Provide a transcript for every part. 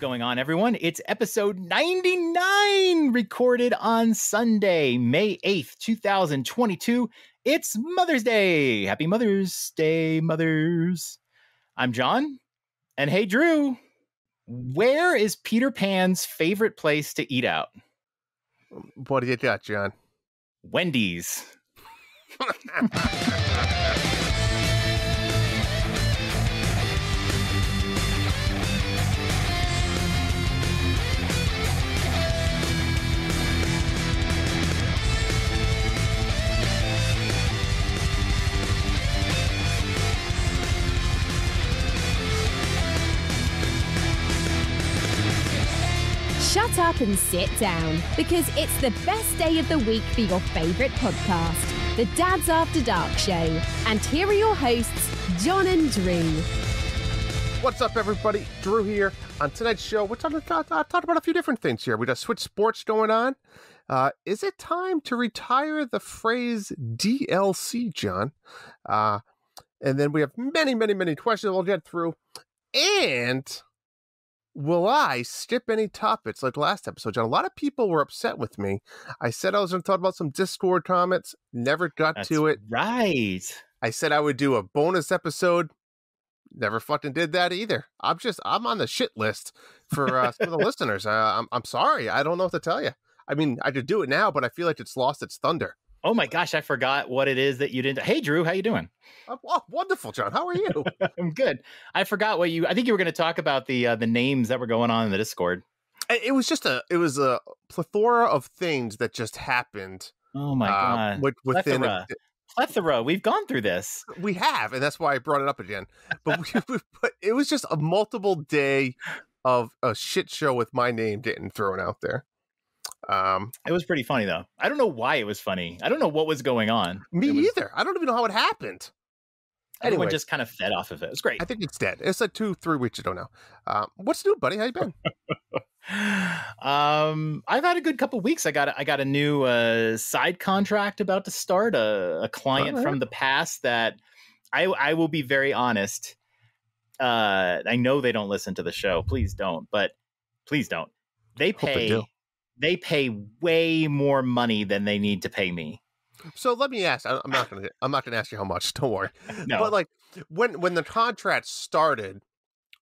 going on, everyone? It's episode 99, recorded on Sunday, May 8th, 2022. It's Mother's Day. Happy Mother's Day, mothers. I'm John. And hey, Drew, where is Peter Pan's favorite place to eat out? What do you got, John? Wendy's. Shut up and sit down, because it's the best day of the week for your favourite podcast, the Dads After Dark Show. And here are your hosts, John and Drew. What's up, everybody? Drew here. On tonight's show, we're talking about a few different things here. We got Switch Sports going on. Is it time to retire the phrase DLC, John? And then we have many questions we'll get through. And will I skip any topics like last episode, John? A lot of people were upset with me. I said I was going to talk about some Discord comments, never got to it. Right. I said I would do a bonus episode, never fucking did that either. I'm on the shit list for some of the listeners. I'm sorry. I don't know what to tell you. I mean, I could do it now, but I feel like it's lost its thunder. Oh my gosh, I forgot what it is that you didn't. Hey, Drew, how you doing? Oh, wonderful, John. How are you? I'm good. I forgot I think you were going to talk about the names that were going on in the Discord. It was a plethora of things that just happened. Oh my God. Within plethora. We've gone through this. We have, and that's why I brought it up again. But it was just a multiple day of a shit show with my name getting thrown out there. It was pretty funny, though. I don't know why it was funny. I don't know what was going on. Me either. I don't even know how it happened. Everyone just kind of fed off of it. It was great. I think it's dead. It's like 2-3 weeks ago now. What's new, buddy? How you been? I've had a good couple weeks. I got a new side contract about to start. A client from the past that I will be very honest. I know they don't listen to the show. Please don't. But please don't. They pay way more money than they need to pay me. So let me ask. I'm not gonna ask you how much. Don't worry. No. But like when the contract started,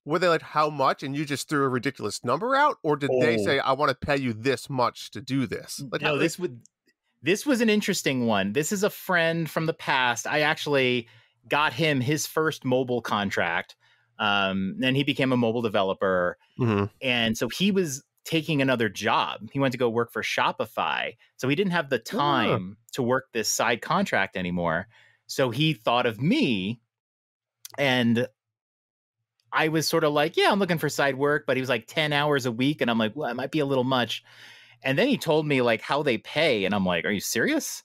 were they like how much, and you just threw a ridiculous number out, or did they say I want to pay you this much to do this? Like, no, this was an interesting one. This is a friend from the past. I actually got him his first mobile contract. Then he became a mobile developer, and so he was taking another job. He went to go work for Shopify. So he didn't have the time to work this side contract anymore. So he thought of me, and I was sort of like, yeah, I'm looking for side work, but he was like 10 hours a week. And I'm like, well, it might be a little much. And then he told me like how they pay. And I'm like, are you serious?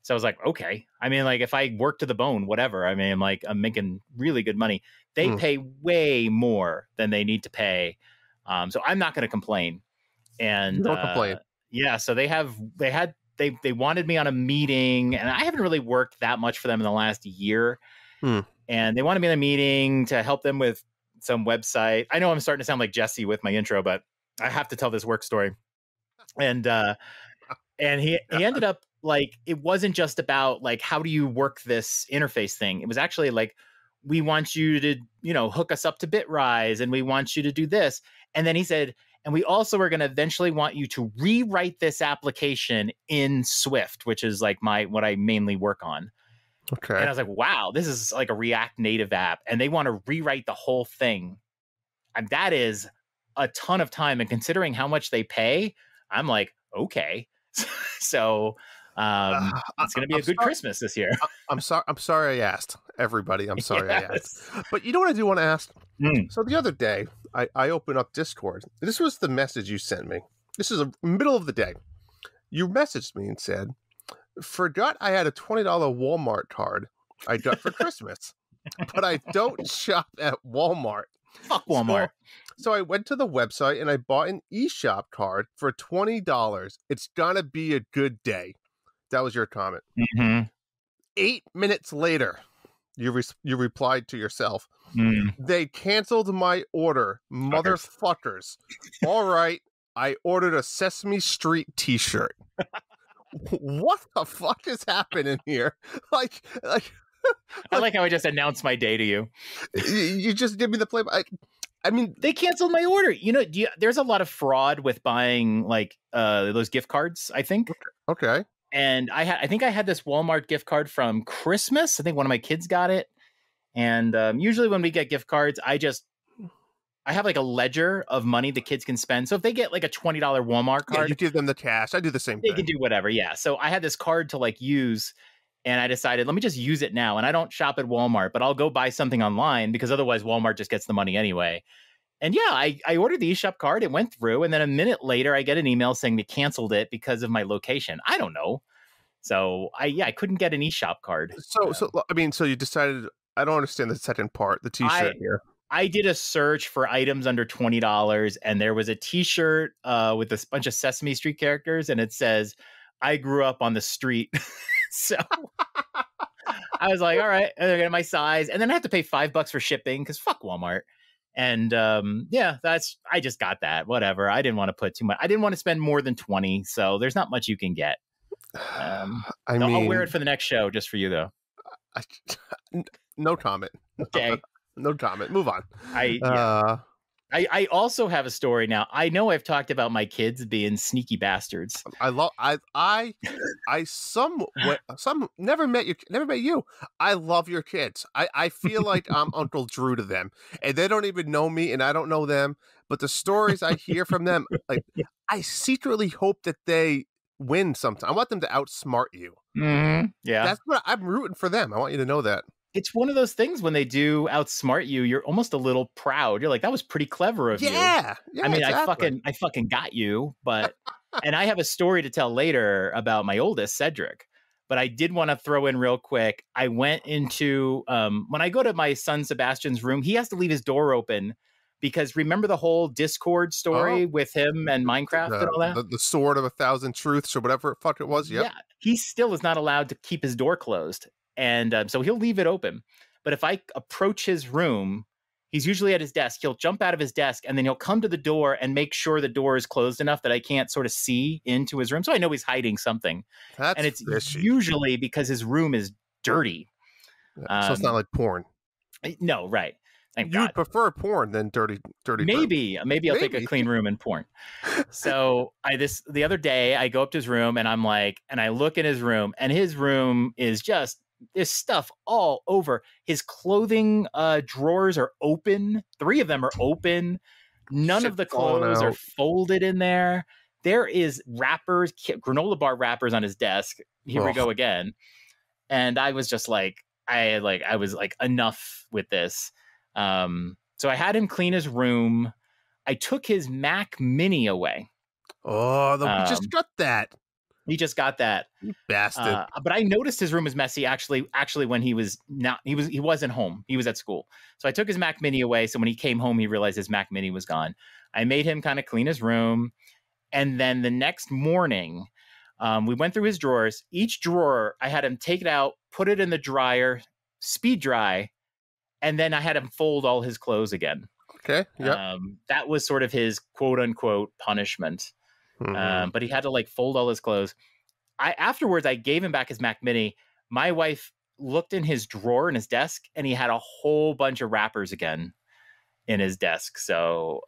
So I was like, okay. I mean, like if I work to the bone, whatever. I mean, like I'm making really good money. They pay way more than they need to pay. So I'm not going to complain. And don't complain. Yeah. So they wanted me on a meeting, and I haven't really worked that much for them in the last year. And they wanted me on a meeting to help them with some website. I know I'm starting to sound like Jesse with my intro, but I have to tell this work story. And he ended up like, it wasn't just about like, how do you work this interface thing? It was actually like, we want you to, hook us up to Bitrise, and we want you to do this. And then he said, and we also are going to eventually want you to rewrite this application in Swift, which is like what I mainly work on. Okay. And I was like, wow, this is like a React Native app, and they want to rewrite the whole thing. And that is a ton of time. And considering how much they pay, I'm like, okay. So it's going to be a good Christmas this year. I'm sorry I asked, everybody. I'm sorry I asked. But you know what I do want to ask? So the other day, I opened up Discord. This was the message you sent me. This is the middle of the day. You messaged me and said, forgot I had a $20 Walmart card I got for Christmas, but I don't shop at Walmart. Fuck Walmart. So I went to the website and I bought an eShop card for $20. It's gonna be a good day. That was your comment. 8 minutes later, You replied to yourself. Mm. They canceled my order, motherfuckers. All right, I ordered a Sesame Street T-shirt. What the fuck is happening here? Like I like how I just announced my day to you. You just give me the play. I mean, they canceled my order. You know, there's a lot of fraud with buying like those gift cards, I think. Okay. And I think I had this Walmart gift card from Christmas. I think one of my kids got it. And usually when we get gift cards, I have like a ledger of money the kids can spend. So if they get like a $20 Walmart card, you give them the cash. I do the same thing. They can do whatever. Yeah. So I had this card to like use. And I decided, let me just use it now. And I don't shop at Walmart, but I'll go buy something online because otherwise Walmart just gets the money anyway. And yeah, I ordered the eShop card. It went through. And then a minute later, I get an email saying they canceled it because of my location. I don't know. So I couldn't get an eShop card. So you decided, I don't understand the second part, the T-shirt here. I did a search for items under $20 and there was a T-shirt with a bunch of Sesame Street characters. And it says, I grew up on the street. So I was like, all right, I get my size. And then I have to pay $5 for shipping because fuck Walmart. And I just got that. Whatever. I didn't want to put too much. I didn't want to spend more than 20. So there's not much you can get. I'll wear it for the next show just for you, though. No comment. Okay. No comment. Move on. I also have a story now. I know I've talked about my kids being sneaky bastards. Never met you. I love your kids. I feel like I'm Uncle Drew to them, and they don't even know me, and I don't know them. But the stories I hear from them, like I secretly hope that they win sometime. I want them to outsmart you. Mm-hmm. Yeah, that's what I'm rooting for them. I want you to know that. It's one of those things when they do outsmart you, you're almost a little proud. You're like, that was pretty clever of you. Yeah. I mean, exactly. I fucking got you, but, and I have a story to tell later about my oldest, Cedric, but I did want to throw in real quick. I went into, when I go to my son Sebastian's room, he has to leave his door open because remember the whole Discord story with him and Minecraft and all that? The sword of 1,000 truths or whatever the fuck it was. Yep. Yeah. He still is not allowed to keep his door closed. And so he'll leave it open. But if I approach his room, he's usually at his desk. He'll jump out of his desk and then he'll come to the door and make sure the door is closed enough that I can't sort of see into his room. So I know he's hiding something. And it's usually because his room is dirty. So it's not like porn. No, right. You'd prefer porn than dirty. Maybe I'll take a clean room and porn. So the other day I go up to his room and I'm like, and I look in his room and his room is just there's stuff all over. His clothing drawers are open. 3 of them are open. None of the clothes are folded in there. There is wrappers, granola bar wrappers on his desk. Here we go again. And I was just like, I was like, enough with this. So I had him clean his room. I took his Mac Mini away. Oh, we just got that. He just got that. You bastard. But I noticed his room was messy actually when he wasn't home. He was at school. So I took his Mac Mini away. So when he came home, he realized his Mac Mini was gone. I made him kind of clean his room. And then the next morning, we went through his drawers. Each drawer, I had him take it out, put it in the dryer, speed dry, and then I had him fold all his clothes again. Okay. Yeah. That was sort of his quote unquote punishment. Mm-hmm. But he had to like fold all his clothes. Afterwards, I gave him back his Mac Mini. My wife looked in his drawer in his desk and he had a whole bunch of wrappers again in his desk. So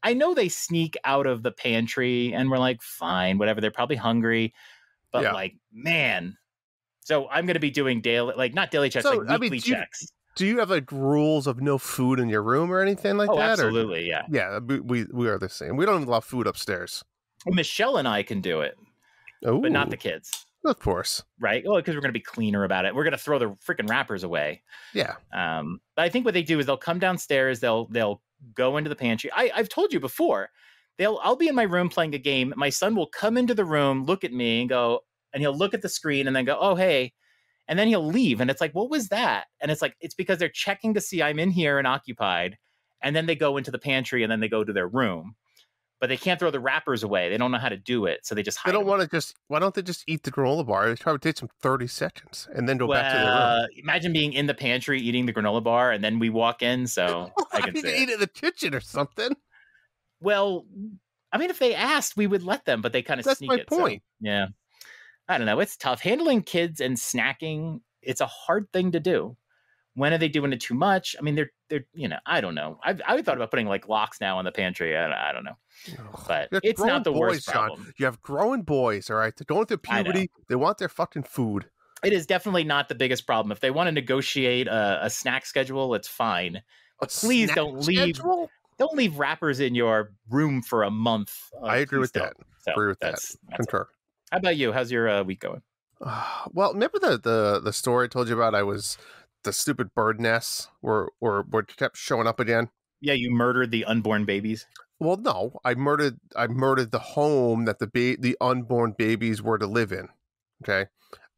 I know they sneak out of the pantry and we're like, fine, whatever. They're probably hungry, but like, man. So I'm going to be doing not daily checks, weekly checks. Do you have like rules of no food in your room or anything like that? Absolutely, yeah. Yeah, we are the same. We don't allow food upstairs. Michelle and I can do it, but not the kids. Of course. Right? Well, because we're going to be cleaner about it. We're going to throw the freaking wrappers away. Yeah. But I think what they do is they'll come downstairs, they'll go into the pantry. I've told you before, I'll be in my room playing a game. My son will come into the room, look at me and he'll look at the screen and then go, oh, hey. And then he'll leave. And it's like, what was that? And it's like, it's because they're checking to see I'm in here and occupied. And then they go into the pantry and then they go to their room. but they can't throw the wrappers away. They don't know how to do it, so they just hide They don't them. want to just. Why don't they just eat the granola bar? It probably takes them 30 seconds and then go back to their room. Imagine being in the pantry eating the granola bar, and then we walk in. So I can need to see eat it in the kitchen or something. Well, I mean, if they asked, we would let them, but they kind of sneak it. That's my point. So, yeah, I don't know. It's tough handling kids and snacking. It's a hard thing to do. When are they doing it too much? I mean, they're I don't know. I've thought about putting like locks now on the pantry. I don't know, but it's not the worst problem. John. You have growing boys, all right? They're going through puberty. They want their fucking food. It is definitely not the biggest problem. If they want to negotiate a snack schedule, it's fine. But please don't leave wrappers in your room for a month. I agree with that. So agree with that. Concur. How about you? How's your week going? Well, remember the story I told you about? The stupid bird nests were kept showing up again. Yeah, you murdered the unborn babies. Well, no, I murdered the home that the unborn babies were to live in. Okay.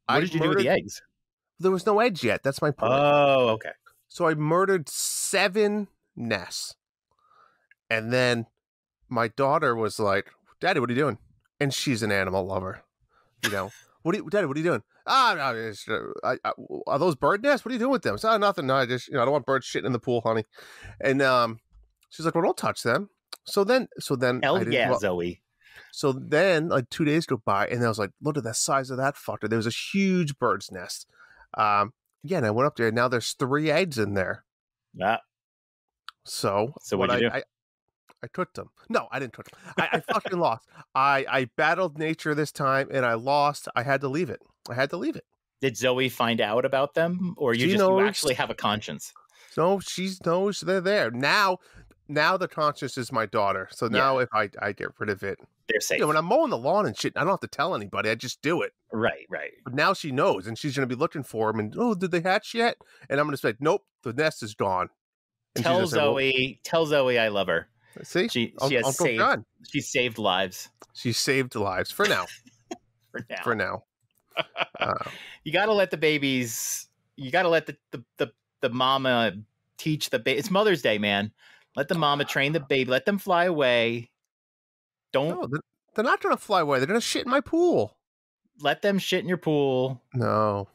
What did you do with the eggs? There was no eggs yet. That's my point. Oh, okay. So I murdered 7 nests. And then my daughter was like, "Daddy, what are you doing?" And she's an animal lover. Daddy, what are you doing? Are those bird nests? What are you doing with them? So, nothing. No, I just, I don't want birds shitting in the pool, honey. And she's like, "Well, don't touch them." So then, Zoe. So then, like 2 days go by, and I was like, "Look at the size of that fucker." There was a huge bird's nest. And I went up there, and now there's 3 eggs in there. Yeah. So what did you do? I took them. No, I didn't took them. I fucking lost. I battled nature this time, and I lost. I had to leave it. Did Zoe find out about them, or you actually have a conscience? No, she knows they're there. Now the conscience is my daughter. So now if I get rid of it, they're safe. When I'm mowing the lawn and shit, I don't have to tell anybody. I just do it. Right. But now she knows, and she's going to be looking for them. And, did they hatch yet? And I'm going to say, nope, the nest is gone. And tell Zoe I love her. See, she has saved. John. She saved lives. She saved lives for now. For now. You got to let the babies. You got to let the mama teach the baby. It's Mother's Day, man. Let the mama train the baby. Let them fly away. No, they're not going to fly away. They're going to shit in my pool. Let them shit in your pool. No,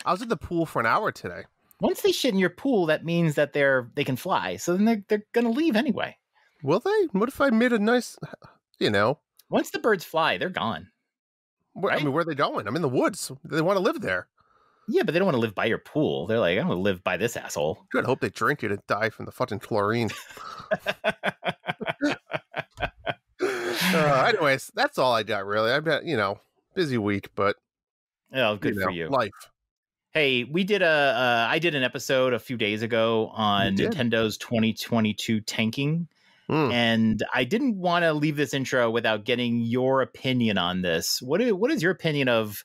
I was at the pool for an hour today. Once they shit in your pool, that means that they can fly. So then they're going to leave anyway. Will they? What if I made a nice, Once the birds fly, they're gone. Right? I mean, where are they going? I'm in the woods. They want to live there. Yeah, but they don't want to live by your pool. They're like, I'm going to live by this asshole. Good. I hope they drink it and die from the fucking chlorine. Anyways, that's all I got, really. I've got, busy week, but. Oh, good for you. Life. Hey, we did I did an episode a few days ago on Nintendo's 2022 tanking. And I didn't want to leave this intro without getting your opinion on this. What is your opinion of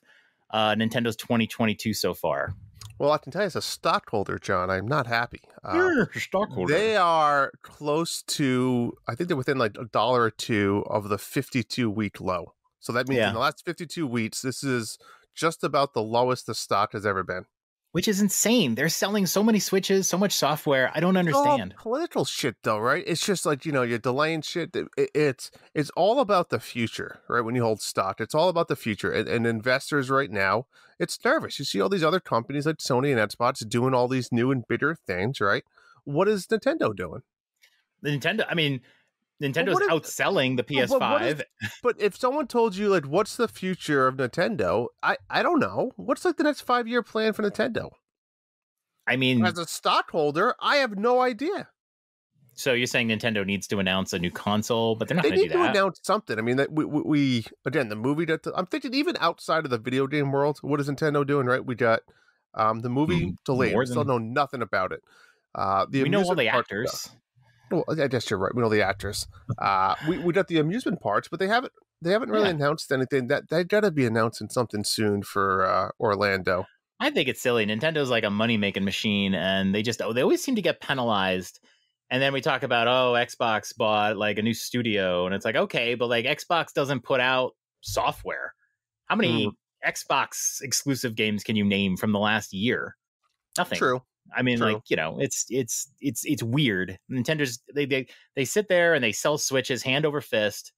Nintendo's 2022 so far? Well, I can tell you as a stockholder, John, I'm not happy. You're a stockholder. They are close to, I think they're within like $1 or $2 of the 52-week low. So that means in the last 52 weeks, this is just about the lowest the stock has ever been. Which is insane. They're selling so many Switches, so much software. I don't understand. It's all political shit, though, right? It's just like, you're delaying shit. It's all about the future, right? When you hold stock, it's all about the future. And investors right now, it's nervous. You see all these other companies like Sony and Xbox doing all these new and bigger things, right? What is Nintendo doing? Nintendo's outselling the PS5. But if someone told you, like, what's the future of Nintendo? I don't know. What's like the next 5-year plan for Nintendo? I mean, as a stockholder, I have no idea. So you're saying Nintendo needs to announce a new console, but they're not going to do that. They need to announce something. I mean, that we again, the movie that I'm thinking even outside of the video game world, what is Nintendo doing, right? We got the movie delayed. We still know nothing about it. We know all the actors. Well, I guess you're right. We know the actors. We got the amusement parts, but they haven't really announced anything. That they got to be announcing something soon for Orlando. I think it's silly. Nintendo's like a money making machine, and they always seem to get penalized. And then we talk about Xbox bought like a new studio, and it's like, okay, but like Xbox doesn't put out software. How many Xbox exclusive games can you name from the last year? Nothing. True. I mean, True. like, you know, it's weird. Nintendo's they sit there and they sell Switches hand over fist,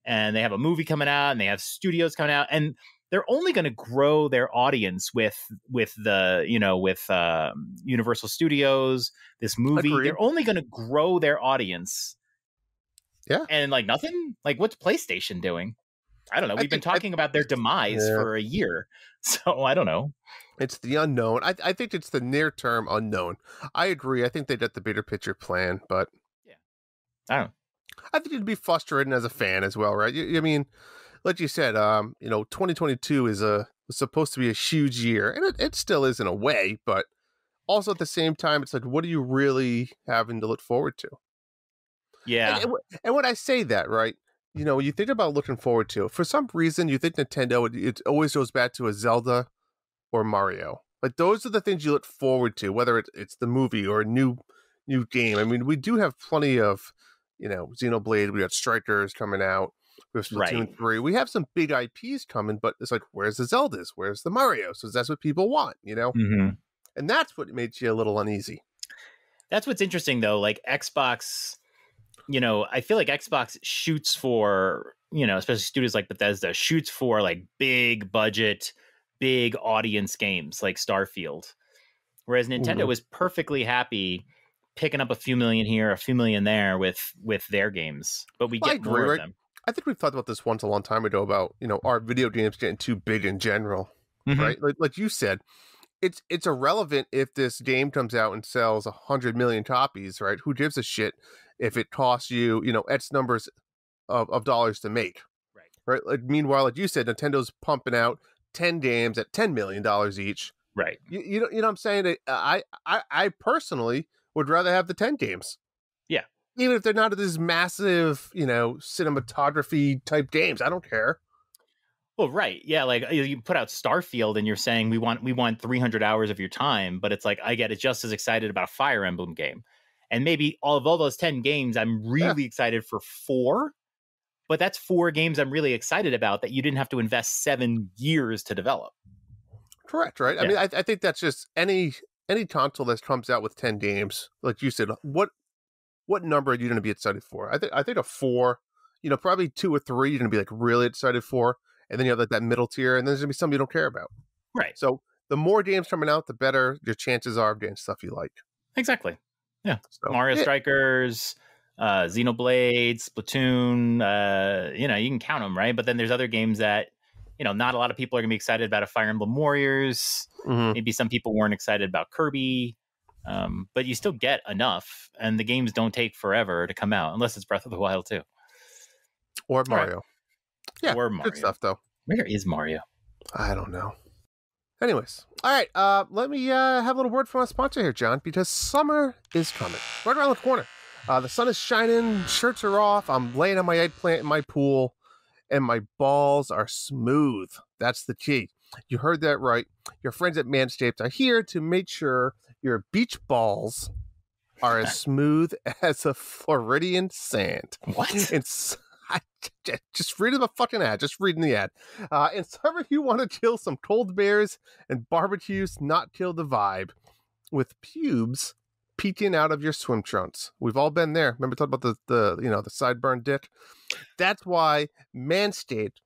and they have a movie coming out and they have studios coming out, and they're only going to grow their audience with the, you know, with Universal Studios, this movie. Agreed. They're only going to grow their audience. Yeah. And like nothing, like what's PlayStation doing? I don't know. We've been talking about their demise for a year. So I don't know. It's the unknown. I think it's the near-term unknown. I agree. I think they got the bigger picture plan, but yeah, I don't know. I think you'd be frustrated as a fan as well, right? I mean, like you said, you know, 2022 was supposed to be a huge year, and it still is in a way, but also at the same time, it's like, what are you really having to look forward to? Yeah. And when I say that, right, you know, you think about looking forward to, for some reason, you think Nintendo, it always goes back to a Zelda or Mario. Like, those are the things you look forward to, whether it's the movie or a new game. I mean, we do have plenty of, you know, Xenoblade, we got Strikers coming out, we have Splatoon 3. We have some big IPs coming, but it's like, where's the Zeldas? Where's the Mario? So that's what people want, you know? Mm-hmm. And that's what made you a little uneasy. That's what's interesting, though. Like, Xbox, you know, I feel like Xbox shoots for, you know, especially studios like Bethesda, shoots for like big budget, big audience games like Starfield. Whereas Nintendo was perfectly happy picking up a few million here, a few million there with their games. But we get more of them. I think we've talked about this once a long time ago about, you know, our video games getting too big in general, right? Like you said, it's irrelevant if this game comes out and sells 100 million copies, right? Who gives a shit if it costs you, you know, X numbers of dollars to make, right? Like, meanwhile, like you said, Nintendo's pumping out 10 games at $10 million each. Right. You know what I'm saying? I personally would rather have the 10 games. Yeah. Even if they're not these massive, you know, cinematography type games, I don't care. Well, right. Yeah. Like, you put out Starfield and you're saying we want 300 hours of your time, but it's like, I get just as excited about a Fire Emblem game. And maybe all those 10 games, I'm really excited for 4, but that's 4 games I'm really excited about that you didn't have to invest 7 years to develop. Correct. Right. Yeah. I mean, I think that's just any console that comes out with 10 games, like you said, what number are you going to be excited for? I think a 4, you know, probably 2 or 3 you're going to be like really excited for. And then you have like that middle tier, and then there's going to be some you don't care about. Right. So the more games coming out, the better your chances are of getting stuff you like. Exactly. Yeah. So, Mario Strikers, Xenoblade, Splatoon, you know, you can count them, right? But then there's other games that, you know, not a lot of people are going to be excited about. A Fire Emblem Warriors. Maybe some people weren't excited about Kirby. But you still get enough, and the games don't take forever to come out, unless it's Breath of the Wild too. Or Mario. Right. Yeah, or Mario. Good stuff, though. Where is Mario? I don't know. Anyways, all right, let me have a little word from our sponsor here, John, because summer is coming. Right around the corner. The sun is shining, shirts are off, I'm laying on my eggplant in my pool, and my balls are smooth. That's the key. You heard that right. Your friends at Manscaped are here to make sure your beach balls are as smooth as a Floridian sand. What? Just reading the fucking ad. Just reading the ad. In summer, you want to kill some cold bears and barbecues, not kill the vibe with pubes peeking out of your swim trunks. We've all been there. Remember talking about the sideburn dick? That's why Manscaped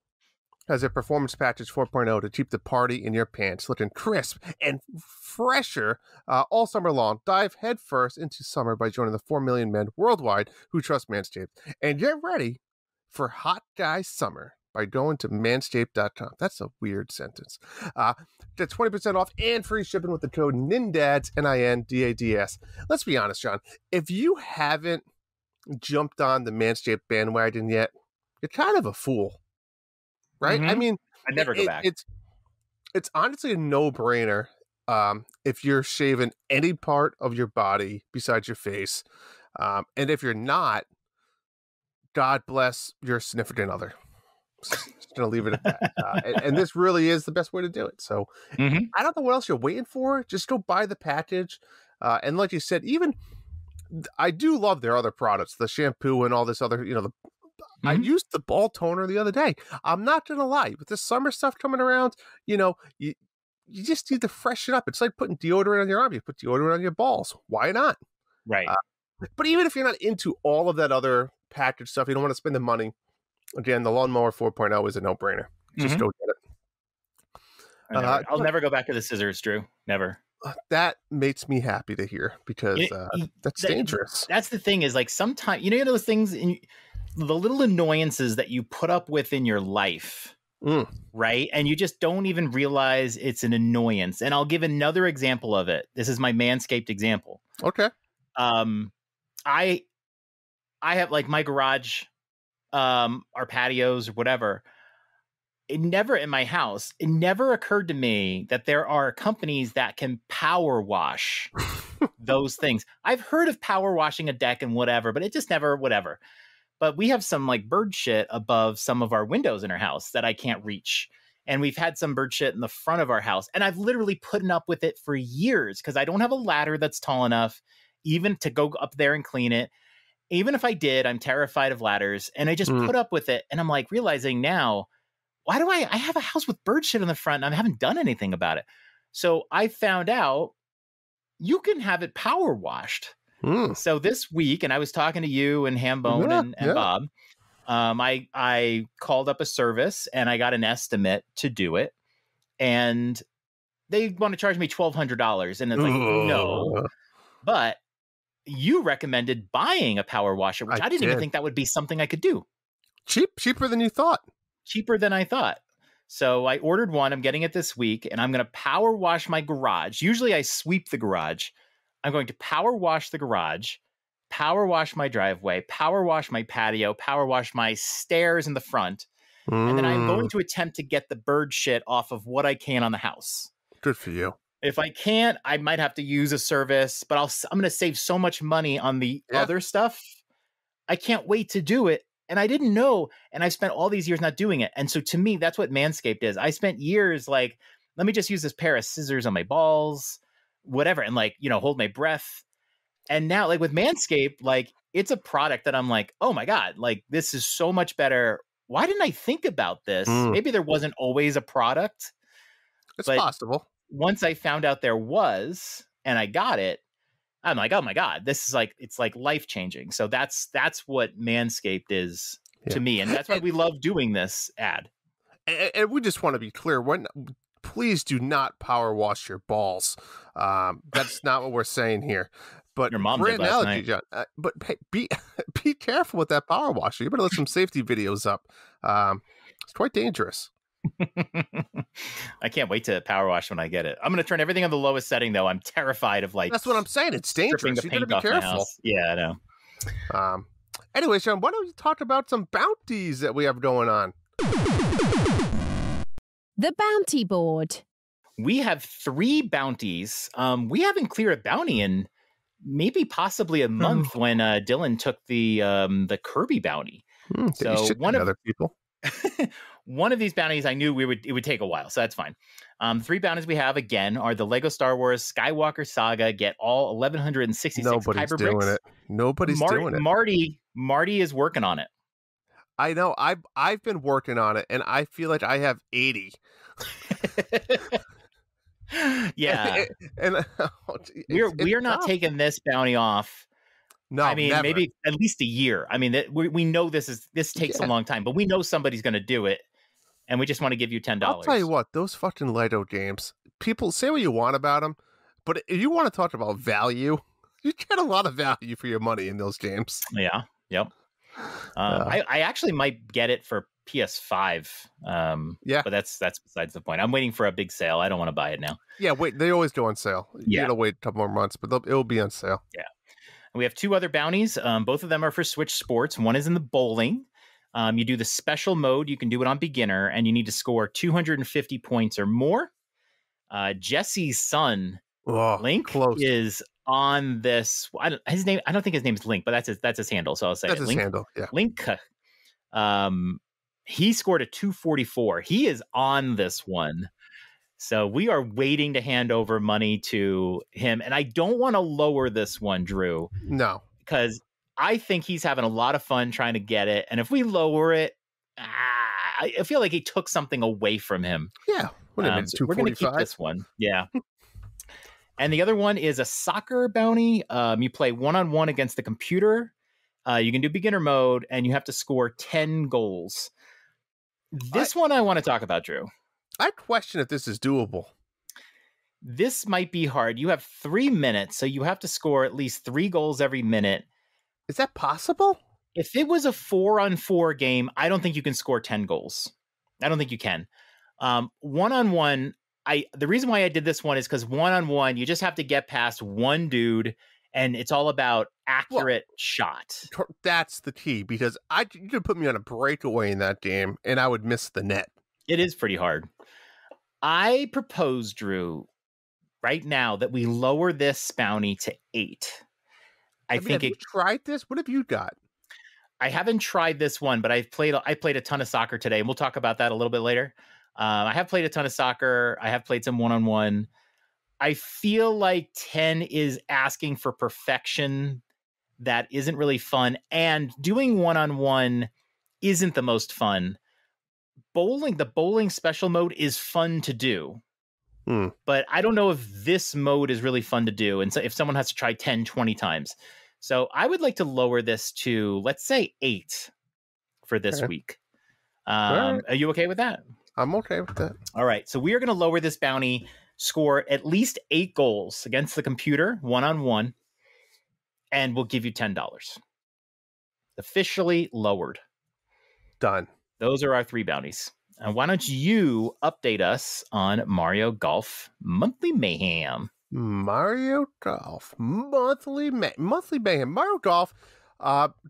has a Performance Package 4.0 to keep the party in your pants looking crisp and fresher all summer long. Dive headfirst into summer by joining the 4 million men worldwide who trust Manscaped. And get ready for hot guy summer by going to manscaped.com. That's a weird sentence. That's 20% off and free shipping with the code NINDADS, NINDADS. Let's be honest, John. If you haven't jumped on the Manscaped bandwagon yet, you're kind of a fool. Right? I mean, I'd never go back. It's honestly a no-brainer if you're shaving any part of your body besides your face. And if you're not, God bless your significant other. Just going to leave it at that. And this really is the best way to do it. So I don't know what else you're waiting for. Just go buy the package. And like you said, even I do love their other products, the shampoo and all this other, you know, I used the ball toner the other day. I'm not going to lie. With this summer stuff coming around, you know, you just need to freshen up. It's like putting deodorant on your arm. You put deodorant on your balls. Why not? Right. But even if you're not into all of that other packaged stuff, you don't want to spend the money. Again, the Lawnmower 4.0 is a no-brainer. Just go get it. I'll never go back to the scissors, Drew. Never. That makes me happy to hear because that's dangerous. That's the thing is like sometimes, those things, the little annoyances that you put up with in your life, right? And you just don't even realize it's an annoyance. And I'll give another example of it. This is my Manscaped example. Okay. I have like my garage, our patios or whatever. It never in my house, it never occurred to me that there are companies that can power wash those things. I've heard of power washing a deck and whatever, but it just never, whatever. But we have some like bird shit above some of our windows in our house that I can't reach. And we've had some bird shit in the front of our house. And I've literally put up with it for years because I don't have a ladder that's tall enough even to go up there and clean it. Even if I did, I'm terrified of ladders. And I just put up with it. And I'm like realizing now, why do I have a house with bird shit in the front and I haven't done anything about it? So I found out you can have it power washed. So this week, and I was talking to you and Hambone and Bob, I called up a service and I got an estimate to do it. And they want to charge me $1,200. And it's like, no. But you recommended buying a power washer, which I didn't even think that would be something I could do. Cheaper than you thought. Cheaper than I thought. So I ordered one. I'm getting it this week, and I'm going to power wash my garage. Usually I sweep the garage. I'm going to power wash the garage, power wash my driveway, power wash my patio, power wash my stairs in the front. And then I'm going to attempt to get the bird shit off of what I can on the house. Good for you. If I can't, I might have to use a service, but I'm going to save so much money on the other stuff. I can't wait to do it. And I didn't know. And I've spent all these years not doing it. And so to me, that's what Manscaped is. I spent years like, let me just use this pair of scissors on my balls, whatever. And like, hold my breath. And now like with Manscaped, like it's a product that I'm like, oh my God, like this is so much better. Why didn't I think about this? Maybe there wasn't always a product. It's possible. Once I found out there was, and I got it, I'm like, oh my God, this is like, it's like life changing. So that's what Manscaped is to me. And that's why we love doing this ad. And we just want to be clear. Please do not power wash your balls. That's not what we're saying here. But your mom did last night. John, but hey, be careful with that power washer. You better let some safety videos up. It's quite dangerous. I can't wait to power wash when I get it. I'm going to turn everything on the lowest setting, though. I'm terrified of like. That's what I'm saying. It's dangerous. You got to be careful. Yeah, I know. Anyways, John, why don't we talk about some bounties that we have going on? The bounty board. We have 3 bounties. We haven't cleared a bounty in maybe possibly a month when Dylan took the Kirby bounty. So one of other people. One of these bounties I knew it would take a while, so that's fine. 3 bounties we have again are the Lego Star Wars Skywalker Saga. Get all 1,166 Nobody's Kyber doing bricks. It. Nobody's doing it. Marty is working on it. I know. I've been working on it, and I feel like I have 80. Yeah, and we're not taking this bounty off. No, I mean, never. maybe at least a year. I mean, we know this takes a long time, but we know somebody's going to do it, and we just want to give you $10. I'll tell you what, those fucking Lego games, people say what you want about them, but if you want to talk about value, you get a lot of value for your money in those games. Yeah, yep. I actually might get it for PS5. But that's besides the point. I'm waiting for a big sale. I don't want to buy it now. Yeah, wait, they always go on sale. You gotta wait a couple more months, but it'll be on sale. Yeah. We have 2 other bounties. Both of them are for Switch Sports. One is in the bowling. You do the special mode. You can do it on beginner, and you need to score 250 points or more. Jesse's son, Link, is on this. I don't think his name is Link, but that's his handle. So I'll say that's his Link, handle. Yeah. Link. He scored a 244. He is on this one. So we are waiting to hand over money to him. And I don't want to lower this one, Drew. No. Because I think he's having a lot of fun trying to get it. And if we lower it, I feel like he took something away from him. Yeah. What a minute, So we're going to keep 245? this one. Yeah. And the other one is a soccer bounty. You play 1-on-1 against the computer. You can do beginner mode, and you have to score 10 goals. This one I want to talk about, Drew. I question if this is doable. This might be hard. You have 3 minutes, so you have to score at least 3 goals every minute. Is that possible? If it was a 4-on-4 game, I don't think you can score 10 goals. I don't think you can. 1-on-1, the reason why I did this one is because 1-on-1, you just have to get past one dude, and it's all about accurate shot. That's the key, because you could put me on a breakaway in that game, and I would miss the net. It is pretty hard. I propose, Drew, right now that we lower this bounty to 8. I think have you tried this? What have you got? I haven't tried this one, but I played a ton of soccer today, and we'll talk about that a little bit later. I have played a ton of soccer. I have played some 1-on-1. I feel like 10 is asking for perfection. That isn't really fun. And doing 1-on-1 isn't the most fun. The bowling special mode is fun to do. But I don't know if this mode is really fun to do. And so if someone has to try 10, 20 times. So I would like to lower this to, let's say, 8 for this week. Right. Are you okay with that? I'm okay with that. All right. So we are going to lower this bounty, score at least 8 goals against the computer, 1-on-1, and we'll give you $10. Officially lowered. Done. Those are our 3 bounties. And why don't you update us on Mario Golf Monthly Mayhem? Mario Golf Monthly Mayhem. Mario Golf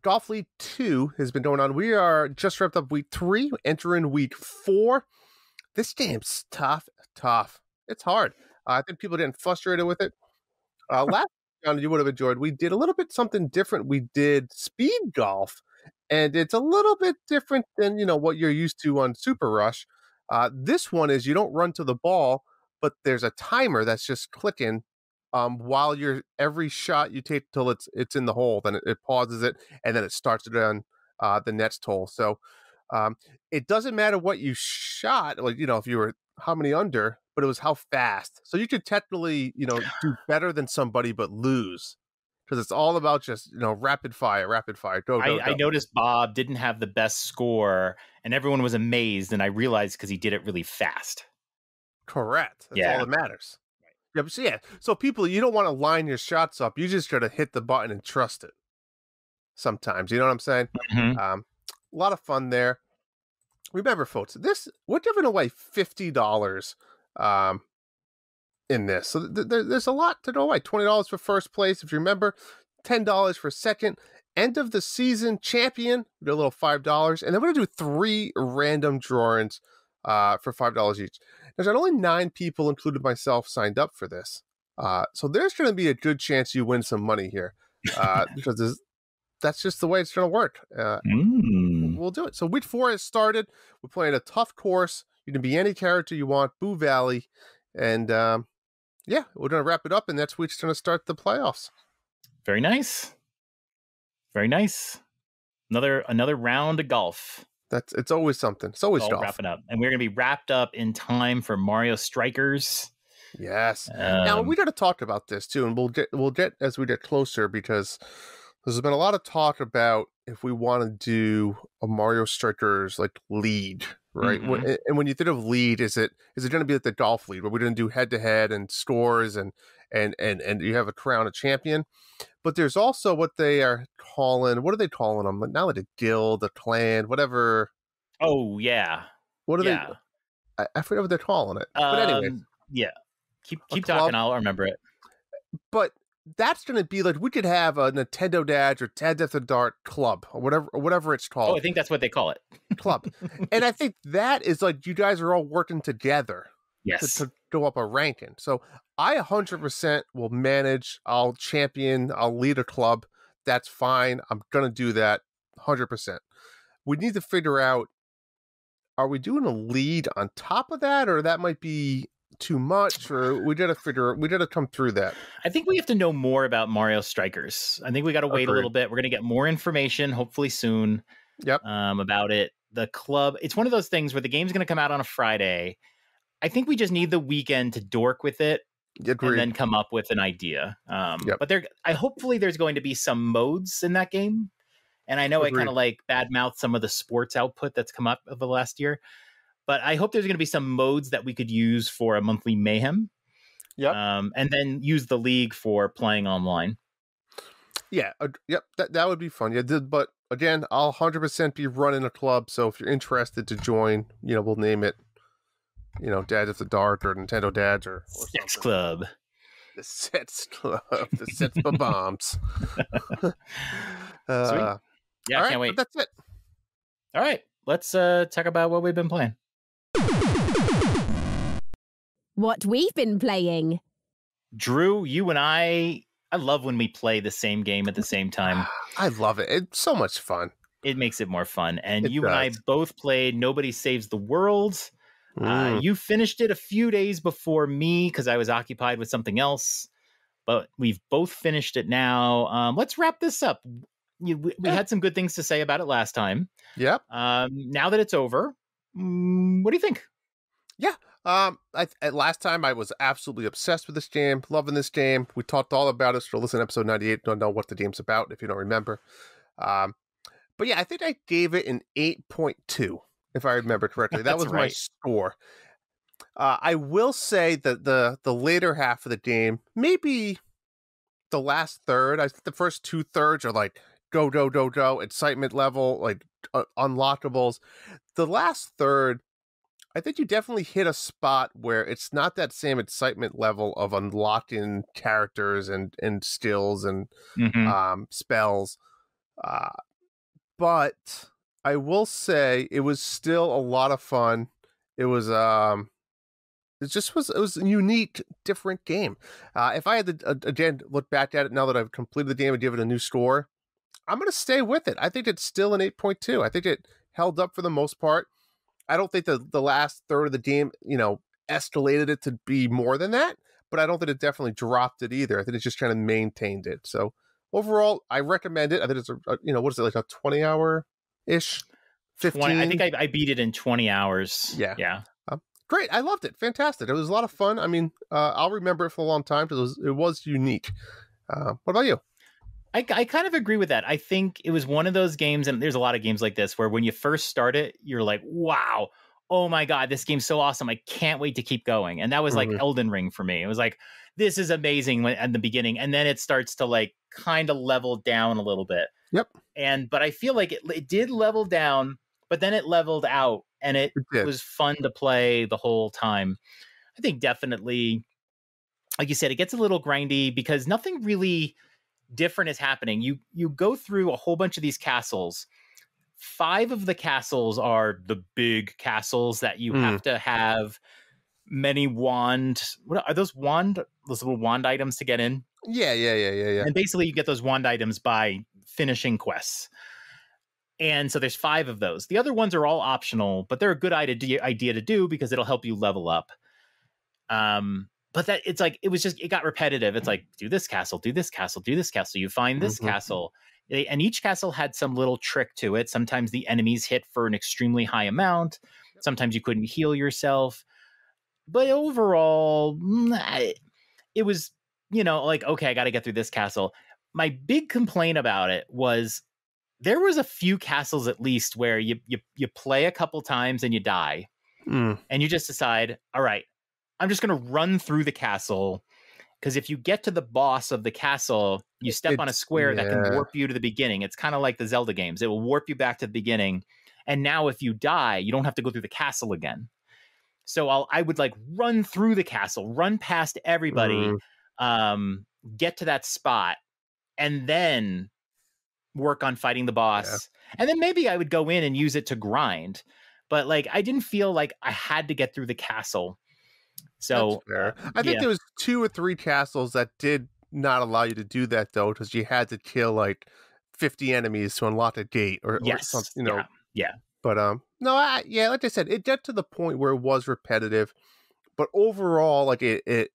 Golf League 2 has been going on. We are just wrapped up week 3, entering week 4. This game's tough. It's hard. I think people are getting frustrated with it. Last round you would have enjoyed. We did a little bit something different. We did speed golf, and it's a little bit different than what you're used to on Super Rush. This one is you don't run to the ball, but there's a timer that's just clicking while every shot you take till it's in the hole. Then it pauses it, and then it starts it on the next hole. So it doesn't matter what you shot, like if you were how many under, but it was how fast. So you could technically do better than somebody but lose, because it's all about just rapid fire. Go. I noticed Bob didn't have the best score, and everyone was amazed, and I realized because he did it really fast. Correct. That's all that matters. So people, you don't want to line your shots up. You just got to hit the button and trust it. Sometimes, you know what I'm saying? Mm-hmm. A lot of fun there. Remember, folks, we're giving away $50 in this. So there's a lot to go away. $20 for first place, if you remember. $10 for second. End of the season champion, we do a little $5. And then we're going to do 3 random drawings for $5 each. There's only 9 people, including myself, signed up for this. So there's going to be a good chance you win some money here, because that's just the way it's going to work. We'll do it. So week 4 has started. We're playing a tough course. You can be any character you want, Boo Valley. And we're going to wrap it up, and that's week's going to start the playoffs. Very nice. Very nice. Another round of golf. It's always something. It's always golf. Wrapping up. And we're going to be wrapped up in time for Mario Strikers. Yes. Now, we got to talk about this, too, and we'll get as we get closer, because there's been a lot of talk about if we want to do a Mario Strikers, lead, right? Mm-hmm. And when you think of lead, is it going to be like the golf lead, where we're going to do head-to-head and scores and you have a crown a champion? But there's also what they are calling, what are they calling them? Now like a guild, a clan, whatever. Oh, yeah. What are they? I forget what they're calling it. But anyway. Yeah. Keep talking. I'll remember it. But that's going to be we could have a Nintendo Dads or Dads After Dark club or whatever it's called. Oh, I think that's what they call it. Club. And I think that is you guys are all working together. Yes. To go up a ranking. So I 100% will manage. I'll champion. I'll lead a club. That's fine. I'm going to do that 100%. We need to figure out, are we doing a lead on top of that, or that might be too much, or we got to come through that. I think we have to know more about Mario Strikers. I think we got to wait a little bit. We're going to get more information, hopefully soon. Yep. About it. The club, it's one of those things where the game's going to come out on a Friday. I think we just need the weekend to dork with it. Agreed. And then come up with an idea. Yep. But hopefully there's going to be some modes in that game. And I know Agreed. I kind of like badmouth some of the sports output that's come up over the last year. But I hope there's going to be some modes that we could use for a monthly mayhem. Yep. And then use the league for playing online. Yeah. Yep. That would be fun. Yeah. But again, I'll 100% be running a club. So if you're interested to join, we'll name it, Dads of the Dark or Nintendo Dads or Sex Club. The Sets Club. The Sets for Bombs. Sweet. Yeah, all right, can't wait. That's it. All right. Let's talk about what we've been playing. What we've been playing. Drew, you and I love when we play the same game at the same time. I love it. It's so much fun. It makes it more fun. And It you does. and I both played Nobody Saves the World. You finished it a few days before me because I was occupied with something else. But we've both finished it now. Let's wrap this up. We had some good things to say about it last time. Yep. Now that it's over, what do you think? Yeah. Last time I was absolutely obsessed with this game, loving this game. We talked all about it. So listen to episode 98. Don't know what the game's about if you don't remember. But yeah, I think I gave it an 8.2, if I remember correctly. That was right. my score. I will say that the later half of the game, maybe the last third, I think the first 2/3 are like go, excitement level, like unlockables. The last third, I think you definitely hit a spot where it's not that same excitement level of unlocking characters and skills and spells. But I will say it was still a lot of fun. It was it was a unique, different game. If I had to again look back at it now that I've completed the game and give it a new score, I'm going to stay with it. I think it's still an 8.2. I think it held up for the most part. I don't think the last third of the game, escalated it to be more than that, but I don't think it definitely dropped it either. I think it just kind of maintained it. So overall, I recommend it. I think it's what is it, like a 20-hour-ish? 15? I think I beat it in 20 hours. Yeah. Great. I loved it. Fantastic. It was a lot of fun. I mean, I'll remember it for a long time because it was unique. What about you? I kind of agree with that. I think it was one of those games, and there's a lot of games like this, where when you first start it, you're like, wow, oh my God, this game's so awesome. I can't wait to keep going. And that was like Elden Ring for me. It was like, this is amazing at the beginning. And then it starts to like kind of level down a little bit. Yep. But I feel like it did level down, but then it leveled out, and it was fun to play the whole time. I think definitely, like you said, it gets a little grindy because nothing really different is happening. You go through a whole bunch of these castles. 5 of the castles are the big castles that you have to have many what are those little wand items to get in? Yeah. And basically you get those wand items by finishing quests. And so there's 5 of those. The other ones are all optional, but they're a good idea to do because it'll help you level up. But that it's like, it got repetitive. It's like, do this castle, do this castle, do this castle. You find this castle. And each castle had some little trick to it. Sometimes the enemies hit for an extremely high amount. Sometimes you couldn't heal yourself. But overall, it was, like, okay, I got to get through this castle. My big complaint about it was there was a few castles at least where you play a couple times and you die. And you just decide, all right, I'm just going to run through the castle, because if you get to the boss of the castle, you step on a square that can warp you to the beginning. It's kind of like the Zelda games. It will warp you back to the beginning. And now if you die, you don't have to go through the castle again. So I would like run through the castle, run past everybody, get to that spot, and then work on fighting the boss. Yeah. And then maybe I would go in and use it to grind. But like, I didn't feel like I had to get through the castle. So I think there was 2 or 3 castles that did not allow you to do that though, because you had to kill like 50 enemies to unlock a gate or something, Yeah. But no, like I said, it got to the point where it was repetitive, but overall, like it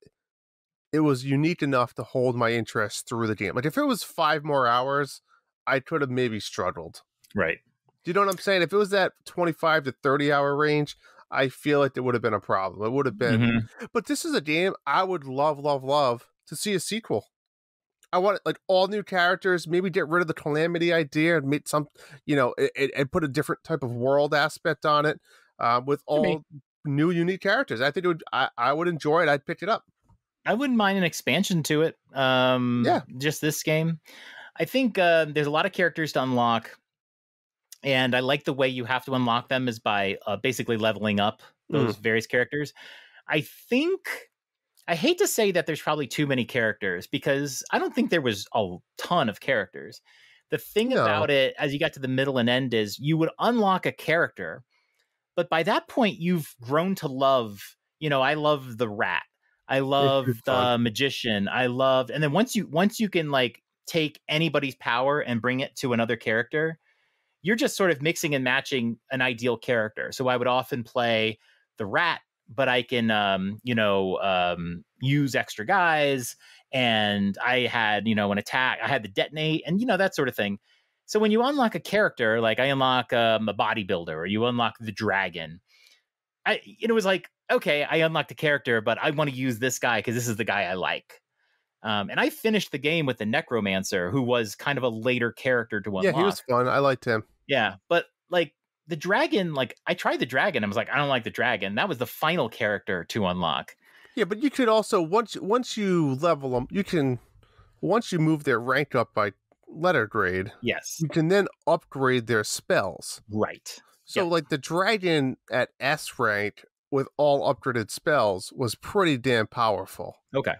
was unique enough to hold my interest through the game. Like if it was 5 more hours, I could have maybe struggled. Right. Do you know what I'm saying? If it was that 25 to 30 hour range, I feel like there would have been a problem. It would have been, but this is a game I would love, love, love to see a sequel. I want like all new characters, maybe get rid of the Calamity idea and make some, and put a different type of world aspect on it with all new, unique characters. I think it would, I would enjoy it. I'd pick it up. I wouldn't mind an expansion to it. Just this game. I think there's a lot of characters to unlock. And I like the way you have to unlock them is by basically leveling up those various characters. I hate to say that there's probably too many characters because I don't think there was a ton of characters. The thing about it, as you got to the middle and end, is you would unlock a character, but by that point you've grown to love, I love the rat. I love the magician. And then once you can like take anybody's power and bring it to another character, you're just sort of mixing and matching an ideal character. So I would often play the rat, but I can, use extra guys. And I had, an attack. I had the detonate and, that sort of thing. So when you unlock a character, like I unlock a bodybuilder or you unlock the dragon, it was like, okay, I unlocked a character, but I want to use this guy because this is the guy I like. And I finished the game with the necromancer, who was kind of a later character to unlock. Yeah, he was fun. I liked him. Yeah, but like the dragon, like I tried the dragon. I was like, I don't like the dragon. That was the final character to unlock. Yeah, but you could also once you level them, once you move their rank up by letter grade. Yes, you can then upgrade their spells. Right. So like the dragon at S rank with all upgraded spells was pretty damn powerful. Okay.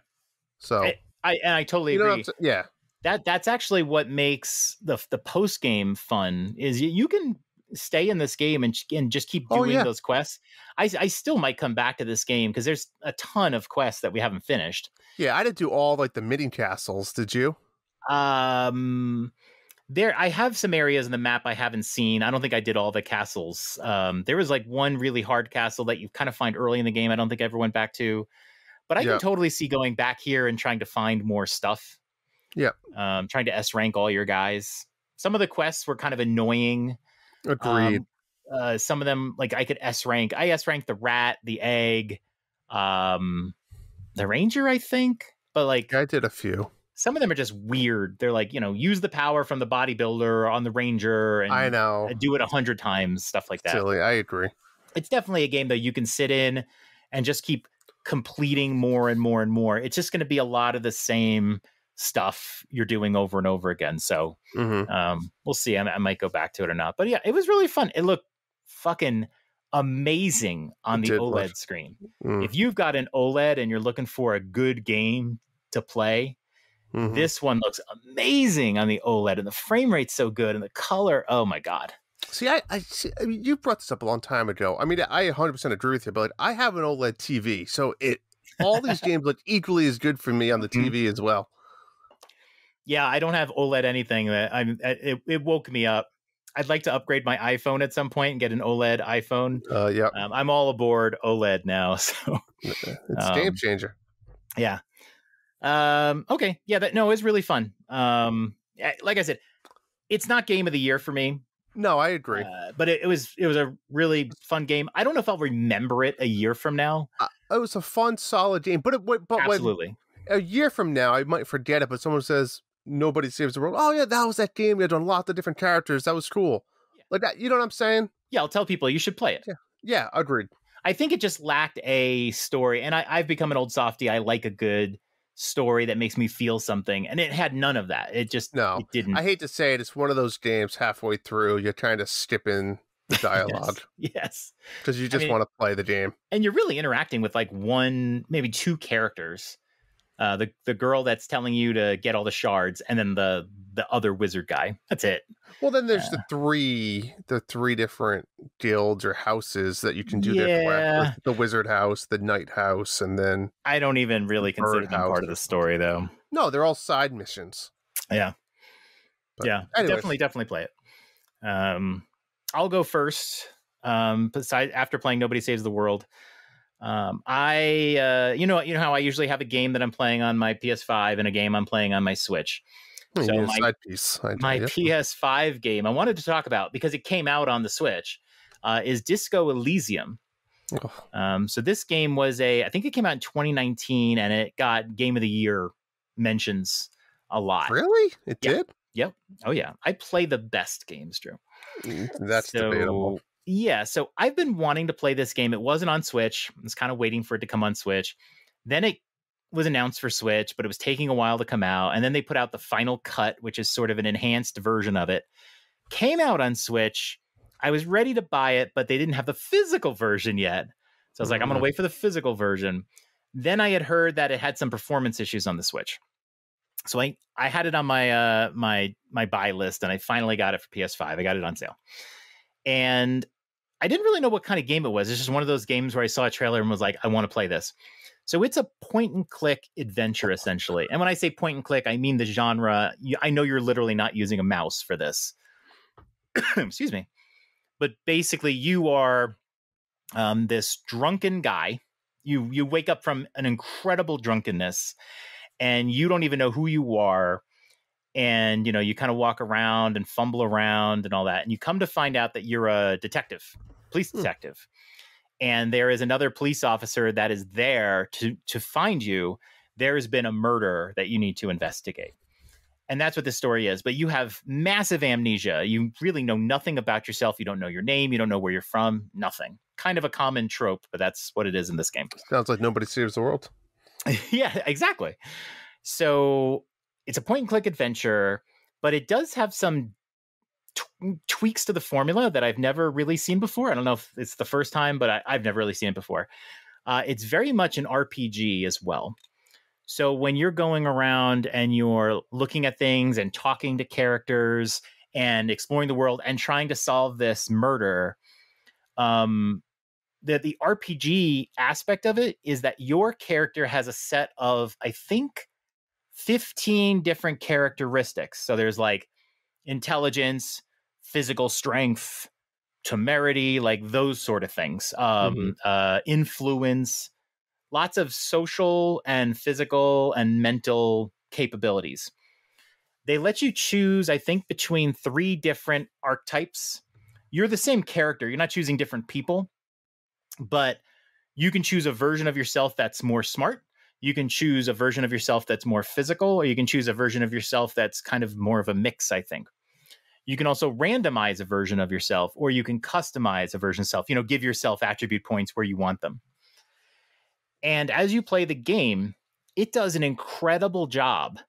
So I totally agree. Yeah. That's actually what makes the post game fun is you can stay in this game and just keep doing those quests. I still might come back to this game because there's a ton of quests that we haven't finished. Yeah, I didn't do all like the mini castles. Did you? I have some areas in the map I haven't seen. I don't think I did all the castles. There was like one really hard castle that you kind of find early in the game. I don't think I ever went back to, but I can totally see going back here and trying to find more stuff. Yeah. Trying to S rank all your guys. Some of the quests were kind of annoying. Agreed. Some of them, like I could S rank. I S ranked the rat, the egg, the ranger, I think. But like I did a few. Some of them are just weird. They're like, use the power from the bodybuilder on the ranger and I know. Do it 100 times, stuff like that. Silly. I agree. It's definitely a game that you can sit in and just keep completing more and more and more. It's just going to be a lot of the same stuff you're doing over and over again. So we'll see. I might go back to it or not. But yeah, it was really fun. It looked fucking amazing on the OLED screen. If you've got an OLED and you're looking for a good game to play, this one looks amazing on the OLED, and the frame rate's so good, and the color, oh my God. See, I mean, you brought this up a long time ago. I mean, I 100% agree with you, but like, I have an OLED TV, so all these games look equally as good for me on the TV as well. Yeah, I don't have OLED anything. It woke me up. I'd like to upgrade my iPhone at some point and get an OLED iPhone. Yeah. I'm all aboard OLED now, so it's a game changer. Yeah. Okay. Yeah. It was really fun. Like I said, it's not game of the year for me. No, I agree. But it was a really fun game. I don't know if I'll remember it a year from now. It was a fun, solid game. But Absolutely. When, a year from now, I might forget it. But someone says Nobody Saves the World. Oh yeah, that was that game. You had to unlock the different characters. That was cool. Yeah. Like that. You know what I'm saying? Yeah, I'll tell people you should play it. Yeah, agreed. I think it just lacked a story, and I've become an old softie. I like a good story that makes me feel something, and it had none of that. It didn't. I hate to say it, it's one of those games halfway through you're trying to skip in the dialogue. Yes, because you just want to play the game, and you're really interacting with like one, maybe two characters. The girl that's telling you to get all the shards, and then the other wizard guy. That's it. Well, then there's the three different guilds or houses that you can do their quests. The wizard house, the knight house, and then I don't even really consider them part of the story, though. No, they're all side missions. Yeah, but anyways. Definitely play it. I'll go first. After playing Nobody Saves the World. You know how I usually have a game that I'm playing on my PS5 and a game I'm playing on my Switch. So my PS5 game I wanted to talk about because it came out on the Switch is Disco Elysium. So this game was I think it came out in 2019 and it got Game of the Year mentions a lot. Really? It did? Yep. Oh yeah. I play the best games, Drew. That's debatable. Yeah. So I've been wanting to play this game. It wasn't on Switch. I was kind of waiting for it to come on Switch. Then it was announced for Switch, but it was taking a while to come out. And then they put out the final cut, which is sort of an enhanced version of it. Came out on Switch. I was ready to buy it, but they didn't have the physical version yet. So I was like, I'm going to wait for the physical version. Then I had heard that it had some performance issues on the Switch. So I had it on my my buy list, and I finally got it for PS5. I got it on sale. And I didn't really know what kind of game it was. It's just one of those games where I saw a trailer and was like, I want to play this. So it's a point and click adventure, essentially. And when I say point and click, I mean the genre. I know you're literally not using a mouse for this. Excuse me. But basically, you are this drunken guy. You wake up from an incredible drunkenness, and you don't even know who you are. And, you kind of walk around and fumble around and all that. And you come to find out that you're a detective, police detective. And there is another police officer that is there to find you. There has been a murder that you need to investigate. And that's what this story is. But you have massive amnesia. You really know nothing about yourself. You don't know your name. You don't know where you're from. Nothing. Kind of a common trope, but that's what it is in this game. Sounds like Nobody Saves the World. Yeah, exactly. So it's a point and click adventure, but it does have some tweaks to the formula that I've never really seen before. I don't know if it's the first time, but I've never really seen it before. It's very much an RPG as well. So when you're going around and you're looking at things and talking to characters and exploring the world and trying to solve this murder, the RPG aspect of it is that your character has a set of, I think, 15 different characteristics. So there's like intelligence, physical strength, temerity, like those sort of things, influence, lots of social and physical and mental capabilities. They let you choose, I think, between 3 different archetypes. You're the same character. You're not choosing different people, but you can choose a version of yourself that's more smart. You can choose a version of yourself that's more physical, or you can choose a version of yourself that's kind of more of a mix, I think. You can also randomize a version of yourself, or you can customize a version of self, give yourself attribute points where you want them. And as you play the game, it does an incredible job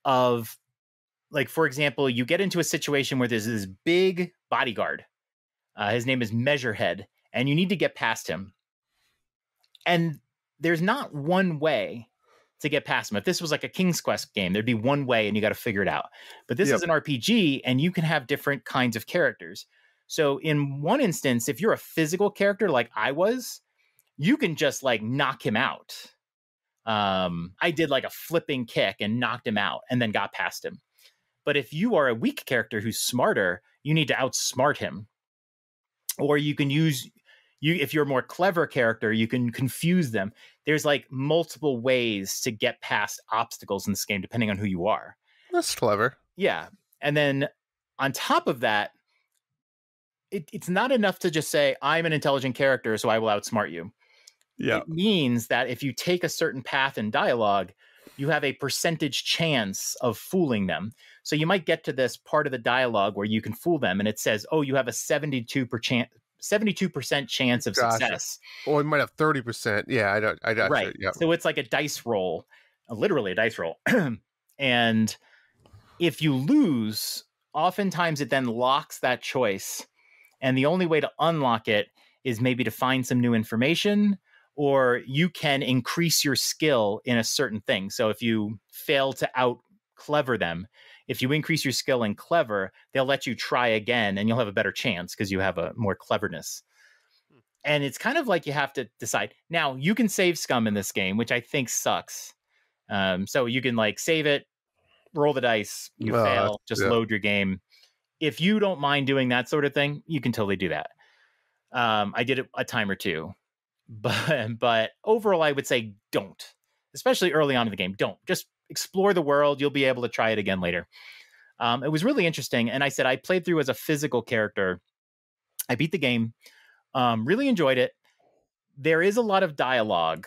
of, like, for example, you get into a situation where there's this big bodyguard. His name is Measurehead, and you need to get past him. And there's not one way to get past him. If this was like a King's Quest game, there'd be one way and you got to figure it out. But this is an RPG, and you can have different kinds of characters. So in one instance, if you're a physical character like I was, you can just like knock him out. I did like a flipping kick and knocked him out and then got past him. But if you are a weak character who's smarter, you need to outsmart him. Or you can if you're a more clever character, you can confuse them. There's like multiple ways to get past obstacles in this game, depending on who you are. That's clever. Yeah. And then on top of that, it's not enough to just say, I'm an intelligent character, so I will outsmart you. Yeah. It means that if you take a certain path in dialogue, you have a percentage chance of fooling them. So you might get to this part of the dialogue where you can fool them, and it says, oh, you have a 72% chance of success. Or it might have 30%. Yeah, I got right. You. Yep. So it's like a dice roll, literally a dice roll. And if you lose, oftentimes it then locks that choice. And the only way to unlock it is maybe to find some new information, or you can increase your skill in a certain thing. So if you fail to out clever them, if you increase your skill in clever, they'll let you try again and you'll have a better chance because you have a more cleverness. And it's kind of like you have to decide. Now, you can save scum in this game, which I think sucks. So you can like save it, roll the dice, you fail, just load your game. If you don't mind doing that sort of thing, you can totally do that. I did it a time or two. But overall, I would say don't, especially early on in the game. Don't. Just explore the world. You'll be able to try it again later. It was really interesting. And I said I played through as a physical character. I beat the game, really enjoyed it. there is a lot of dialogue.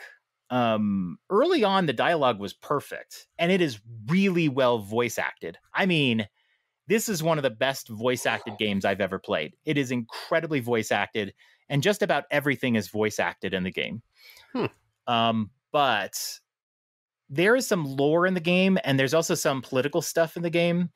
Early on, the dialogue was perfect, and it is really well voice acted. I mean, this is one of the best voice acted games I've ever played. It is incredibly voice acted, and just about everything is voice acted in the game. But there is some lore in the game, and there's also some political stuff in the game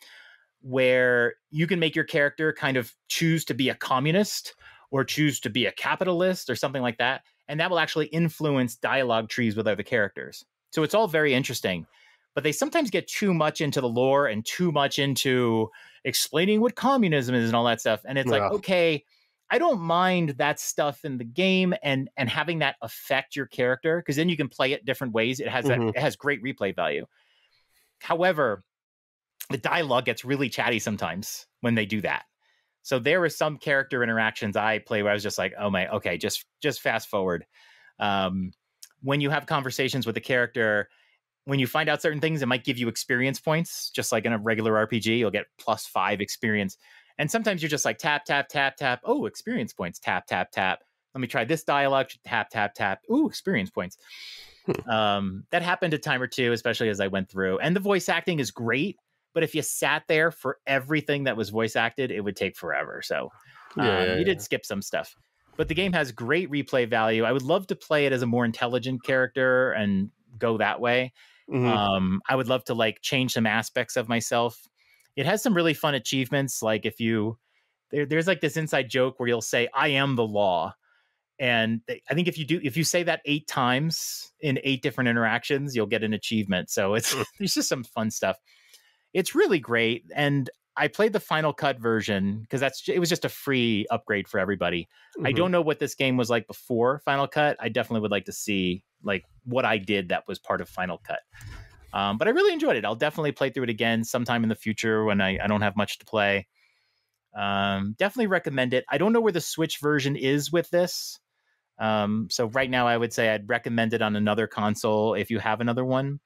where you can make your character kind of choose to be a communist or choose to be a capitalist or something like that. And that will actually influence dialogue trees with other characters. So it's all very interesting. But they sometimes get too much into the lore and too much into explaining what communism is and all that stuff. And it's like, okay, I don't mind that stuff in the game and having that affect your character, because then you can play it different ways. It has it has great replay value. However, the dialogue gets really chatty sometimes when they do that. So there were some character interactions I play where I was just like, oh my, okay, just fast forward. When you have conversations with a character, when you find out certain things, it might give you experience points, just like in a regular RPG, you'll get +5 experience. And sometimes you're just like tap, tap, tap, tap. Oh, experience points. Tap, tap, tap. Let me try this dialogue. Tap, tap, tap. Ooh, experience points. That happened a time or two, especially as I went through. And the voice acting is great. But if you sat there for everything that was voice acted, it would take forever. So you did skip some stuff. But the game has great replay value. I would love to play it as a more intelligent character and go that way. I would love to like change some aspects of myself. It has some really fun achievements. Like if you, there's like this inside joke where you'll say, I am the law. And I think if you say that 8 times in 8 different interactions, you'll get an achievement. So there's just some fun stuff. It's really great. And I played the Final Cut version because it was just a free upgrade for everybody. I don't know what this game was like before Final Cut. I definitely would like to see like what I did that was part of Final Cut. But I really enjoyed it. I'll definitely play through it again sometime in the future when I don't have much to play. Definitely recommend it. I don't know where the Switch version is with this. So right now I would say I'd recommend it on another console if you have another one.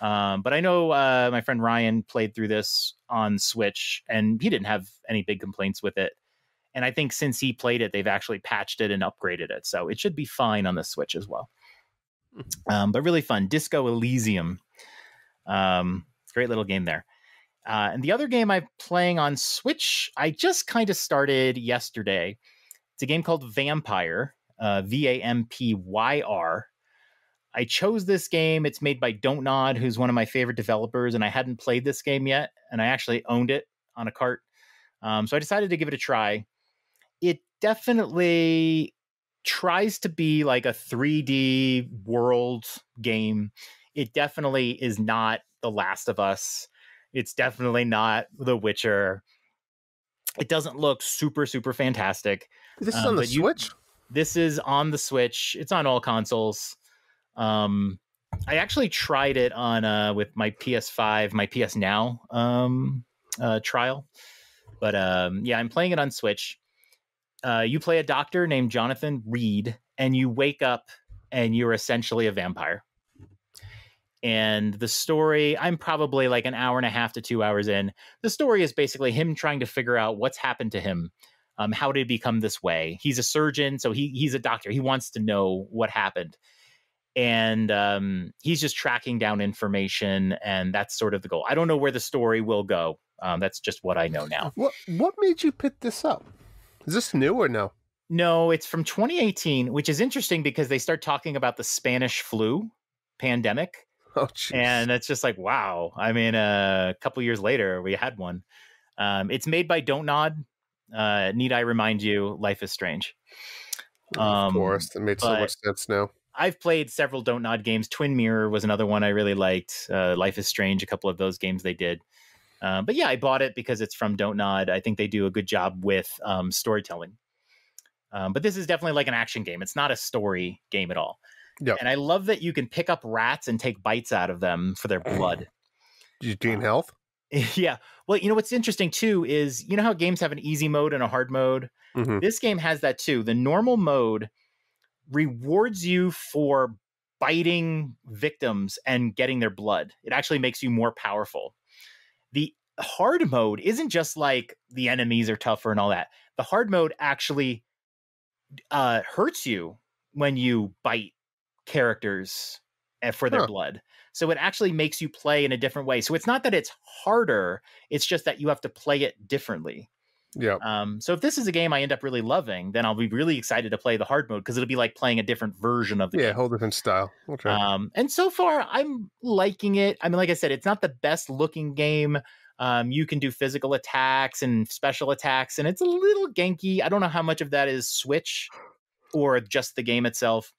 But I know my friend Ryan played through this on Switch and he didn't have any big complaints with it. And I think since he played it, they've actually patched it and upgraded it. So it should be fine on the Switch as well. But really fun. Disco Elysium. Great little game there. And the other game I'm playing on Switch, I just kind of started yesterday. It's a game called Vampire, Vampyr. I chose this game. It's made by Don't Nod, who's one of my favorite developers, and I hadn't played this game yet, and I actually owned it on a cart. So I decided to give it a try. It definitely tries to be like a 3D world game. It definitely is not The Last of Us. It's definitely not The Witcher. It doesn't look super, super fantastic. This is on the Switch? This is on the Switch. It's on all consoles. I actually tried it on with my PS5, my PS Now trial. But yeah, I'm playing it on Switch. You play a doctor named Jonathan Reed, and you wake up and you're essentially a vampire. And the story, I'm probably like an hour and a half to 2 hours in. The story is basically him trying to figure out what's happened to him. How did he become this way? He's a surgeon, so he's a doctor. He wants to know what happened. And he's just tracking down information, and that's sort of the goal. I don't know where the story will go. That's just what I know now. What made you pick this up? Is this new or no? No, it's from 2018, which is interesting because they start talking about the Spanish flu pandemic. Oh, geez. And it's just like, wow. I mean, a couple years later, we had one. It's made by Don't Nod. Need I remind you, Life is Strange. Of course. That made so much sense now. I've played several Don't Nod games. Twin Mirror was another one I really liked. Life is Strange, a couple of those games they did. But yeah, I bought it because it's from Don't Nod. I think they do a good job with storytelling. But this is definitely like an action game. It's not a story game at all. Yep. And I love that you can pick up rats and take bites out of them for their blood. Did you gain health? Yeah. Well, you know, what's interesting too is, you know how games have an easy mode and a hard mode? Mm-hmm. This game has that too. The normal mode rewards you for biting victims and getting their blood. It actually makes you more powerful. The hard mode isn't just like the enemies are tougher and all that. The hard mode actually hurts you when you bite characters for their blood. So it actually makes you play in a different way. So it's not that it's harder, it's just that you have to play it differently. Yeah. So if this is a game I end up really loving, then I'll be really excited to play the hard mode because it'll be like playing a different version of the game. Yeah, whole different style. Okay. And so far, I'm liking it. I mean, like I said, it's not the best looking game. You can do physical attacks and special attacks, and it's a little ganky. I don't know how much of that is Switch or just the game itself.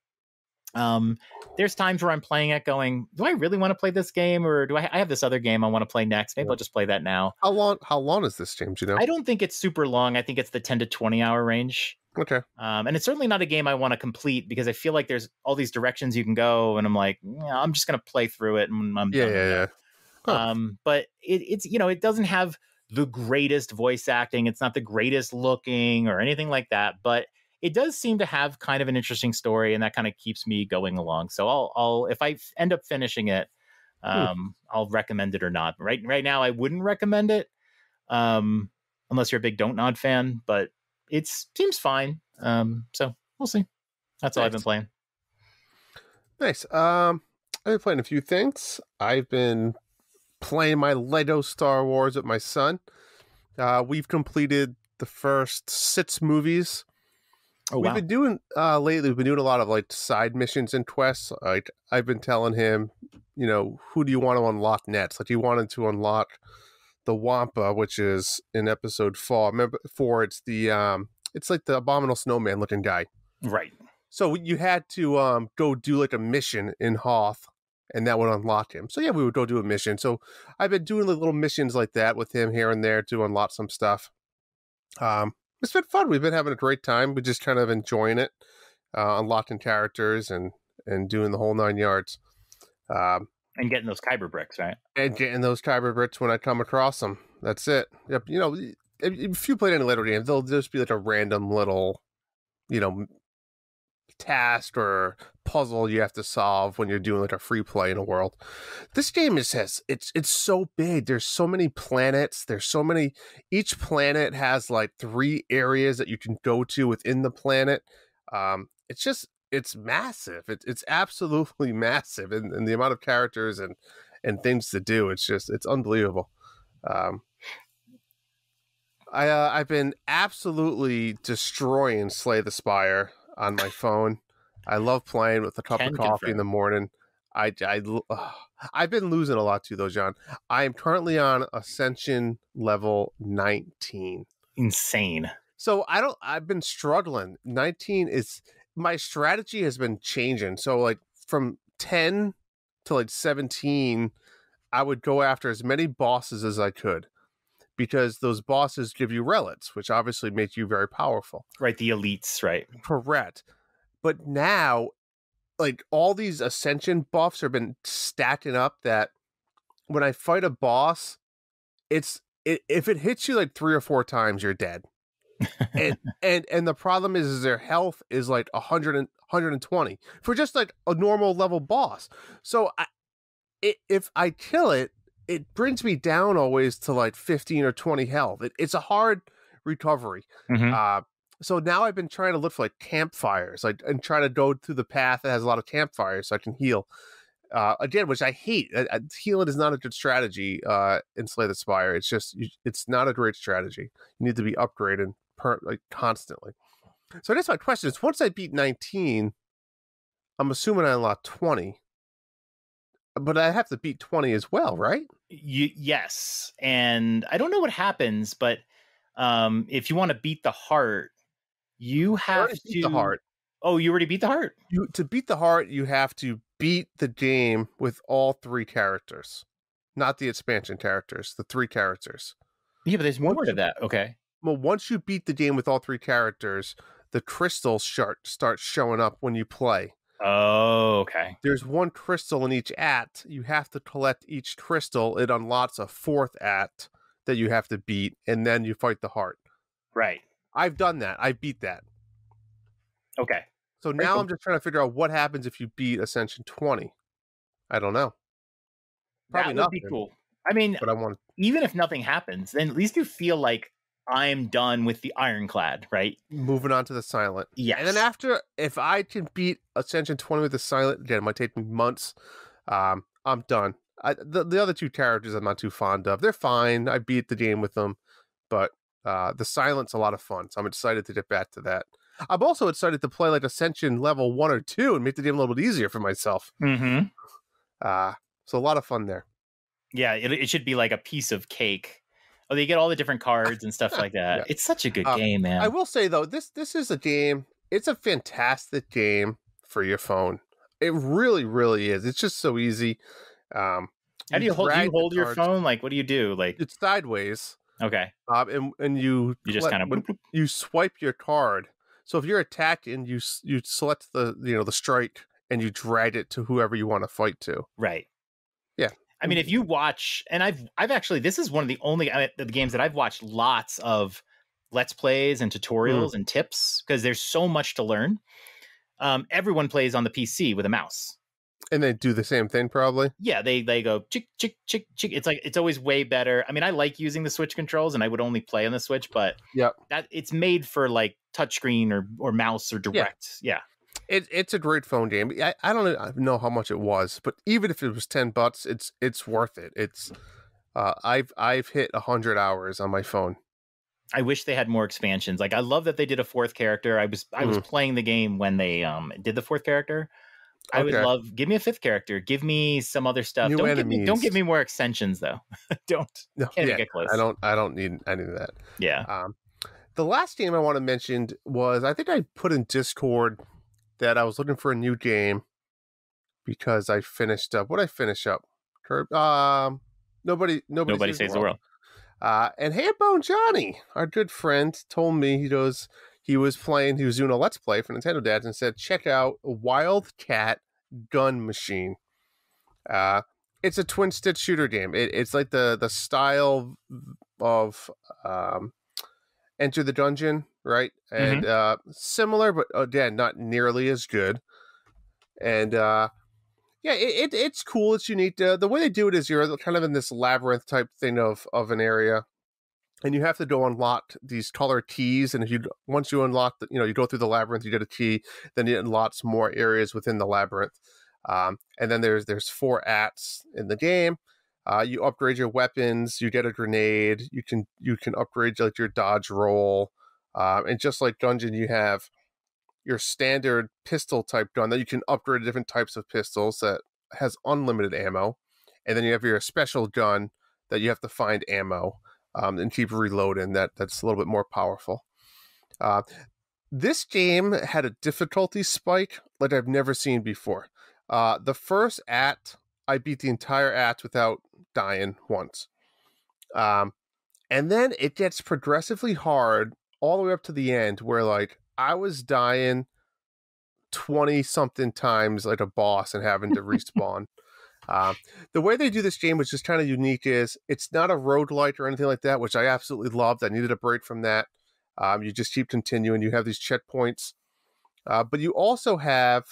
There's times where I'm playing it going, do I really want to play this game, or do I have this other game I want to play next? Maybe I'll just play that now. How long is this, James? You know? I don't think it's super long. I think it's the 10 to 20 hour range. Okay. And it's certainly not a game I want to complete because I feel like there's all these directions you can go, and I'm like, yeah, I'm just going to play through it and I'm done with it. Huh. But it's, you know, it doesn't have the greatest voice acting. It's not the greatest looking or anything like that, but it does seem to have kind of an interesting story, and that kind of keeps me going along. So I'll if I end up finishing it, I'll recommend it or not. Right now, I wouldn't recommend it, unless you're a big Don't Nod fan. But it seems fine. So we'll see. That's all I've been playing. Nice. I've been playing a few things. I've been playing my Lego Star Wars with my son. We've completed the first 6 movies. Oh, we've wow. been doing lately. We've been doing a lot of like side missions and quests. Like I've been telling him, you know, who do you want to unlock next? Like he wanted to unlock the Wampa, which is in episode 4. Remember 4? It's the it's like the abominable snowman looking guy. Right. So you had to go do like a mission in Hoth, and that would unlock him. So yeah, we would go do a mission. So I've been doing little missions like that with him here and there to unlock some stuff. It's been fun. We've been having a great time. We're just kind of enjoying it, unlocking characters and doing the whole 9 yards. And getting those Kyber bricks, right? And getting those Kyber bricks when I come across them. That's it. Yep. You know, if you played any little games, they'll just be like a random little, you know, task or puzzle you have to solve when you're doing like a free play in a world. This game it's so big. There's so many planets. There's so many. Each planet has like 3 areas that you can go to within the planet. It's massive. It's absolutely massive, and the amount of characters and things to do. It's unbelievable. I've been absolutely destroying Slay the Spire on my phone. I love playing with a cup of coffee in the morning. I've been losing a lot too, though, John. I am currently on Ascension level 19. Insane. So I've been struggling. 19 is, my strategy has been changing. So like from 10 to like 17, I would go after as many bosses as I could, because those bosses give you relics, which obviously make you very powerful. Right, the elites, right? Correct. But now, like, all these Ascension buffs have been stacking up that when I fight a boss, if it hits you like 3 or 4 times, you're dead. and the problem is their health is like 100 and 120 for just like a normal level boss. So if I kill it, it brings me down always to like 15 or 20 health. It's a hard recovery. Mm-hmm. So now I've been trying to look for like campfires, like, and trying to go through the path that has a lot of campfires so I can heal. Again, which I hate. Healing is not a good strategy in Slay the Spire. It's not a great strategy. You need to be upgraded constantly. So I guess my question is, once I beat 19, I'm assuming I unlock 20. But I have to beat 20 as well, right? Yes. And I don't know what happens, but if you want to beat the heart, you have to beat the heart. Oh, you already beat the heart? To beat the heart, you have to beat the game with all 3 characters. Not the expansion characters, the 3 characters. Yeah, but there's more to that. Okay. Well, once you beat the game with all 3 characters, the crystals start showing up when you play. Oh, okay. There's 1 crystal in each act. You have to collect each crystal. It unlocks a 4th act that you have to beat, and then you fight the heart. Right. I've done that. I beat that. Okay. So Very now cool. I'm just trying to figure out what happens if you beat Ascension 20. I don't know. Probably that would nothing. Be cool. I mean, but I want even if nothing happens, then at least you feel like I'm done with the ironclad, right? Moving on to the silent. Yes. And then after, if I can beat Ascension 20 with the silent, again, it might take me months. I'm done. The other two characters I'm not too fond of. They're fine. I beat the game with them, but the silent's a lot of fun. So I'm excited to get back to that. I'm also excited to play like Ascension level 1 or 2 and make the game a little bit easier for myself. Mm-hmm. So a lot of fun there. Yeah, it should be like a piece of cake. Oh, they get all the different cards and stuff like that. Yeah. It's such a good game, man. I will say though, this is a game. It's a fantastic game for your phone. It really, really is. It's just so easy. How do you hold your phone? Like, what do you do? Like, it's sideways. Okay. And you just kind of you swipe your card. So if you're attacking, you select the strike and you drag it to whoever you want to fight to. Right. Yeah. I mean, if you watch, and I've actually, this is one of the only the games that I've watched lots of Let's Plays and tutorials and tips, because there's so much to learn. Everyone plays on the PC with a mouse. And they do the same thing, probably. Yeah, they go chick chick chick chick. It's always way better. I mean, I like using the Switch controls, and I would only play on the Switch, but that it's made for like touchscreen or mouse or direct. Yeah. It's a great phone game. I don't know how much it was, but even if it was $10, it's worth it. It's I've hit 100 hours on my phone. I wish they had more expansions. Like, I love that they did a fourth character. I was playing the game when they did the fourth character. I would love, give me a fifth character. Give me some other stuff. Don't give me more extensions though. Can't get close. I don't need any of that. Yeah. The last game I want to mention was, I think I put in Discord that I was looking for a new game because I finished up. What did I finish up? Nobody Saves the World. And Handbone Johnny, our good friend, told me he was doing a Let's Play for Nintendo Dads and said, check out Wildcat Gun Machine. It's a twin stick shooter game. It's like the style of Enter the Dungeon, right? And similar, but again, not nearly as good. And it's cool. It's unique. The way they do it is you're kind of in this labyrinth type thing of an area, and you have to go unlock these color keys. And once you unlock you go through the labyrinth, you get a key. Then it unlocks more areas within the labyrinth. And then there's 4 acts in the game. You upgrade your weapons. You get a grenade. You can upgrade like your dodge roll. And just like Dungeon, you have your standard pistol type gun that you can upgrade to different types of pistols that has unlimited ammo. And then you have your special gun that you have to find ammo and keep reloading. That's a little bit more powerful. This game had a difficulty spike like I've never seen before. The first act, I beat the entire act without dying once. And then it gets progressively hard all the way up to the end where like I was dying 20 something times like a boss and having to respawn. The way they do this game, which is kind of unique, is it's not a roguelike or anything like that, which I absolutely loved. I needed a break from that. You just keep continuing. You have these checkpoints. But you also have,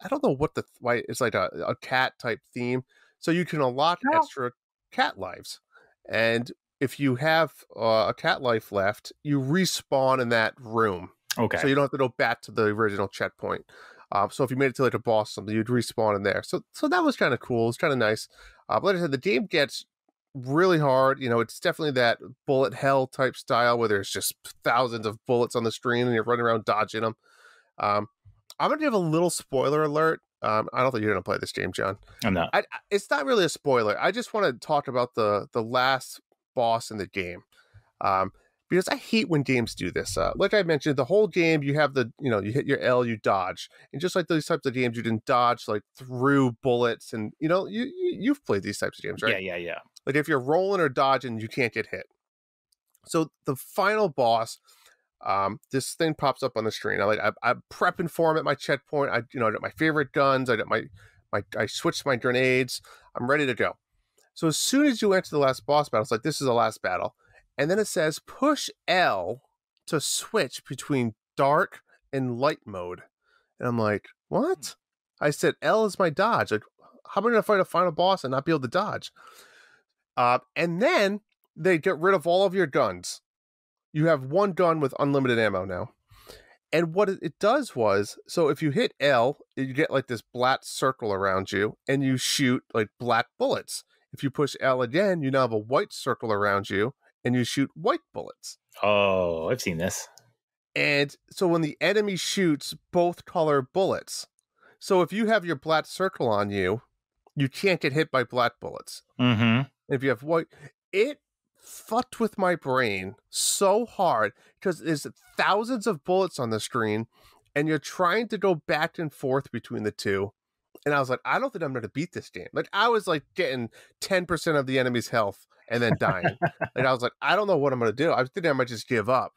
I don't know why it's like a cat type theme. So you can unlock extra cat lives. And if you have a cat life left, you respawn in that room. Okay. So you don't have to go back to the original checkpoint. So if you made it to like a boss or something, you'd respawn in there. So that was kind of cool. It's kind of nice. But like I said, the game gets really hard. It's definitely that bullet hell type style where there's just thousands of bullets on the screen and you're running around dodging them. I'm going to give a little spoiler alert. I don't think you're going to play this game, John. I'm not. It's not really a spoiler. I just want to talk about the last boss in the game. Because I hate when games do this. Like I mentioned, the whole game, you have you hit your L, you dodge. And just like those types of games, you can dodge like through bullets. And, you've played these types of games, right? Yeah. Like if you're rolling or dodging, you can't get hit. So the final boss, this thing pops up on the screen. I'm prepping for him at my checkpoint. I got my favorite guns. I got I switched my grenades. I'm ready to go. So as soon as you enter the last boss battle, it's like, this is the last battle. And then it says, push L to switch between dark and light mode. And I'm like, what? I said, L is my dodge. Like, how am I going to fight a final boss and not be able to dodge? And then they get rid of all of your guns. you have one gun with unlimited ammo now. And what it does was, so if you hit L, you get like this black circle around you, and you shoot like black bullets. If you push L again, you now have a white circle around you, and you shoot white bullets. Oh, I've seen this. And so when the enemy shoots both color bullets, so if you have your black circle on you, you can't get hit by black bullets. Mm-hmm. If you have white, it fucked with my brain so hard because there's thousands of bullets on the screen and you're trying to go back and forth between the two. And I was like, I don't think I'm going to beat this game. Like, I was like getting 10% of the enemy's health and then dying. Like, I was like, I don't know what I'm going to do. I was thinking I might just give up.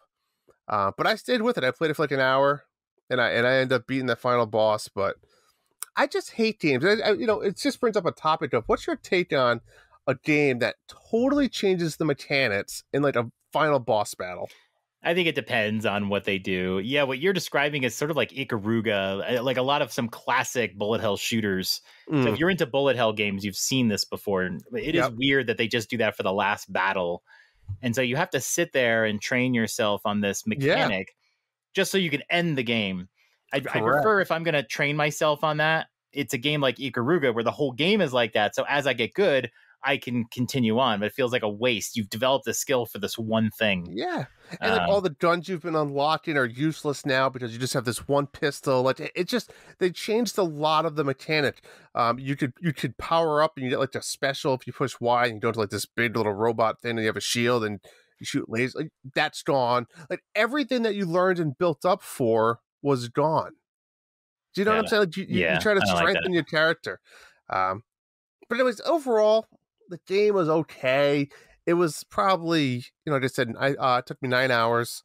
But I stayed with it. I played it for like an hour and I ended up beating the final boss. But I just hate games. It just brings up a topic of what's your take on a game that totally changes the mechanics in like a final boss battle? I think it depends on what they do. Yeah, what you're describing is sort of like Ikaruga, like a lot of some classic bullet hell shooters. So if you're into bullet hell games, you've seen this before. It is weird that they just do that for the last battle. And so you have to sit there and train yourself on this mechanic just so you can end the game. I prefer, if I'm going to train myself on that, it's a game like Ikaruga where the whole game is like that. So as I get good, I can continue on, but it feels like a waste. You've developed a skill for this one thing. Yeah. And like all the guns you've been unlocking are useless now because you just have this one pistol. Like they changed a lot of the mechanic. You could power up and you get like a special if you push Y and you go to like this big little robot thing and you have a shield and you shoot lasers. Like that's gone. Like everything that you learned and built up for was gone. Do you know what I'm saying? Like you try to strengthen your character. But anyways, overall, the game was okay. It was probably, like I said, it took me 9 hours.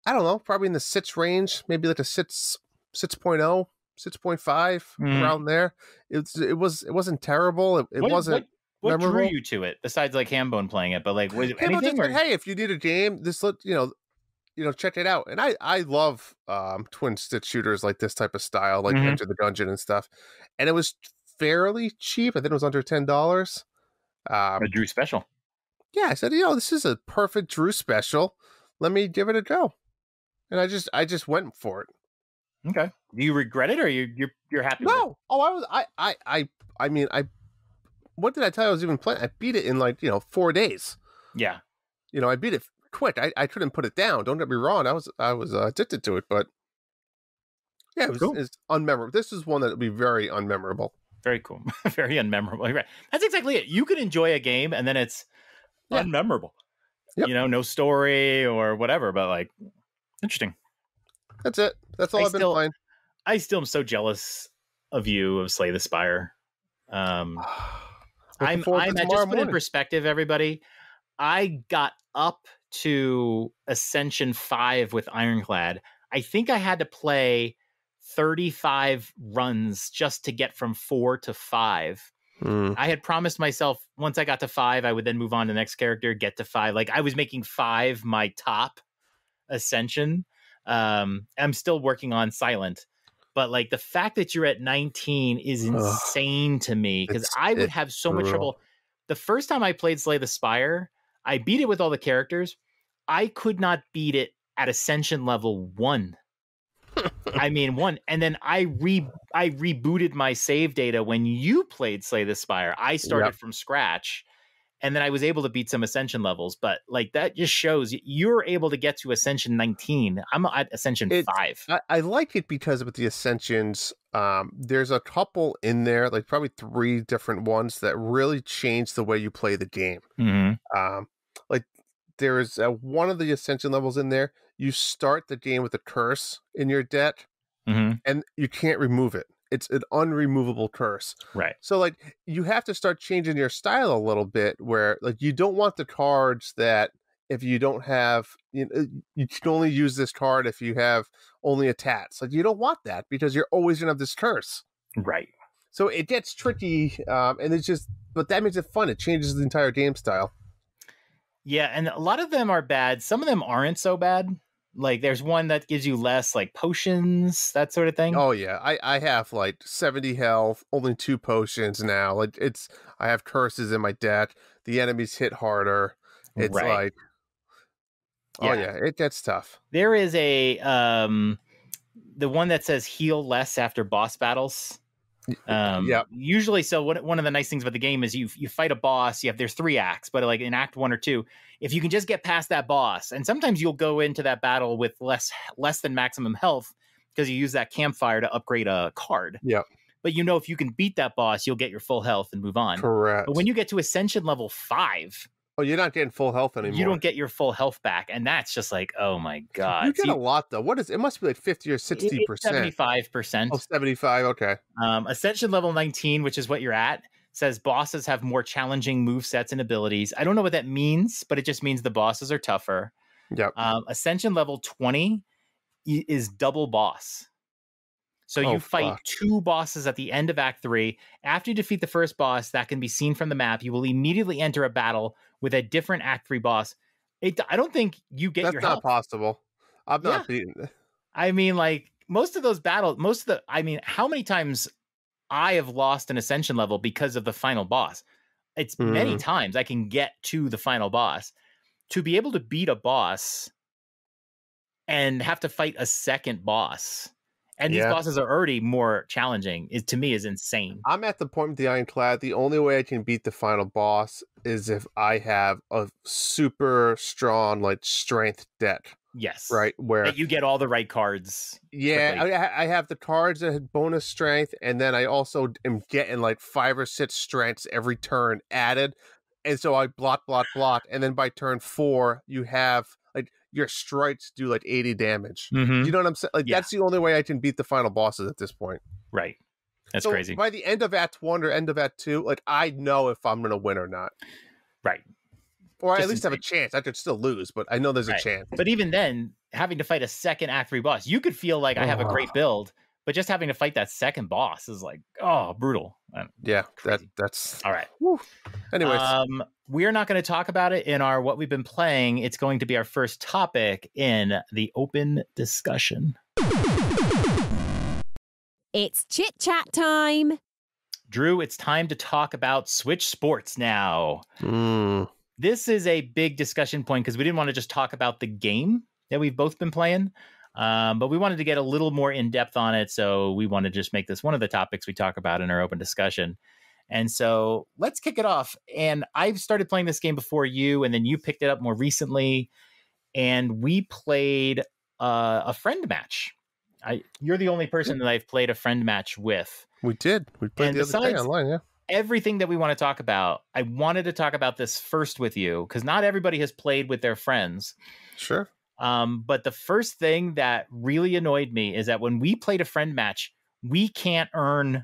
I don't know, probably in the 6 range, maybe like a 6.0, 6.5 around there. It wasn't terrible. It wasn't. What drew you to it besides like Hambone playing it? But like, was it anything? Said, hey, if you need a game, this check it out. And I love twin stick shooters like this type of style, like Enter the Gungeon and stuff. And it was fairly cheap. I think it was under $10. A Drew special. Yeah, I said, this is a perfect Drew special. Let me give it a go. And I just went for it. Okay. Do you regret it or you're happy? No. With it? Oh, I mean, what did I tell you I was even playing? I beat it in 4 days. Yeah. I beat it quick. I couldn't put it down. Don't get me wrong. I was addicted to it, but yeah, it's unmemorable. This is one that would be very unmemorable. Very cool. Very unmemorable. Right. That's exactly it. You can enjoy a game and then it's unmemorable. Yep. No story or whatever, but like, interesting. That's it. That's all I've been playing. I still am so jealous of you of Slay the Spire. I'm I just put in perspective, everybody. I got up to Ascension 5 with Ironclad. I think I had to play 35 runs just to get from 4 to 5. I had promised myself once I got to 5, I would then move on to the next character, get to 5. Like I was making 5 my top Ascension. I'm still working on Silent, but like the fact that you're at 19 is insane to me because I would have so much trouble. The first time I played Slay the Spire, I beat it with all the characters. I could not beat it at Ascension level 1. I mean, 1. And then I rebooted my save data when you played Slay the Spire. I started from scratch. And then I was able to beat some Ascension levels. But like that just shows you're able to get to Ascension 19. I'm at Ascension 5. I like it because with the Ascensions, there's a couple in there, like probably 3 different ones that really change the way you play the game. Like there is one of the Ascension levels in there. You start the game with a curse in your deck, and you can't remove it. It's an unremovable curse. Right. So like you have to start changing your style a little bit where like you don't want the cards that if you don't have, you can only use this card if you have only attacks. Like you don't want that because you're always going to have this curse. Right. So it gets tricky. And it's just, but that makes it fun. It changes the entire game style. Yeah. And a lot of them are bad. Some of them aren't so bad. Like there's one that gives you less like potions, that sort of thing. Oh yeah. I have like 70 health, only 2 potions now. Like I have curses in my deck. The enemies hit harder. It's like, Oh yeah, it gets tough. There is a the one that says heal less after boss battles. Usually, so one of the nice things about the game is you fight a boss. There's 3 acts, but like in act 1 or 2, if you can just get past that boss, and sometimes you'll go into that battle with less than maximum health because you use that campfire to upgrade a card. Yeah. But if you can beat that boss, you'll get your full health and move on. Correct. But when you get to Ascension level 5, you're not getting full health anymore. You don't get your full health back, and that's just like, oh my god! You get a lot though. What is it? Must be like 50 or 60%. 75%. Oh, 75. Okay. Ascension level 19, which is what you're at, says bosses have more challenging move sets and abilities. I don't know what that means, but it just means the bosses are tougher. Yep. Ascension level 20 is double boss. So you fight 2 bosses at the end of Act 3. After you defeat the first boss that can be seen from the map, you will immediately enter a battle with a different Act 3 boss. I don't think you get your health. That's not possible. I'm not beating it. I mean, like, most of those battles, how many times I have lost an Ascension level because of the final boss? It's many times I can get to the final boss. To be able to beat a boss and have to fight a second boss, and these bosses are already more challenging, to me is insane. I'm at the point with the Ironclad. The only way I can beat the final boss is if I have a super strong, like, strength deck. Yes. Right? Where you get all the right cards. Yeah, I have the cards that had bonus strength, and then I also am getting like 5 or 6 strengths every turn added. And so I blot, and then by turn 4, you have like your strikes do like 80 damage. You know what I'm saying? Like that's the only way I can beat the final bosses at this point. Right. That's crazy. By the end of Act 1 or end of Act 2, like I know if I'm gonna win or not. Right. Or at least have a chance. I could still lose, but I know there's a chance. But even then, having to fight a second Act 3 boss, you could feel like I have a great build, but just having to fight that second boss is like, brutal. Yeah, that's all right. Whew. Anyways, we are not going to talk about it in our what we've been playing. It's going to be our first topic in the open discussion. It's chit chat time. Drew, it's time to talk about Switch Sports now. This is a big discussion point because we didn't want to just talk about the game that we've both been playing, but we wanted to get a little more in depth on it. So we want to just make this one of the topics we talk about in our open discussion. And so let's kick it off. And I've started playing this game before you, and then you picked it up more recently. And we played a friend match. You're the only person that I've played a friend match with. We did. We played the other day online, yeah. Everything that we want to talk about, I wanted to talk about this first with you because not everybody has played with their friends. Sure. But the first thing that really annoyed me is that when we played a friend match, we can't earn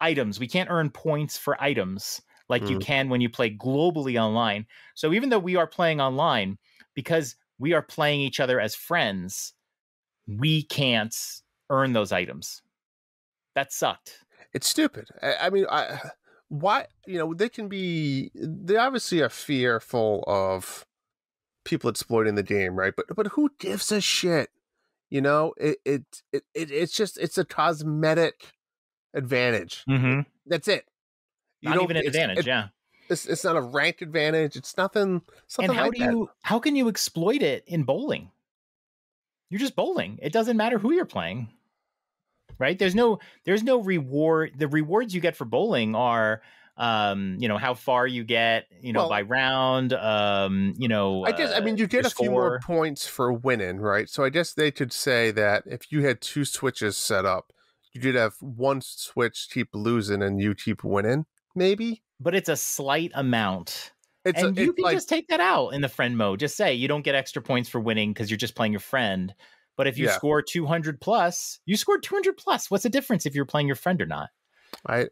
items. We can't earn points for items like you can when you play globally online. So even though we are playing online, because we are playing each other as friends, we can't earn those items. That sucked. It's stupid. I mean, why, they obviously are fearful of people exploiting the game, right? But who gives a shit? It's a cosmetic advantage. That's it. Not even an advantage, It's not a ranked advantage. It's nothing. And how can you exploit it in bowling? You're just bowling. It doesn't matter who you're playing. Right? There's no reward. The rewards you get for bowling are, how far you get, by round, you get a few more points for winning, right? So I guess they could say that if you had 2 switches set up, you could have one switch keep losing and you keep winning, maybe. But it's a slight amount. You can just take that out in the friend mode. Just say you don't get extra points for winning because you're just playing your friend. But if you score 200 plus, you scored 200 plus. What's the difference if you're playing your friend or not? You're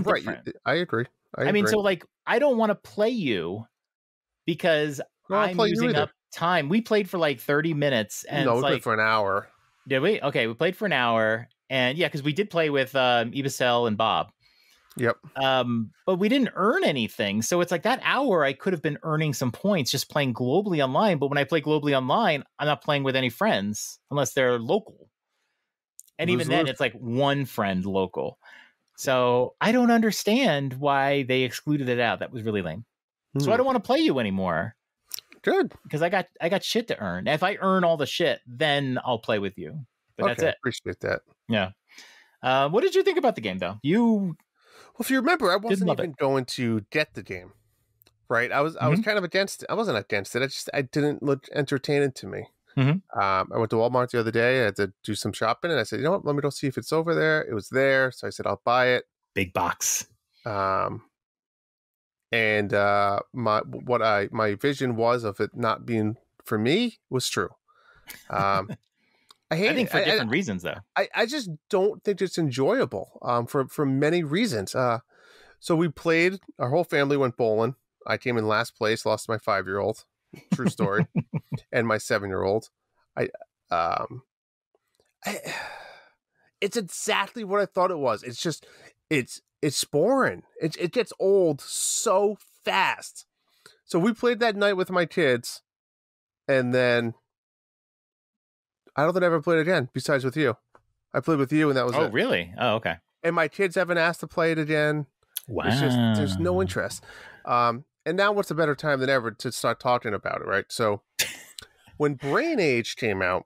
right. I agree. I mean, so like, I don't want to play you because I'm using up time. We played for like 30 minutes. And we played for an hour. Did we? Okay, we played for an hour. And because we did play with Ibisel and Bob. Yep. But we didn't earn anything. So it's like that hour I could have been earning some points just playing globally online. But when I play globally online, I'm not playing with any friends unless they're local. And even then it's like one friend local. So I don't understand why they excluded it out. That was really lame. So I don't want to play you anymore. Good. Because I got shit to earn. If I earn all the shit, then I'll play with you. But that's it. Appreciate that. Yeah. What did you think about the game, though? Well, if you remember, I wasn't even it. going to get the game. Right. I was kind of against it. I wasn't against it. I didn't look entertaining to me. I went to Walmart the other day. I had to do some shopping, and I said, you know what? Let me go see if it's over there. It was there, so I said I'll buy it. Big box. And my vision was of it not being for me was true. I think for different reasons, though. I just don't think it's enjoyable. For many reasons. So we played. Our whole family went bowling. I came in last place. Lost my 5-year-old. True story. And my 7-year-old. It's exactly what I thought it was. It's just it's boring. It gets old so fast. So we played that night with my kids, and then I don't think I ever played again besides with you. I played with you, and that was it. Oh, really? Oh, okay. And my kids haven't asked to play it again. Wow. It's just there's no interest. And now what's a better time than ever to start talking about it, right? So when Brain Age came out,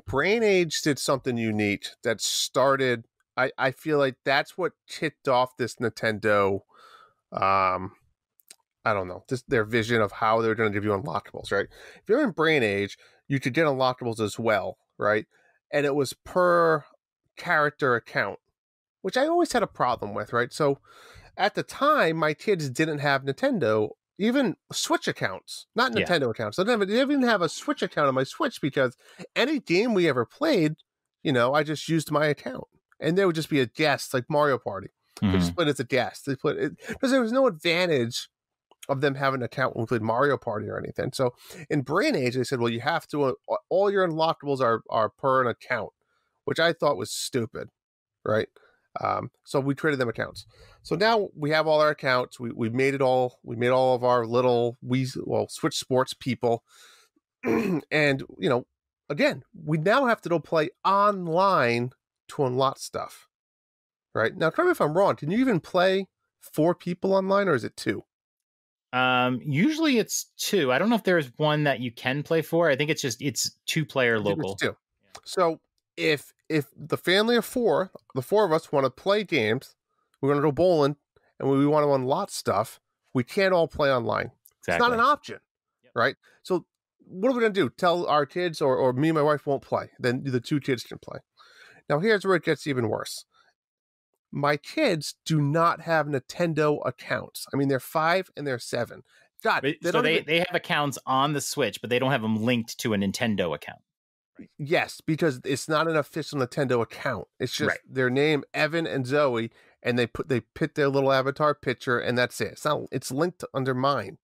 Brain Age did something unique that started, I feel like that's what kicked off this Nintendo, I don't know, their vision of how they're going to give you unlockables, right? If you're in Brain Age, you could get unlockables as well, right? And it was per character account, which I always had a problem with, right? So at the time, my kids didn't have Nintendo, even Switch accounts, not Nintendo accounts. They didn't even have a Switch account on my Switch because any game we ever played, I just used my account. And there would just be a guest, like Mario Party. They just put it as a guest. They put it because there was no advantage of them having an account when we played Mario Party or anything. So in Brain Age, they said, well, you have to, all your unlockables are per an account, which I thought was stupid, right? So we created them accounts. So now we have all our accounts. We made it all. We made all of our little Switch Sports people. And, again, we now have to go play online to unlock stuff. Right? Now, correct me if I'm wrong. Can you even play 4 people online, or is it 2? Usually it's 2. I don't know if there's one that you can play 4. I think it's 2-player local. It's 2. So if the family of 4, the 4 of us want to play games, we're going to go bowling, and we want to unlock stuff, we can't all play online. Exactly. It's not an option, right? So what are we going to do? Tell our kids or me and my wife won't play. Then the 2 kids can play. Now here's where it gets even worse. My kids do not have Nintendo accounts. I mean, they're 5 and they're 7. God, they have accounts on the Switch, but they don't have them linked to a Nintendo account. Yes, because it's not an official Nintendo account. It's just their name, Evan and Zoe, and they put their little avatar picture, and that's it. It's linked under mine.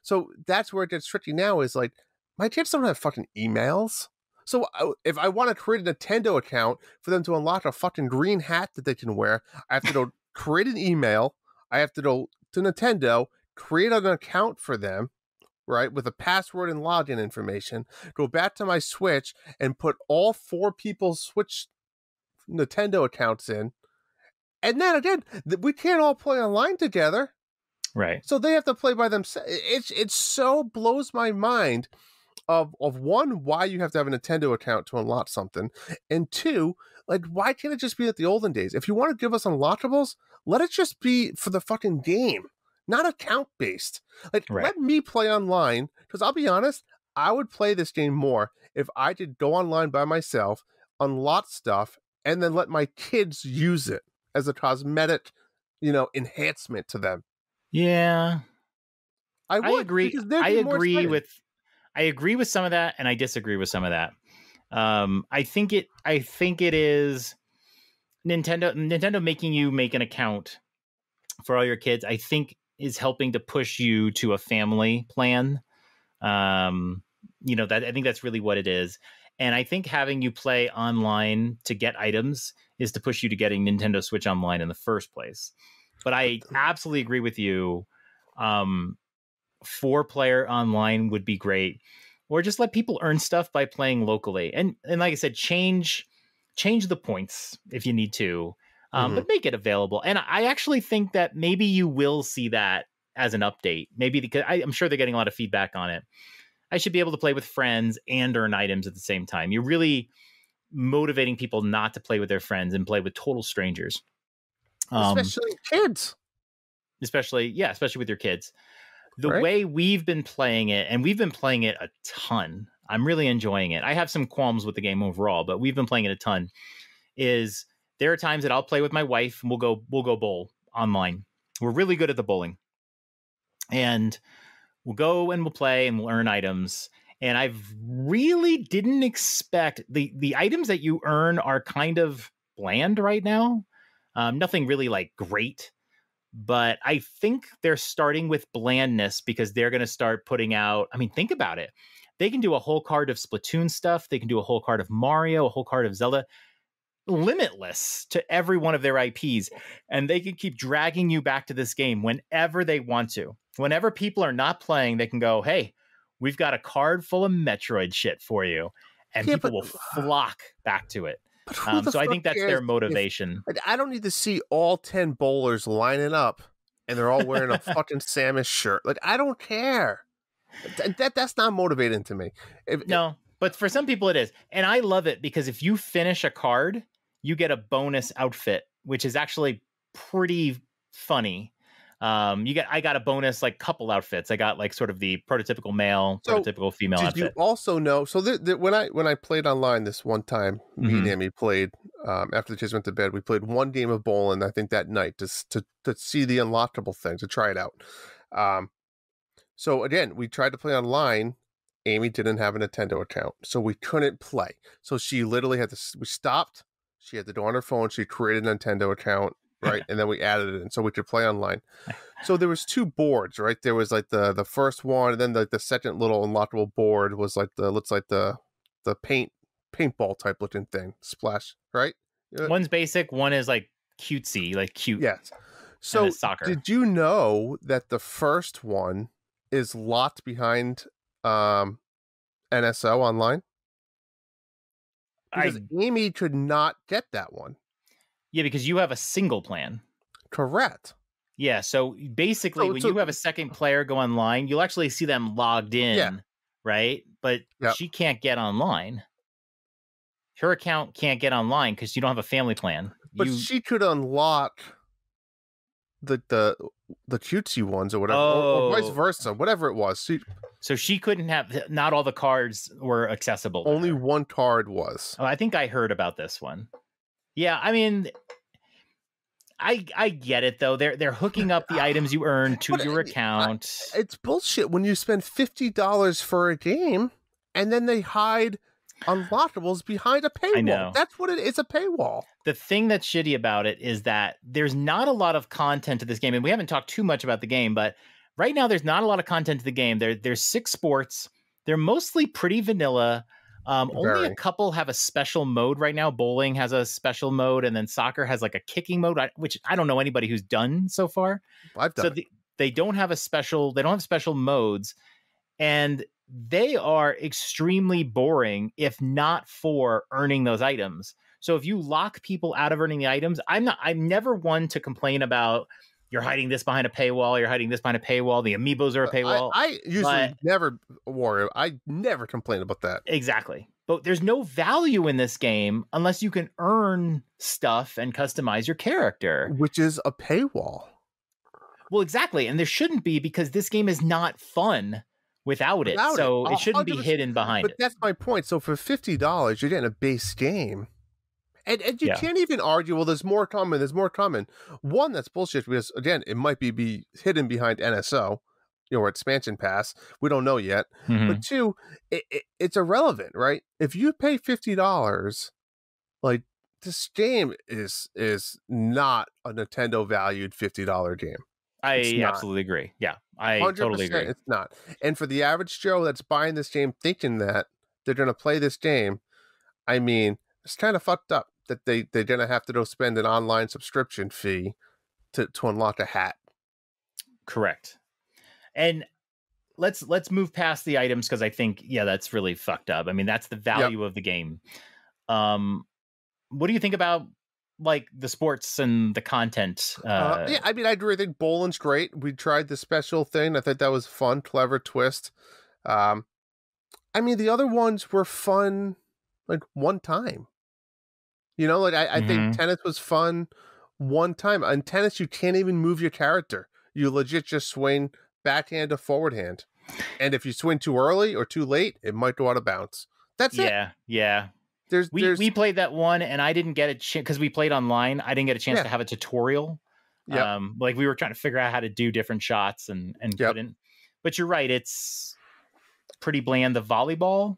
So that's where it gets tricky now. Is like my kids don't have fucking emails. So if I want to create a Nintendo account for them to unlock a fucking green hat that they can wear, I have to go create an email. I have to go to Nintendo, create an account for them, right, with a password and login information, go back to my Switch and put all 4 people's Switch Nintendo accounts in. And then again, we can't all play online together. Right. So they have to play by themselves. It so blows my mind of one, why you have to have a Nintendo account to unlock something. And 2, like, why can't it just be like the olden days? If you want to give us unlockables, let it just be for the fucking game. Not account based. Like, let me play online, because I'll be honest, I would play this game more if I could go online by myself, unlock stuff, and then let my kids use it as a cosmetic, enhancement to them. Yeah, I agree. I agree with some of that, and I disagree with some of that. I think it is Nintendo making you make an account for all your kids, I think, is helping to push you to a family plan. That I think that's really what it is. And I think having you play online to get items is to push you to getting Nintendo Switch Online in the first place. But I absolutely agree with you. 4-player online would be great. Or just let people earn stuff by playing locally. And like I said, change the points if you need to. But make it available. And I actually think that maybe you will see that as an update. Maybe because I'm sure they're getting a lot of feedback on it. I should be able to play with friends and earn items at the same time. You're really motivating people not to play with their friends and play with total strangers. Especially kids. Especially with your kids. The way we've been playing it, and we've been playing it a ton. I'm really enjoying it. I have some qualms with the game overall, but we've been playing it a ton. Is there are times that I'll play with my wife and we'll go bowl online. We're really good at the bowling. And we'll go and we'll play and we'll earn items. And I really didn't expect the items that you earn are kind of bland right now. Nothing really like great, but I think they're starting with blandness because they're going to start putting out. I mean, think about it. They can do a whole card of Splatoon stuff. They can do a whole card of Mario, a whole card of Zelda. Limitless to every one of their IPs, and they can keep dragging you back to this game whenever they want to. Whenever people are not playing, they can go, hey, we've got a card full of Metroid shit for you, and people will flock back to it. So I think that's their motivation. I don't need to see all 10 bowlers lining up and they're all wearing a fucking Samus shirt. Like, I don't care. That's not motivating to me. But for some people it is. And I love it because if you finish a card, you get a bonus outfit, which is actually pretty funny. I got a bonus like couple outfits. I got like sort of the prototypical male, prototypical female outfit. Did you also know? So when I played online this one time, me and Amy played after the kids went to bed. We played one game of bowling. I think that night to see the unlockable thing, to try it out. So again, we tried to play online. Amy didn't have a Nintendo account, so we couldn't play. So she literally had to. We stopped. She had to go on her phone. She created a Nintendo account, right? And then we added it in so we could play online. So there was 2 boards, right? There was like the first one, and then the second little unlockable board was like looks like the paintball type looking thing, splash, right? One's basic, one is like cutesy, like cute. Yes. So soccer. Did you know that the first one is locked behind NSO online? Because Amy could not get that one. Yeah, because you have a single plan. Correct. Yeah, so basically when you have a second player go online, you'll actually see them logged in, right? But she can't get online. Her account can't get online because you don't have a family plan. But she could unlock the cutesy ones or whatever, or vice versa, whatever it was. So she couldn't have. Not all the cards were accessible. Only one card was. Oh, I think I heard about this one. Yeah, I mean, I get it though. They're hooking up the items you earn to your account. It's bullshit when you spend $50 for a game and then they hide unlockables behind a paywall. I know. That's what it is, a paywall. The thing that's shitty about it is that there's not a lot of content to this game, and we haven't talked too much about the game, but right now there's not a lot of content to the game. There's 6 sports. They're mostly pretty vanilla. Only a couple have a special mode right now. Bowling has a special mode, and then soccer has like a kicking mode, which I don't know anybody who's done so far. I've done. So they don't have special modes, and they are extremely boring if not for earning those items. So if you lock people out of earning the items, I'm never one to complain about you're hiding this behind a paywall, you're hiding this behind a paywall, the amiibos are a paywall. I usually never complain about that. Exactly. But there's no value in this game unless you can earn stuff and customize your character. Which is a paywall. Well, exactly. And there shouldn't be, because this game is not fun without it. So it shouldn't be hidden behind it. But that's my point. So for $50, you're getting a base game. And you can't even argue, well, there's more coming. One, that's bullshit because, again, it might be hidden behind NSO, or expansion pass. We don't know yet. Mm-hmm. But 2, it's irrelevant, right? If you pay $50, like, this game is not a Nintendo valued $50 game. I absolutely agree. Yeah, I totally agree. It's not. And for the average Joe that's buying this game thinking that they're going to play this game, I mean, it's kind of fucked up that they're going to have to go spend an online subscription fee to unlock a hat. Correct. And let's move past the items, because I think, that's really fucked up. I mean, that's the value of the game. What do you think about like the sports and the content. Yeah, I mean, I really think bowling's great. We tried the special thing. I thought that was fun, clever twist. I mean, the other ones were fun, like one time. You know, like I think tennis was fun one time. On tennis, you can't even move your character. You legit just swing backhand to forward hand. And if you swing too early or too late, it might go out of bounds. That's it. Yeah. We played that one, and I didn't get a chance because we played online. I didn't get a chance to have a tutorial. Yep. Like we were trying to figure out how to do different shots and couldn't. But you're right, it's pretty bland. The volleyball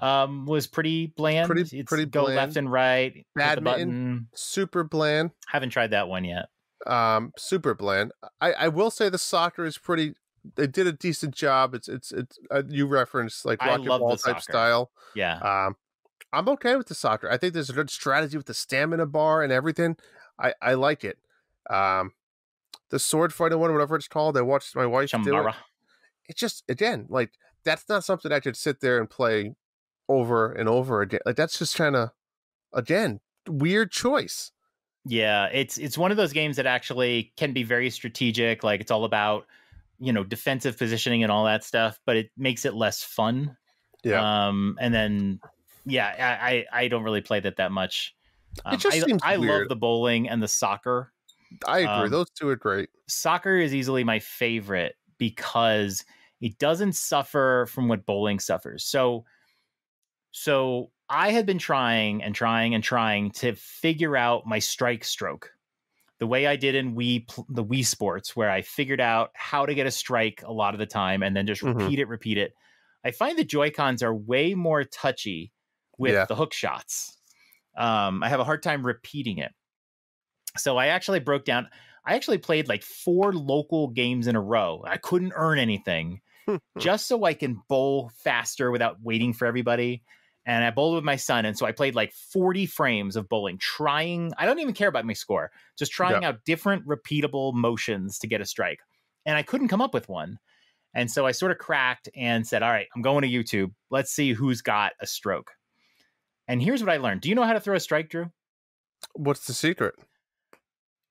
was pretty bland. It's pretty go bland. left and right. Badminton, super bland. Haven't tried that one yet. Super bland. I will say the soccer is pretty. They did a decent job. It's you referenced like racquetball type style. Yeah. I'm okay with the soccer. I think there's a good strategy with the stamina bar and everything. I like it. The sword fighting one, whatever it's called, I watched my wife do it. It's just, again, like, that's not something I could sit there and play over and over again. Like, that's just kind of, again, weird choice. Yeah, it's one of those games that actually can be very strategic. Like, it's all about, defensive positioning and all that stuff, but it makes it less fun. Yeah. And then, I don't really play that much. It just seems I weird. love the bowling and the soccer. I agree. Those two are great. Soccer is easily my favorite because it doesn't suffer from what bowling suffers. So I had been trying to figure out my strike stroke the way I did in the Wii Sports, where I figured out how to get a strike a lot of the time and then just repeat it. I find the Joy-Cons are way more touchy with the hook shots. I have a hard time repeating it. So I actually played like 4 local games in a row. I couldn't earn anything just so I can bowl faster without waiting for everybody. And I bowled with my son. And so I played like 40 frames of bowling, I don't even care about my score, just trying out different repeatable motions to get a strike. And I couldn't come up with one. And so I sort of cracked and said, all right, I'm going to YouTube. Let's see who's got a stroke. And here's what I learned. Do you know how to throw a strike, Drew? What's the secret?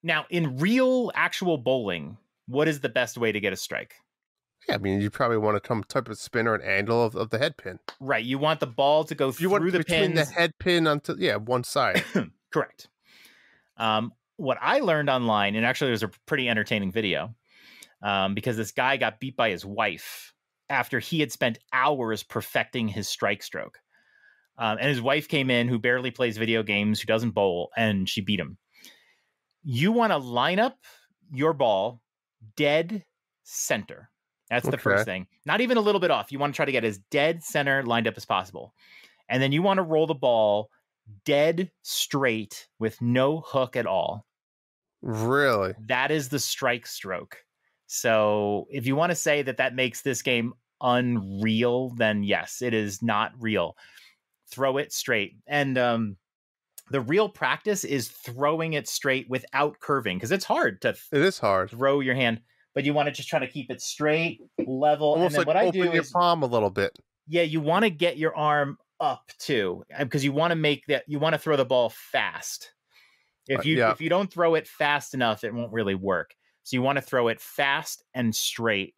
Now, in real, actual bowling, what is the best way to get a strike? Yeah, I mean, you probably want to come type of spin or an angle of the head pin. Right. You want the ball to go through the between pins. the head pin onto one side. Correct. What I learned online, and actually it was a pretty entertaining video, because this guy got beat by his wife after he had spent hours perfecting his strike stroke. And his wife came in, who barely plays video games, who doesn't bowl, and she beat him. You want to line up your ball dead center. That's the first thing. Not even a little bit off. You want to try to get as dead center lined up as possible. And then you want to roll the ball dead straight with no hook at all. Really? That is the strike stroke. So if you want to say that makes this game unreal, then yes, it is not real. Throw it straight. And the real practice is throwing it straight without curving, because it's hard to throw your hand. But you want to just try to keep it straight, level. Almost and then like what I open do your is, palm a little bit. Yeah, you want to get your arm up too, because you want to throw the ball fast. If you don't throw it fast enough, it won't really work. So you want to throw it fast and straight.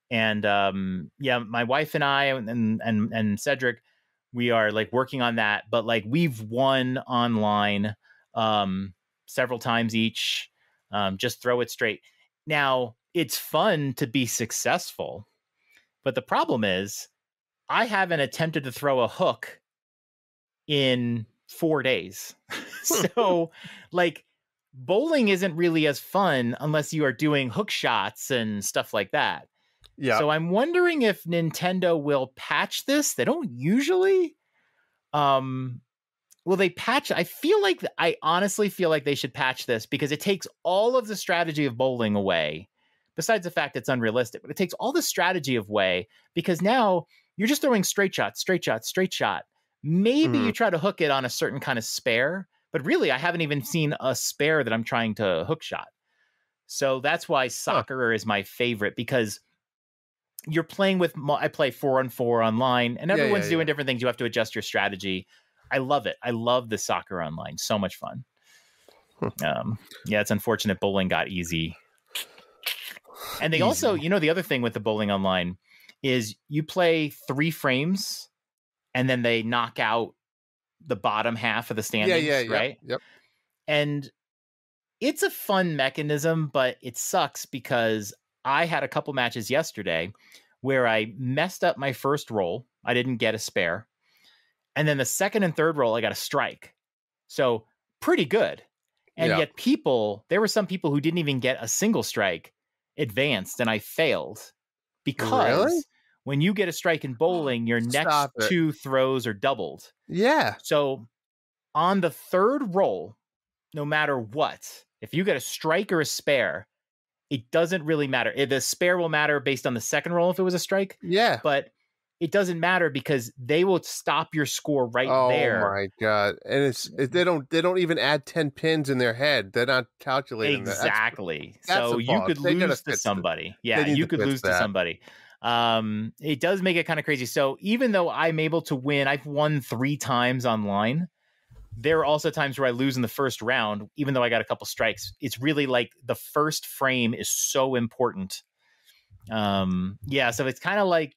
And my wife and I and Cedric, we are like working on that. But like we've won online several times each. Just throw it straight. Now, it's fun to be successful, but the problem is I haven't attempted to throw a hook in 4 days. So, like, bowling isn't really as fun unless you are doing hook shots and stuff like that. Yeah. So I'm wondering if Nintendo will patch this. They don't usually. Will they patch? I honestly feel like they should patch this, because it takes all of the strategy of bowling away, besides the fact it's unrealistic, but it takes all the strategy away, because now you're just throwing straight shot. Maybe you try to hook it on a certain kind of spare, but really I haven't even seen a spare that I'm trying to hook shot. So that's why soccer is my favorite, because you're playing with, I play 4-on-4 online, and everyone's doing different things. You have to adjust your strategy. I love it. I love the soccer online. So much fun. Yeah, it's unfortunate bowling got easy. And they also, the other thing with the bowling online is you play 3 frames and then they knock out the bottom half of the standings, right? Yep. And it's a fun mechanism, but it sucks because I had a couple matches yesterday where I messed up my first roll. I didn't get a spare. And then the second and third roll, I got a strike. So pretty good. And yet there were some people who didn't even get a single strike advanced, and I failed because when you get a strike in bowling, your next 2 throws are doubled. Yeah. So on the third roll, no matter what, if you get a strike or a spare, it doesn't really matter. The spare will matter based on the second roll if it was a strike. Yeah. But it doesn't matter because they will stop your score there. Oh my God. And they don't even add 10 pins in their head. They're not calculating exactly. That's so you could lose to somebody. Yeah, you could lose to somebody. It does make it kind of crazy. So even though I'm able to win, I've won 3 times online. There are also times where I lose in the first round, even though I got a couple strikes. It's really like the first frame is so important. So it's kind of like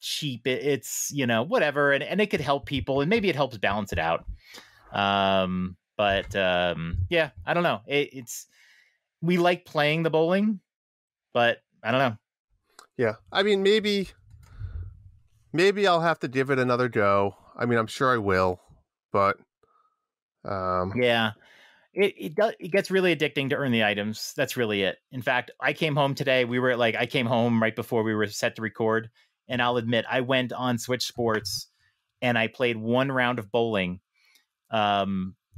cheap. It's whatever, and it could help people, and maybe it helps balance it out. I don't know. We like playing the bowling, but I don't know. Yeah, I mean, maybe I'll have to give it another go. I mean, I'm sure I will, but it gets really addicting to earn the items. That's really it. In fact, I came home today. I came home right before we were set to record, and I'll admit I went on Switch Sports and I played 1 round of bowling,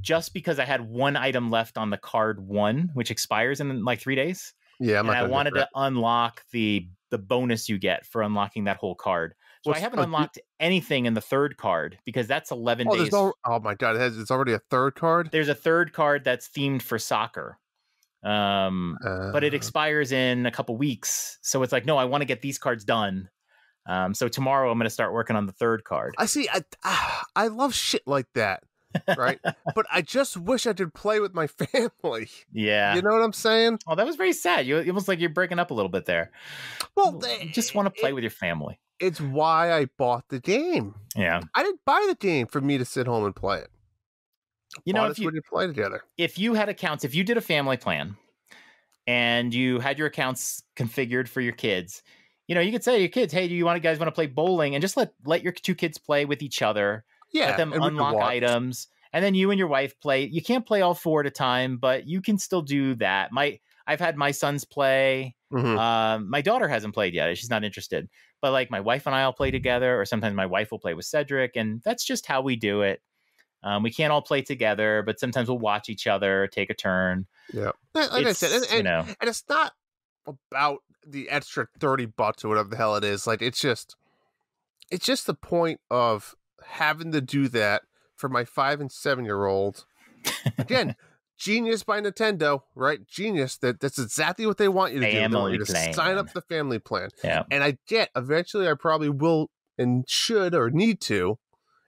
just because I had 1 item left on the card 1, which expires in like 3 days. Yeah, and I wanted to unlock the bonus you get for unlocking that whole card. So I haven't unlocked anything in the 3rd card because that's 11 days. Oh my God, it's already a 3rd card? There's a 3rd card that's themed for soccer. But it expires in a couple weeks. So it's like, no, I want to get these cards done. So tomorrow I'm going to start working on the 3rd card. I see. I love shit like that. Right. But I just wish I could play with my family. Yeah. You know what I'm saying? Oh, that was very sad. You almost like you're breaking up a little bit there. Well, you just want to play with your family. It's why I bought the game. Yeah. I didn't buy the game for me to sit home and play it. If you play together. If you had accounts, if you did a family plan and you had your accounts configured for your kids, you could say to your kids, hey, do you guys want to play bowling? And just let your 2 kids play with each other. Yeah. Let them unlock items. And then you and your wife play. You can't play all 4 at a time, but you can still do that. I've had my sons play. Mm-hmm. My daughter hasn't played yet. She's not interested. But like my wife and I will play together, or sometimes my wife will play with Cedric. And that's just how we do it. We can't all play together, but sometimes we'll watch each other, take a turn. Yeah. Like I said, and it's not about the extra $30 or whatever the hell it is. Like, it's just the point of having to do that for my 5 and 7-year-old. Again, genius by Nintendo, right? Genius. That's exactly what they want you to do. They want you to sign up for the family plan. Yeah. And eventually I probably will and should or need to.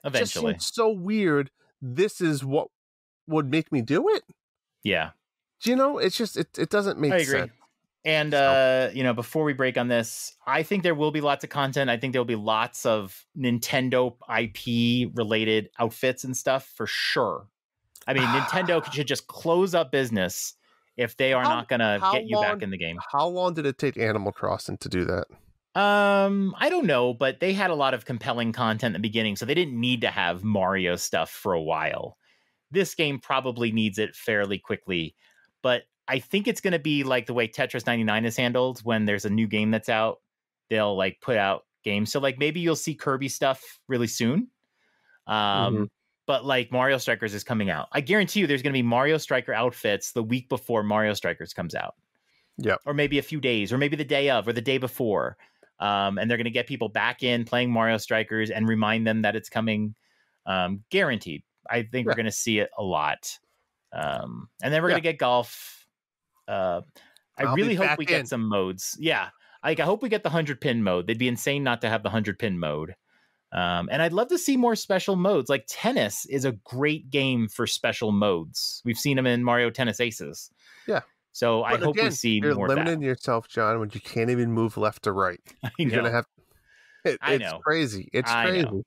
Eventually. It just seems so weird. This is what would make me do it. Yeah. It's just, it doesn't make sense. And, before we break on this, I think there will be lots of content. I think there'll be lots of Nintendo IP related outfits and stuff for sure. I mean, Nintendo should just close up business if they are not going to get you back in the game. How long did it take Animal Crossing to do that? I don't know, but they had a lot of compelling content in the beginning, so they didn't need to have Mario stuff for a while. This game probably needs it fairly quickly, but I think it's going to be like the way Tetris 99 is handled. When there's a new game that's out, they'll like put out games. So like maybe you'll see Kirby stuff really soon. But like Mario Strikers is coming out. I guarantee you there's going to be Mario Striker outfits the week before Mario Strikers comes out. Yeah. Or maybe a few days, or maybe the day of, or the day before. And they're going to get people back in playing Mario Strikers and remind them that it's coming. Guaranteed. I think we're going to see it a lot. And then we're going to get golf. I really hope we get some modes. Yeah. Like I hope we get the 100 pin mode. They'd be insane not to have the 100 pin mode. And I'd love to see more special modes. Like tennis is a great game for special modes. We've seen them in Mario Tennis Aces. Yeah. So I hope we see you're more of that. limiting yourself, John, when you can't even move left to right. You're going to have... It's crazy. It's crazy.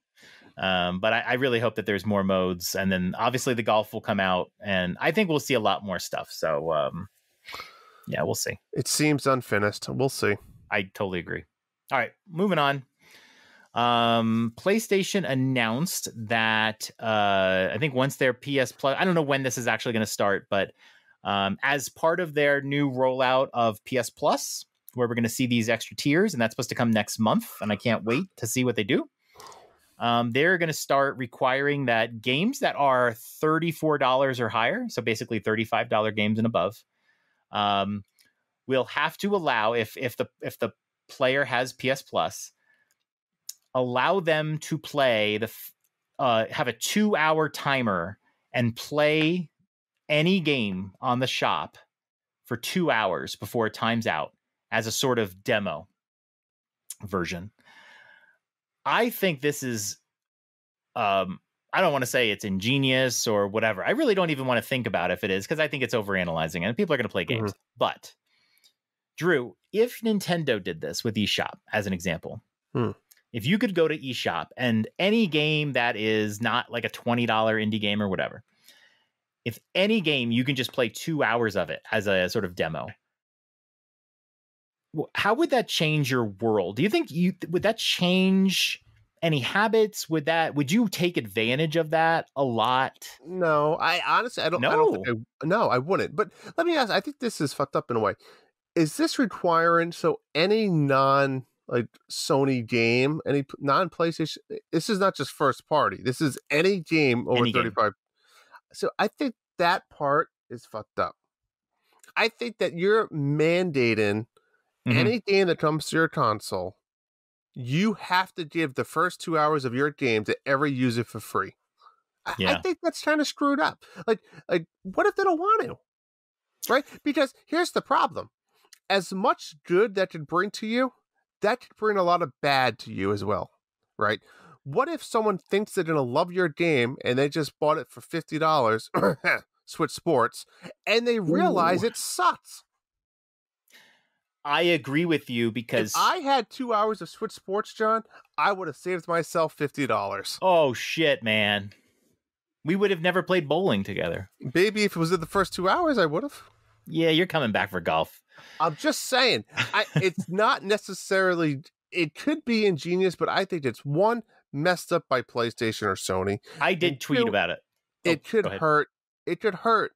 But I really hope that there's more modes. And then obviously the golf will come out. And I think we'll see a lot more stuff. So, yeah, we'll see. It seems unfinished. We'll see. I totally agree. All right, moving on. PlayStation announced that I think once their PS Plus, I don't know when this is actually going to start, but as part of their new rollout of PS Plus, where we're going to see these extra tiers, and that's supposed to come next month, and I can't wait to see what they do. They're going to start requiring that games that are $34 or higher, so basically $35 games and above, will have to allow, if the player has PS Plus, allow them to play have a 2-hour timer and play any game on the shop for 2 hours before it times out as a sort of demo version. I think this is, I don't want to say it's ingenious or whatever. I really don't even want to think about if it is, because I think it's overanalyzing and people are going to play games. Mm-hmm. But Drew, if Nintendo did this with eShop as an example, if you could go to eShop and any game that is not like a $20 indie game or whatever, if any game you can just play 2 hours of it as a sort of demo, how would that change your world? Do you think would that change any habits? Would you take advantage of that a lot? No, I honestly, I don't think I wouldn't. But let me ask, I think this is fucked up in a way. Is this requiring, so any non like Sony game, any non-PlayStation, this is not just first party. This is any game over 35. So I think that part is fucked up. I think that you're mandating any game that comes to your console, you have to give the first 2 hours of your game to every user for free. I think that's kind of screwed up. Like, what if they don't want to? Right? Because here's the problem. As much good that could bring to you, that could bring a lot of bad to you as well. Right? What if someone thinks they're going to love your game and they just bought it for $50, Switch Sports, and they realize it sucks? I agree with you, because if I had 2 hours of Switch Sports, John, I would have saved myself $50. Oh, shit, man. We would have never played bowling together. Maybe if it was in the first 2 hours, I would have. Yeah, you're coming back for golf. I'm just saying, it's not necessarily, it could be ingenious, but I think it's one, messed up by PlayStation or Sony. I did tweet about it. It could hurt. It could hurt.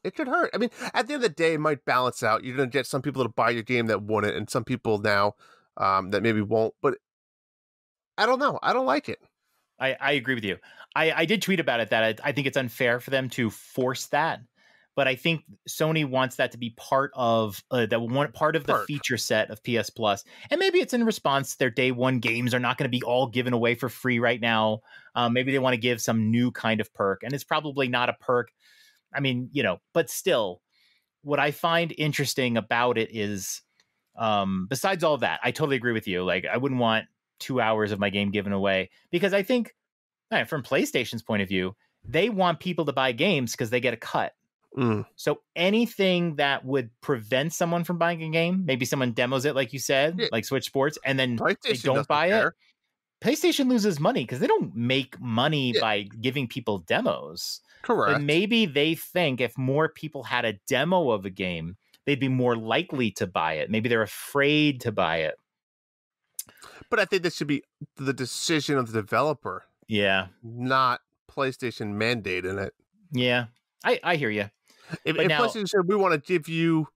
It could hurt. I mean, at the end of the day, it might balance out. You're going to get some people to buy your game that wouldn't, and some people now that maybe won't. But I don't know. I don't like it. I agree with you. I did tweet about it, that I think it's unfair for them to force that. But I think Sony wants that to be part of the feature set of PS Plus. And maybe it's in response to their day one games are not going to be all given away for free right now. Maybe they want to give some new kind of perk. And it's probably not a perk. I mean, but still, what I find interesting about it is, besides all that, I totally agree with you. Like, I wouldn't want 2 hours of my game given away, because I think, from PlayStation's point of view, they want people to buy games because they get a cut. So anything that would prevent someone from buying a game, maybe someone demos it, like you said, like Switch Sports, and then they don't buy it. PlayStation loses money because they don't make money by giving people demos. Correct. But maybe they think if more people had a demo of a game, they'd be more likely to buy it. Maybe they're afraid to buy it. But I think this should be the decision of the developer. Yeah. Not PlayStation mandating it. Yeah. I hear you. If PlayStation said, we want to give you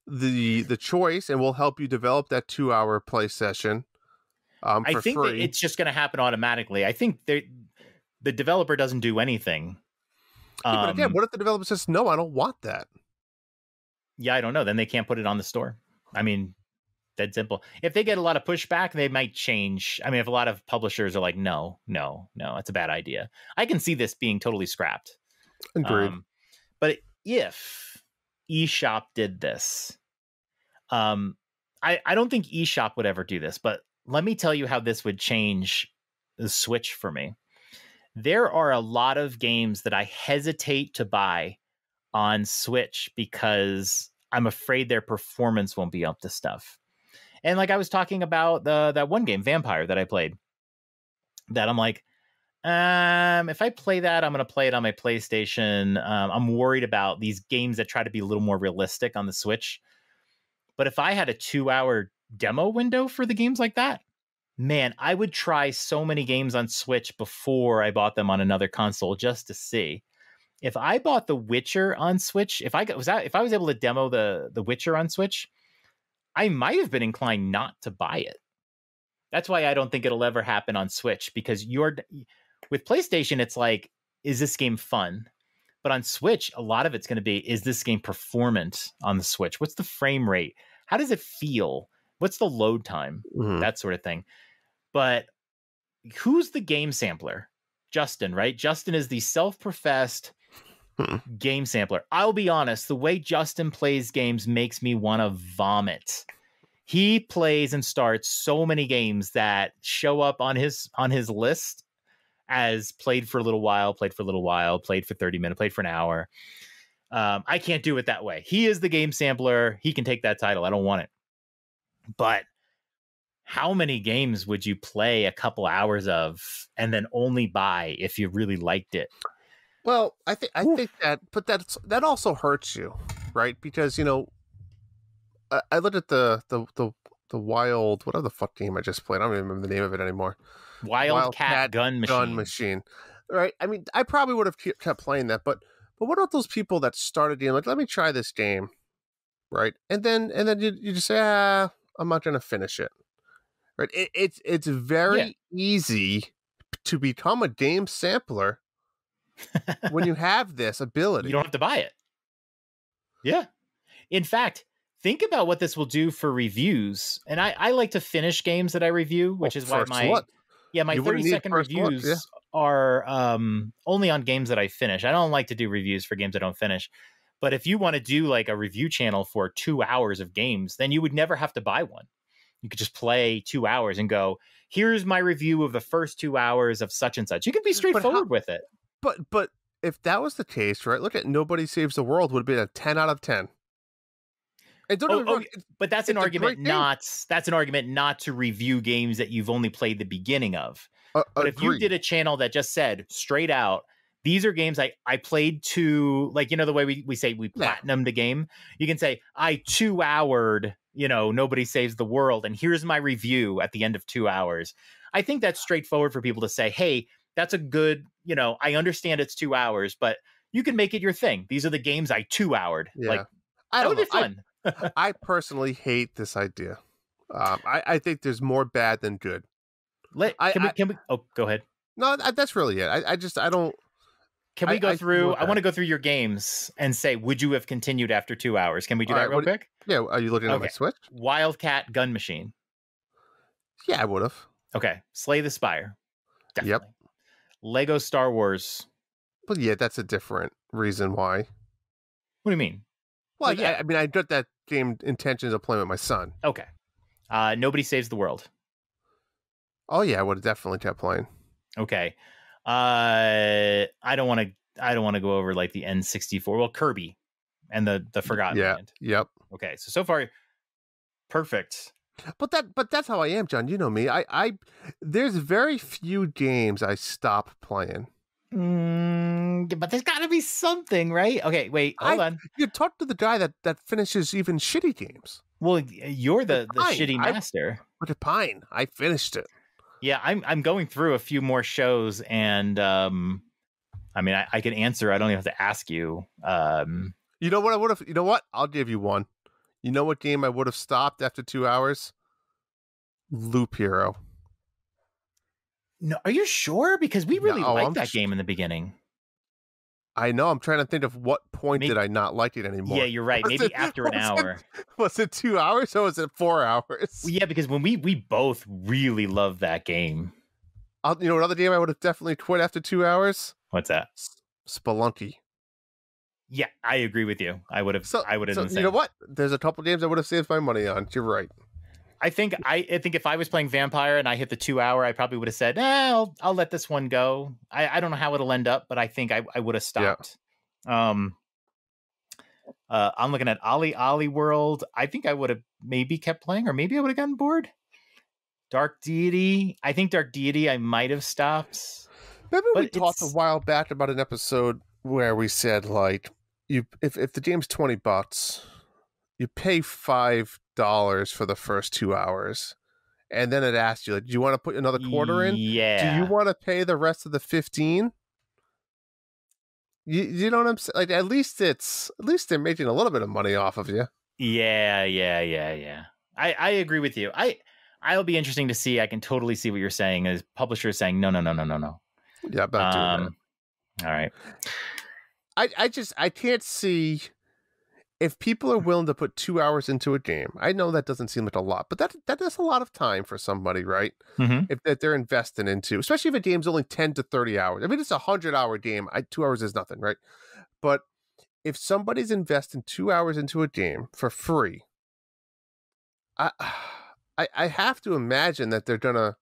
the choice and we'll help you develop that 2 hour play session I think free. That it's just going to happen automatically. I think the developer doesn't do anything. But again, what if the developer says, no, I don't want that? Yeah, I don't know. Then they can't put it on the store. I mean, that's simple. If they get a lot of pushback, they might change. I mean, if a lot of publishers are like, no, it's a bad idea. I can see this being totally scrapped. Agreed. But if eShop did this, I don't think eShop would ever do this, but let me tell you how this would change the Switch for me. There are a lot of games that I hesitate to buy on Switch because I'm afraid their performance won't be up to stuff. And like I was talking about that one game, Vampire, that I played, that I'm like, if I play that, I'm going to play it on my PlayStation. I'm worried about these games that try to be a little more realistic on the Switch. But if I had a 2-hour demo window for the games like that, man, I would try so many games on Switch before I bought them on another console just to see. If I bought The Witcher on Switch, if I was able to demo the Witcher on Switch, I might have been inclined not to buy it. That's why I don't think it'll ever happen on Switch, because with PlayStation, it's like, is this game fun? But on Switch, a lot of it's going to be, is this game performant on the Switch? What's the frame rate? How does it feel? What's the load time? Mm-hmm. That sort of thing. But who's the game sampler? Justin, right? Justin is the self-professed game sampler. I'll be honest, the way Justin plays games makes me want to vomit. He plays and starts so many games that show up on his list as played for a little while, played for 30 minutes, played for an hour. I can't do it that way. He is the game sampler. He can take that title. I don't want it. But how many games would you play a couple hours of and then only buy if you really liked it? Well, I think that, but that also hurts you, right? Because, you know, I looked at the wild, whatever the fuck game I just played. I don't even remember the name of it anymore. Wildcat Gun Machine. Right. I mean, I probably would have kept playing that, but what about those people that started being like, let me try this game, right? And then you just say, I'm not going to finish it. Right. It's very easy to become a game sampler when you have this ability. You don't have to buy it. Yeah. In fact, think about what this will do for reviews. And I like to finish games that I review, which is why my 30-second reviews are only on games that I finish. I don't like to do reviews for games I don't finish. But if you want to do like a review channel for 2 hours of games, then you would never have to buy one. You could just play 2 hours and go, here's my review of the first 2 hours of such and such. You can be straightforward with it. But if that was the case, right? Look at Nobody Saves the World would have been a 10 out of 10. But that's an argument not to review games that you've only played the beginning of. But if you did a channel that just said straight out, these are games I played to, like, you know, the way we say we platinumed the game, you can say I 2-houred, you know, Nobody Saves the World, and here's my review at the end of 2 hours. I think that's straightforward for people to say, hey, that's a good, you know, I understand it's 2 hours, but you can make it your thing. These are the games I 2-houred. Yeah. Like, that would be fun. I personally hate this idea. I think there's more bad than good. Can we? Oh, go ahead. No, that's really it. I don't. Can we go through? I want to go through your games and say, would you have continued after 2 hours? Can we do that real quick? Yeah. Are you looking at my Switch? Wildcat Gun Machine. Yeah, I would have. Okay. Slay the Spire. Definitely. Yep. Lego Star Wars. But yeah, that's a different reason why. What do you mean? Well, yeah. I mean, I got that game intentions of playing with my son. Okay. Nobody Saves the World. Oh yeah, I would have definitely kept playing. Okay. I don't want to go over like the N64. Well, Kirby and the Forgotten Land. Yep. Okay. So far, perfect. But that's how I am, John. You know me. I there's very few games I stop playing. But there's got to be something, right? Okay, wait, hold on. You talk to the guy that finishes even shitty games. Well, you're the shitty master. But Pine, I finished it. Yeah, I'm going through a few more shows, and I mean, I can answer. I don't even have to ask you. You know what I would have? You know what? I'll give you one. You know what game I would have stopped after 2 hours? Loop Hero. No, are you sure? Because we really liked that game in the beginning. I know. I'm trying to think of what point did I not like it anymore. Yeah, you're right. Maybe after an hour. Was it 2 hours or was it 4 hours? Well, yeah, because when we both really loved that game. You know another game I would have definitely quit after 2 hours? What's that? Spelunky. Yeah, I agree with you. I would have. I would have. You know what? There's a couple games I would have saved my money on. You're right. I think if I was playing Vampire and I hit the 2 hour, I probably would have said, I'll let this one go. I don't know how it'll end up, but I think I would have stopped. Yeah. I'm looking at Ollie World. I think I would have maybe kept playing, or maybe I would have gotten bored. Dark Deity. I think Dark Deity I might have stopped. Remember we talked a while back about an episode where we said, like, if the game's $20, you pay $5 for the first 2 hours, and then it asks you, like, do you want to put another quarter in? Yeah. Do you want to pay the rest of the 15? You know what I'm saying? Like, at least they're making a little bit of money off of you. Yeah. I agree with you. I'll be interesting to see. I can totally see what you're saying. As publishers saying no. Yeah, about doing that. All right. I can't see if people are willing to put 2 hours into a game. I know that doesn't seem like a lot, but that is a lot of time for somebody, right? Mm-hmm. If that they're investing into, especially if a game's only 10 to 30 hours. I mean, it's a 100-hour game. 2 hours is nothing, right? But if somebody's investing 2 hours into a game for free, I have to imagine that they're gonna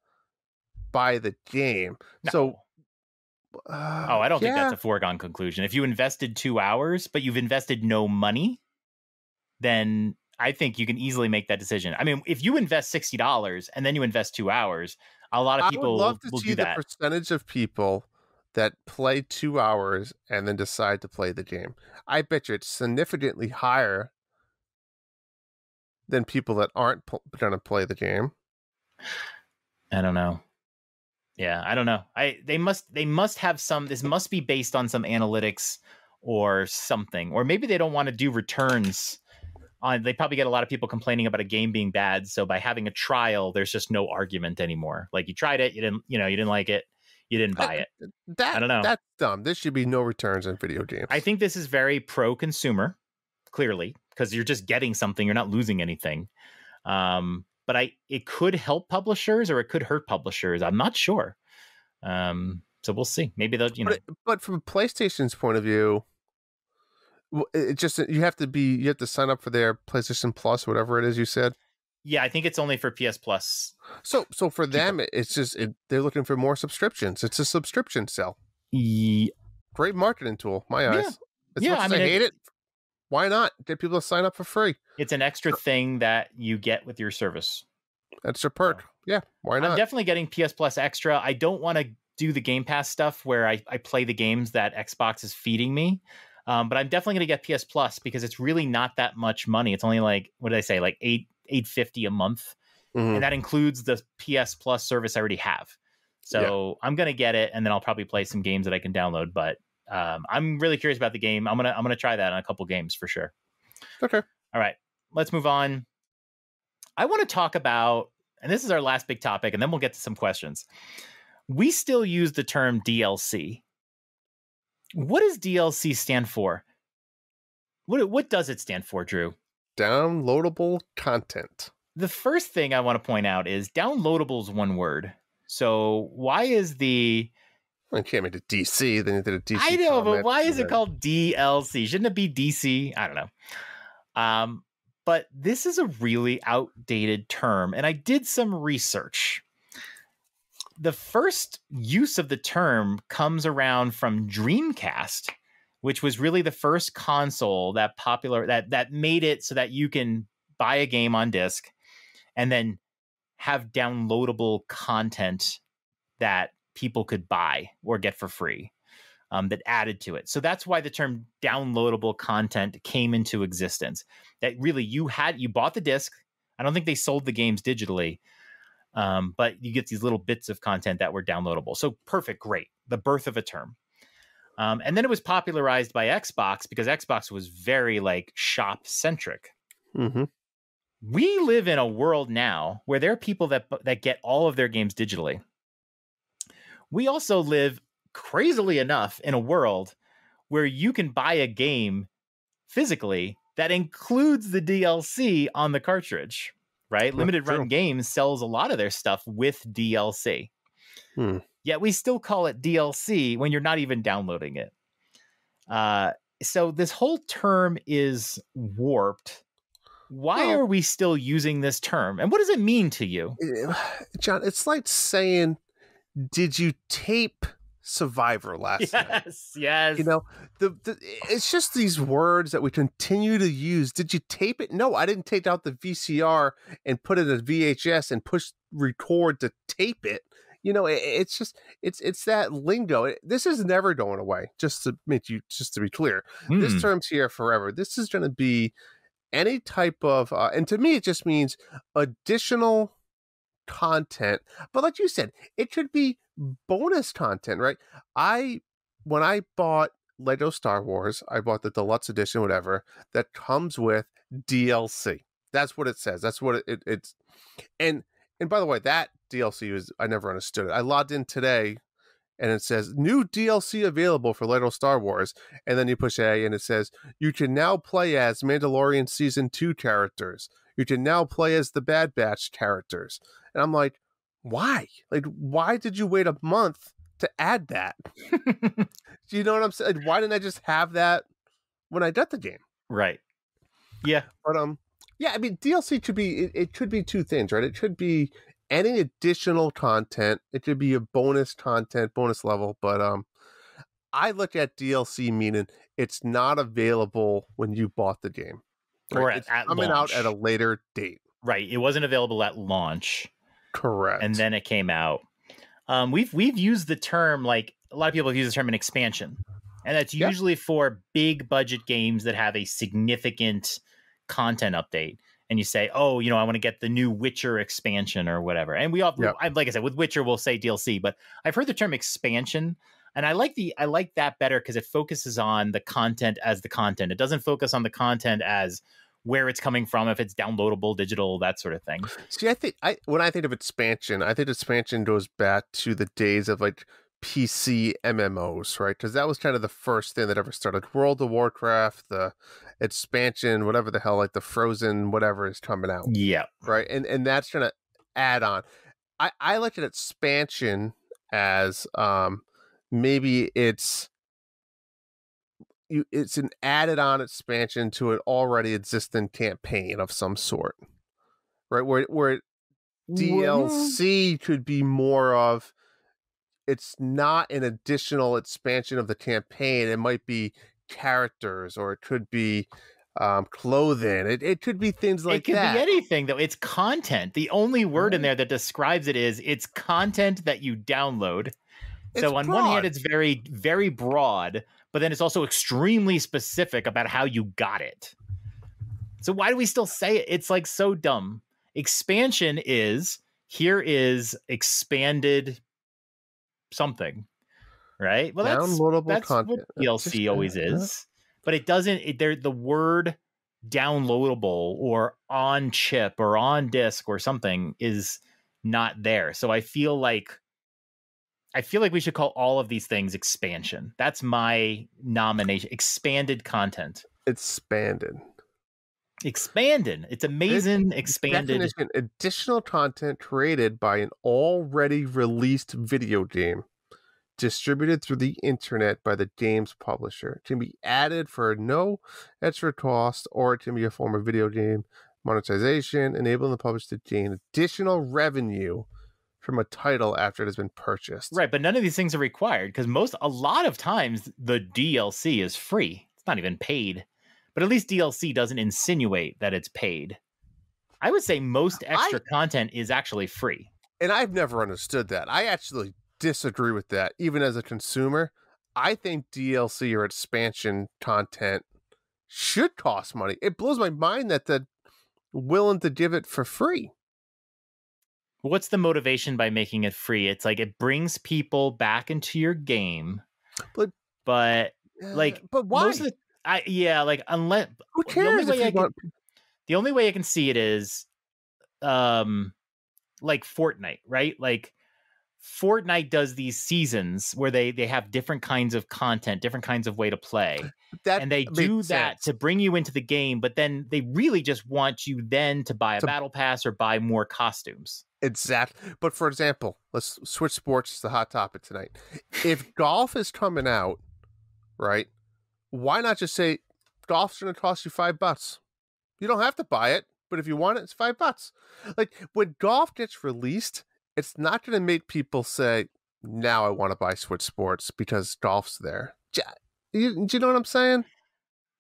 buy the game. No. So, I don't think that's a foregone conclusion. If you invested 2 hours, but you've invested no money, then I think you can easily make that decision. I mean, if you invest $60 and then you invest 2 hours, a lot of people I would love to will see do the that. percentage of people that play 2 hours and then decide to play the game. I bet you it's significantly higher than people that aren't going to play the game. I don't know. Yeah, I don't know. They must have some. This must be based on some analytics or something, or maybe they don't want to do returns. They probably get a lot of people complaining about a game being bad. So by having a trial, there's just no argument anymore. Like, you tried it, you didn't like it, you didn't buy it. I don't know. That's dumb. There should be no returns in video games. I think this is very pro-consumer, clearly, because you're just getting something. You're not losing anything. But it could help publishers or it could hurt publishers. I'm not sure. So we'll see. Maybe they'll, But from PlayStation's point of view, it just you have to sign up for their PlayStation Plus, whatever it is you said. Yeah, I think it's only for PS Plus. So for them, it's just they're looking for more subscriptions. It's a subscription sell. Great marketing tool, my eyes. Yeah, I hate it. Why not get people to sign up for free? It's an extra thing that you get with your service. That's a perk. Yeah, why not? I'm definitely getting PS Plus Extra. I don't want to do the Game Pass stuff where I play the games that Xbox is feeding me. But I'm definitely going to get PS Plus because it's really not that much money. It's only like, what did I say? Like $8.50 a month. Mm-hmm. And that includes the PS Plus service I already have. So I'm going to get it, and then I'll probably play some games that I can download. But I'm really curious about the game. I'm gonna try that on a couple games for sure. Okay. All right, let's move on. I want to talk about, and this is our last big topic, and then we'll get to some questions. We still use the term DLC. What does DLC stand for? What does it stand for, Drew? Downloadable content. The first thing I want to point out is downloadable is one word. So why is I can't make it DC. Then you did a DC. I know, but why is it called DLC? Shouldn't it be DC? I don't know. But this is a really outdated term, and I did some research. The first use of the term comes around from Dreamcast, which was really the first console that made it so that you can buy a game on disc and then have downloadable content that people could buy or get for free, that added to it. So that's why the term downloadable content came into existence. That really you bought the disc. I don't think they sold the games digitally, but you get these little bits of content that were downloadable. So perfect, great. The birth of a term. And then it was popularized by Xbox because Xbox was very like shop centric. Mm-hmm. We live in a world now where there are people that get all of their games digitally. We also live, crazily enough, in a world where you can buy a game physically that includes the DLC on the cartridge, right? Limited Run Games sells a lot of their stuff with DLC. Yet we still call it DLC when you're not even downloading it. So this whole term is warped Why are we still using this term? And what does it mean to you? John, it's like saying, did you tape Survivor last night? Yes. You know, it's just these words that we continue to use. Did you tape it? No, I didn't take out the VCR and put it in a VHS and push record to tape it. You know, it's just it's that lingo. This is never going away. Just to be clear, this term's here forever. This is going to be any type of, and to me, it just means additional content. But like you said, it could be bonus content, right? When I bought Lego Star Wars, I bought the deluxe edition, whatever, that comes with DLC. That's what it says. That's what it's. And by the way, that DLC I never understood it. I logged in today and it says new DLC available for Lego Star Wars. And then you push A and it says you can now play as Mandalorian Season 2 characters. You can now play as the Bad Batch characters. And I'm like, why? Like, why did you wait a month to add that? Do you know what I'm saying? Like, why didn't I just have that when I got the game? Right. Yeah. But yeah, I mean, DLC could be it could be two things, right? It could be any additional content. It could be a bonus content, bonus level. But I look at DLC meaning it's not available when you bought the game, right? Or it's at coming launch. out at a later date. Right. It wasn't available at launch. Correct. And then it came out. We've used the term, like a lot of people have used the term an expansion, and that's usually for big budget games that have a significant content update. And you say, oh, you know, I want to get the new Witcher expansion or whatever. And we all, like I said, with Witcher, we'll say DLC, but I've heard the term expansion, and I like that better because it focuses on the content as the content. It doesn't focus on the content as where it's coming from, if it's downloadable, digital, that sort of thing. See, when I think of expansion, I think expansion goes back to the days of like PC MMOs, right? Because that was kind of the first thing that ever started. World of Warcraft, the expansion, whatever the hell, like the Frozen, whatever is coming out. Yeah. Right. And that's going to add on. I look at expansion as maybe it's an added on expansion to an already existing campaign of some sort, right? Where DLC could be more of, it's not an additional expansion of the campaign. It might be characters, or it could be clothing. It could be things like that. It could be anything, though. It's content. The only word in there that describes it is it's content that you download. So on one hand, it's very, very broad, but then it's also extremely specific about how you got it. So why do we still say it? It's like so dumb. Expansion is, here is expanded something, right? Well, that's content. What DLC always is. But it doesn't, the word downloadable or on chip or on disk or something is not there. So I feel like we should call all of these things expansion. That's my nomination. Expanded content. Expanded. It's amazing. Expanded. Definition: additional content created by an already released video game, distributed through the internet by the game's publisher. It can be added for no extra cost, or it can be a form of video game monetization, enabling the publisher to gain additional revenue from a title after it has been purchased. Right, but none of these things are required because a lot of times the DLC is free. It's not even paid. But at least DLC doesn't insinuate that it's paid. I would say most extra content is actually free. And I've never understood that. I actually disagree with that. Even as a consumer, I think DLC or expansion content should cost money. It blows my mind that they're willing to give it for free. What's the motivation by making it free? It's like it brings people back into your game, but why? Unless who cares? The only way I can see it is, like Fortnite, right? Like Fortnite does these seasons where they have different kinds of content, different kinds of way to play. And they do that to bring you into the game, but then they really just want you then to buy a battle pass or buy more costumes. Exactly. But for example, let's switch sports. It's the hot topic tonight. If golf is coming out, right, why not just say golf's going to cost you $5? You don't have to buy it, but if you want it, it's $5. Like, when golf gets released, it's not going to make people say, now I want to buy Switch Sports because golf's there. Do you know what I'm saying?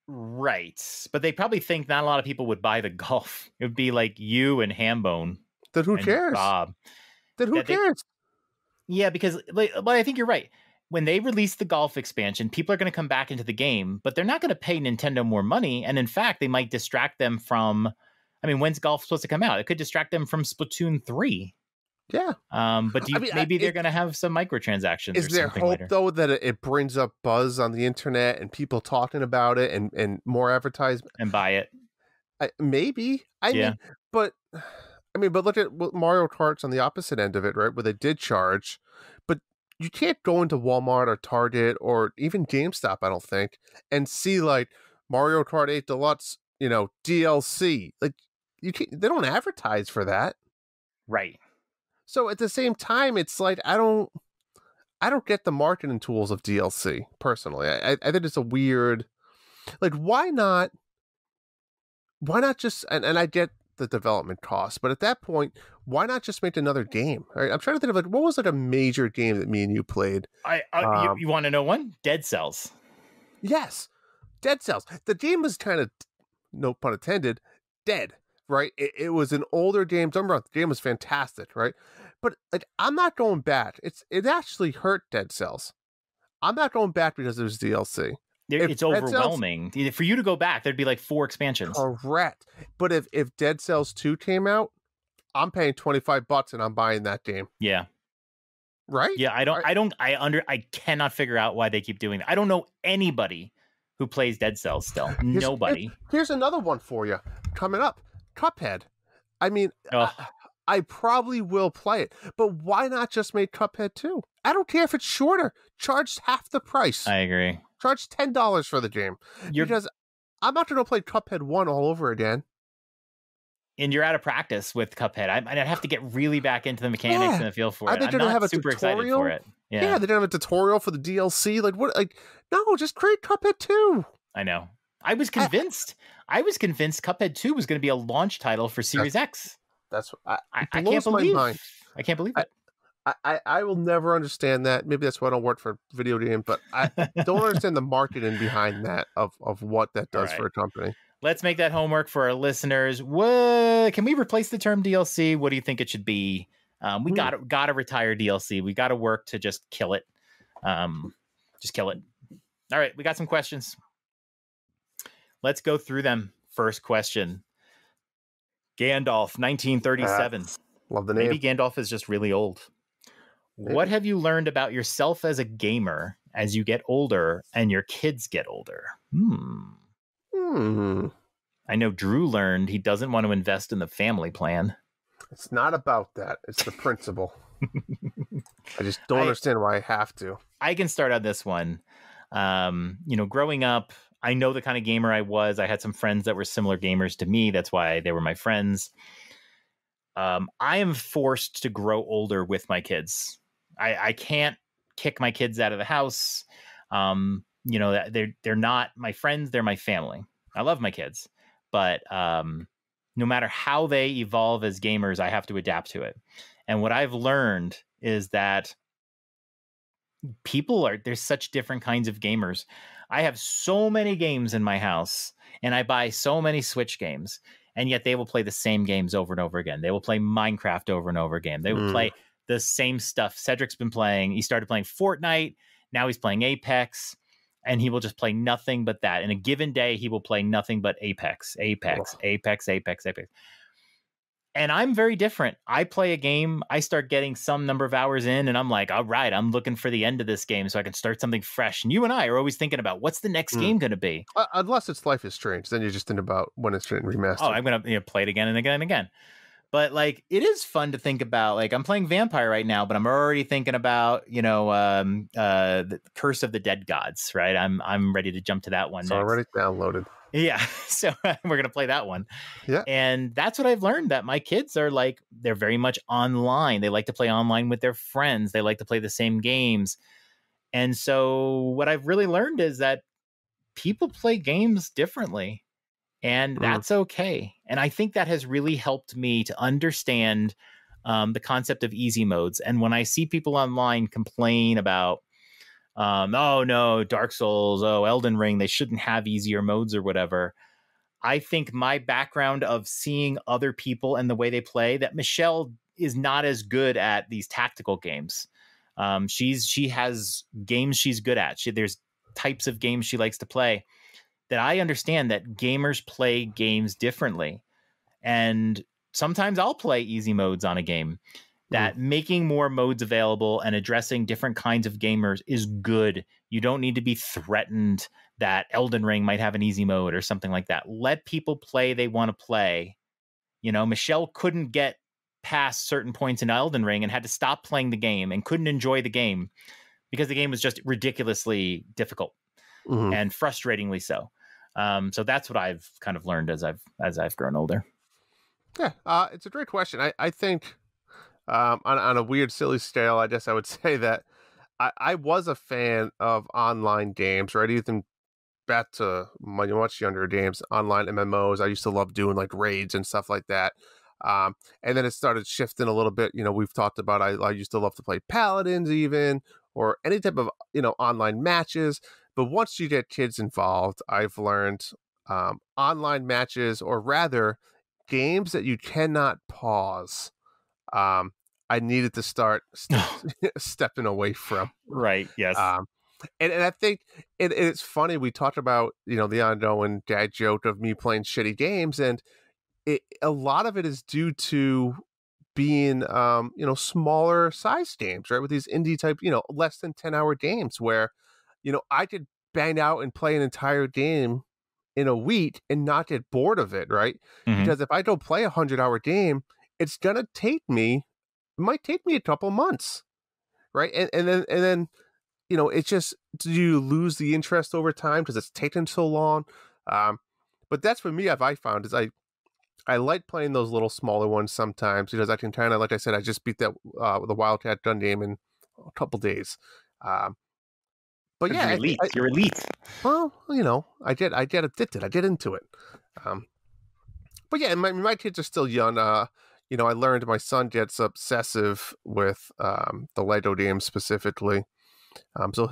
Right. But they probably think not a lot of people would buy the golf. It would be like you and Hambone. Then who cares? Bob. Then who cares? Yeah, because but I think you're right. When they release the golf expansion, people are going to come back into the game, but they're not going to pay Nintendo more money. And in fact, they might distract them from, I mean, when's golf supposed to come out? It could distract them from Splatoon 3. Yeah. But maybe they're going to have some microtransactions. Is there hope, though, that it brings up buzz on the internet and people talking about it and more advertisement? And buy it? Maybe. I mean, but look at Mario Kart's on the opposite end of it, right? Where they did charge, but you can't go into Walmart or Target or even GameStop, I don't think, and see like Mario Kart 8 Deluxe, DLC. Like they don't advertise for that. Right. So at the same time, it's like I don't get the marketing tools of DLC personally. I think it's a weird, like, why not just, and I get the development costs, but at that point, why not just make another game? Right? I'm trying to think of like, what was like a major game that me and you played? You want to know one? Dead Cells. Yes. Dead Cells. The game was kind of, no pun intended, dead, right? It was an older game. Don't remember, the game was fantastic, right? But like, I'm not going back. It actually hurt Dead Cells. I'm not going back because there's DLC. It's overwhelming. For you to go back, there'd be like 4 expansions. Correct. But if Dead Cells 2 came out, I'm paying $25 and I'm buying that game. Yeah. Right? Yeah, I cannot figure out why they keep doing that. I don't know anybody who plays Dead Cells still. Nobody. Here's another one for you. Coming up, Cuphead. I mean, I probably will play it, but why not just make Cuphead 2? I don't care if it's shorter. Charge half the price. I agree. Charge $10 for the game. Because I'm not going to play Cuphead 1 all over again. And you're out of practice with Cuphead. I'd have to get really back into the mechanics and the feel for it. I'm not super excited for it. Yeah, they don't have a tutorial for the DLC. Like, what? Like, no, just create Cuphead 2. I know. I was convinced Cuphead 2 was going to be a launch title for Series X. That's what I can't believe. I can't believe it. I will never understand that. Maybe that's why I don't work for video games, but I don't understand the marketing behind that of what that does for a company. Let's make that homework for our listeners. What can we replace the term DLC? What do you think it should be? We gotta retire DLC. We gotta work to just kill it. Just kill it. All right, we got some questions. Let's go through them. First question. Gandalf, 1937. Love the name. Maybe Gandalf is just really old. Maybe. What have you learned about yourself as a gamer as you get older and your kids get older? I know Drew learned he doesn't want to invest in the family plan. It's not about that. It's the principle. I just don't understand why I have to. I can start on this one. Growing up, I know the kind of gamer I was. I had some friends that were similar gamers to me. That's why they were my friends. I am forced to grow older with my kids. I can't kick my kids out of the house. They're not my friends. They're my family. I love my kids, but no matter how they evolve as gamers, I have to adapt to it. And what I've learned is that there's such different kinds of gamers. I have so many games in my house and I buy so many Switch games, and yet they will play the same games over and over again. They will play Minecraft over and over again. They will play the same stuff. Cedric's been playing. He started playing Fortnite. Now he's playing Apex, and he will just play nothing but that. In a given day, he will play nothing but Apex. And I'm very different. I play a game, I start getting some number of hours in, and I'm like, all right, I'm looking for the end of this game so I can start something fresh. And you and I are always thinking about what's the next game going to be. Unless it's Life is Strange, then you're just thinking about when it's getting remastered. Oh, I'm going to play it again and again and again. But like, it is fun to think about. Like, I'm playing Vampire right now, but I'm already thinking about, the Curse of the Dead Gods, right? I'm ready to jump to that one. It's already downloaded. Yeah, so we're going to play that one. Yeah. And that's what I've learned, that my kids are like, they're very much online. They like to play online with their friends. They like to play the same games. And so what I've really learned is that people play games differently. And that's okay. And I think that has really helped me to understand the concept of easy modes. And when I see people online complain about, oh no, Dark Souls, oh, Elden Ring, they shouldn't have easier modes or whatever. I think my background of seeing other people and the way they play, that Michelle is not as good at these tactical games. She has games she's good at. There's types of games she likes to play that I understand that gamers play games differently. And sometimes I'll play easy modes on a game. That making more modes available and addressing different kinds of gamers is good. You don't need to be threatened that Elden Ring might have an easy mode or something like that. Let people play they want to play. You know, Michelle couldn't get past certain points in Elden Ring and had to stop playing the game and couldn't enjoy the game because the game was just ridiculously difficult and frustratingly so. So that's what I've kind of learned as I've grown older. Yeah, it's a great question. I think on a weird, silly scale, I guess I would say that I was a fan of online games, right? Even back to my much younger games, online MMOs. I used to love doing like raids and stuff like that. And then it started shifting a little bit. You know, we've talked about I used to love to play Paladins even, or any type of, online matches. But once you get kids involved, I've learned online matches, or rather games that you cannot pause. I needed to start stepping away from. Right. Yes. And I think it's funny. We talked about, the ongoing dad joke of me playing shitty games, and a lot of it is due to being, smaller size games, right? With these indie type, less than 10-hour games where, I could bang out and play an entire game in a week and not get bored of it, right? Because if I don't play 100-hour game, it's gonna it might take me a couple months, right? And then it's just, do you lose the interest over time because it's taken so long? But that's for me, I found is I like playing those little smaller ones sometimes because I can kind of, like I said, I just beat that the Wildcat Gun game in a couple days. But yeah, you're elite. Well, I get addicted. I get into it. But yeah, my kids are still young. I learned my son gets obsessive with the Lego games specifically. So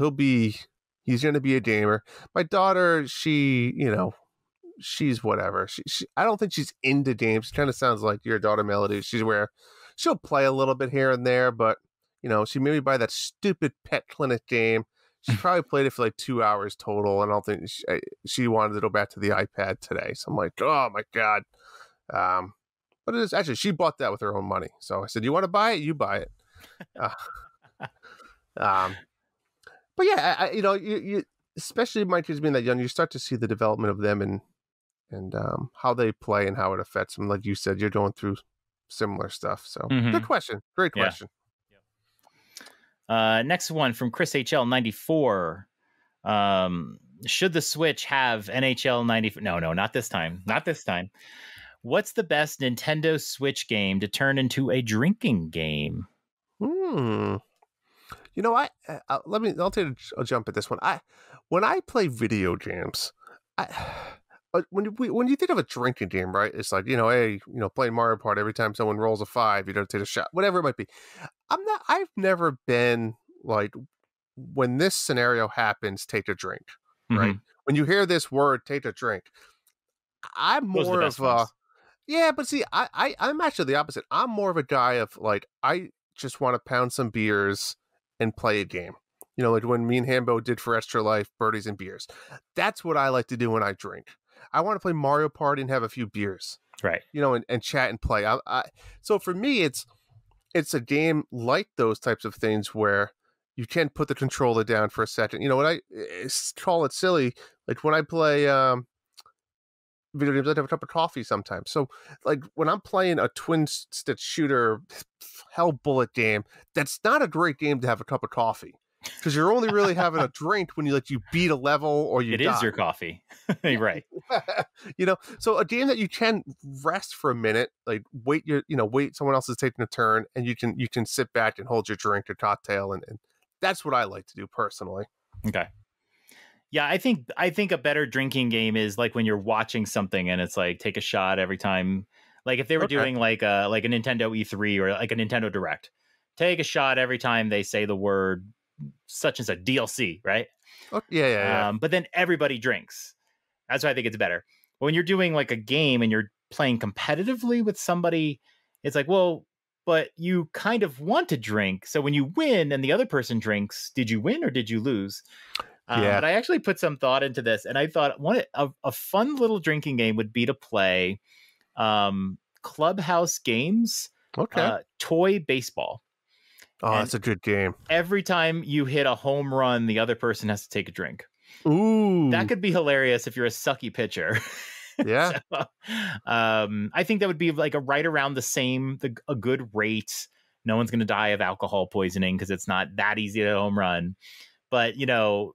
he's going to be a gamer. My daughter, she's whatever. She I don't think she's into games. She kind of sounds like your daughter, Melody. She'll play a little bit here and there, but she made me buy that stupid Pet Clinic game. She probably played it for like 2 hours total, and I don't think she wanted to go back to the iPad today. So I'm like, oh my God. But it is actually, she bought that with her own money. So I said, you want to buy it? You buy it. But yeah, you especially my kids being that young, you start to see the development of them and how they play and how it affects them. Like you said, you're going through similar stuff. So good question. Great question. Next one from Chris HL 94. Should the Switch have NHL 94? No, not this time. Not this time. What's the best Nintendo Switch game to turn into a drinking game? I'll take a jump at this one. When I play video games, when you think of a drinking game, right? It's like, playing Mario Party, every time someone rolls a 5, you don't take a shot, whatever it might be. I've never been like, when this scenario happens, take a drink, right? When you hear this word, take a drink, I'm more of a, yeah, but see, I'm actually the opposite. I'm more of a guy of like, I just want to pound some beers and play a game. Like when me and Hambo did for Extra Life, birdies and beers. That's what I like to do when I drink. I want to play Mario Party and have a few beers, right? And chat and play. So for me, it's a game like those types of things where you can put the controller down for a second. When I call it silly, like when I play video games, I have a cup of coffee sometimes. So like when I'm playing a twin stick shooter hell bullet game, that's not a great game to have a cup of coffee, because you're only really having a drink when you beat a level or you die. It is your coffee. Right. So a game that you can rest for a minute, like wait someone else is taking a turn, and you can sit back and hold your drink or cocktail, and that's what I like to do personally. Okay. Yeah, I think a better drinking game is like when you're watching something and it's like take a shot every time. Like if they were doing like a Nintendo E3 or like a Nintendo Direct, take a shot every time they say the word such and such DLC, right? Oh, yeah. But then everybody drinks. That's why I think it's better. But when you're doing like a game and you're playing competitively with somebody, it's like, well, but you kind of want to drink. So when you win and the other person drinks, did you win or did you lose? But I actually put some thought into this, and I thought a fun little drinking game would be to play Clubhouse Games, toy baseball. Oh, and that's a good game. Every time you hit a home run, the other person has to take a drink. Ooh, that could be hilarious if you're a sucky pitcher. Yeah. So, I think that would be like right around a good rate. No one's going to die of alcohol poisoning because it's not that easy to home run. But, you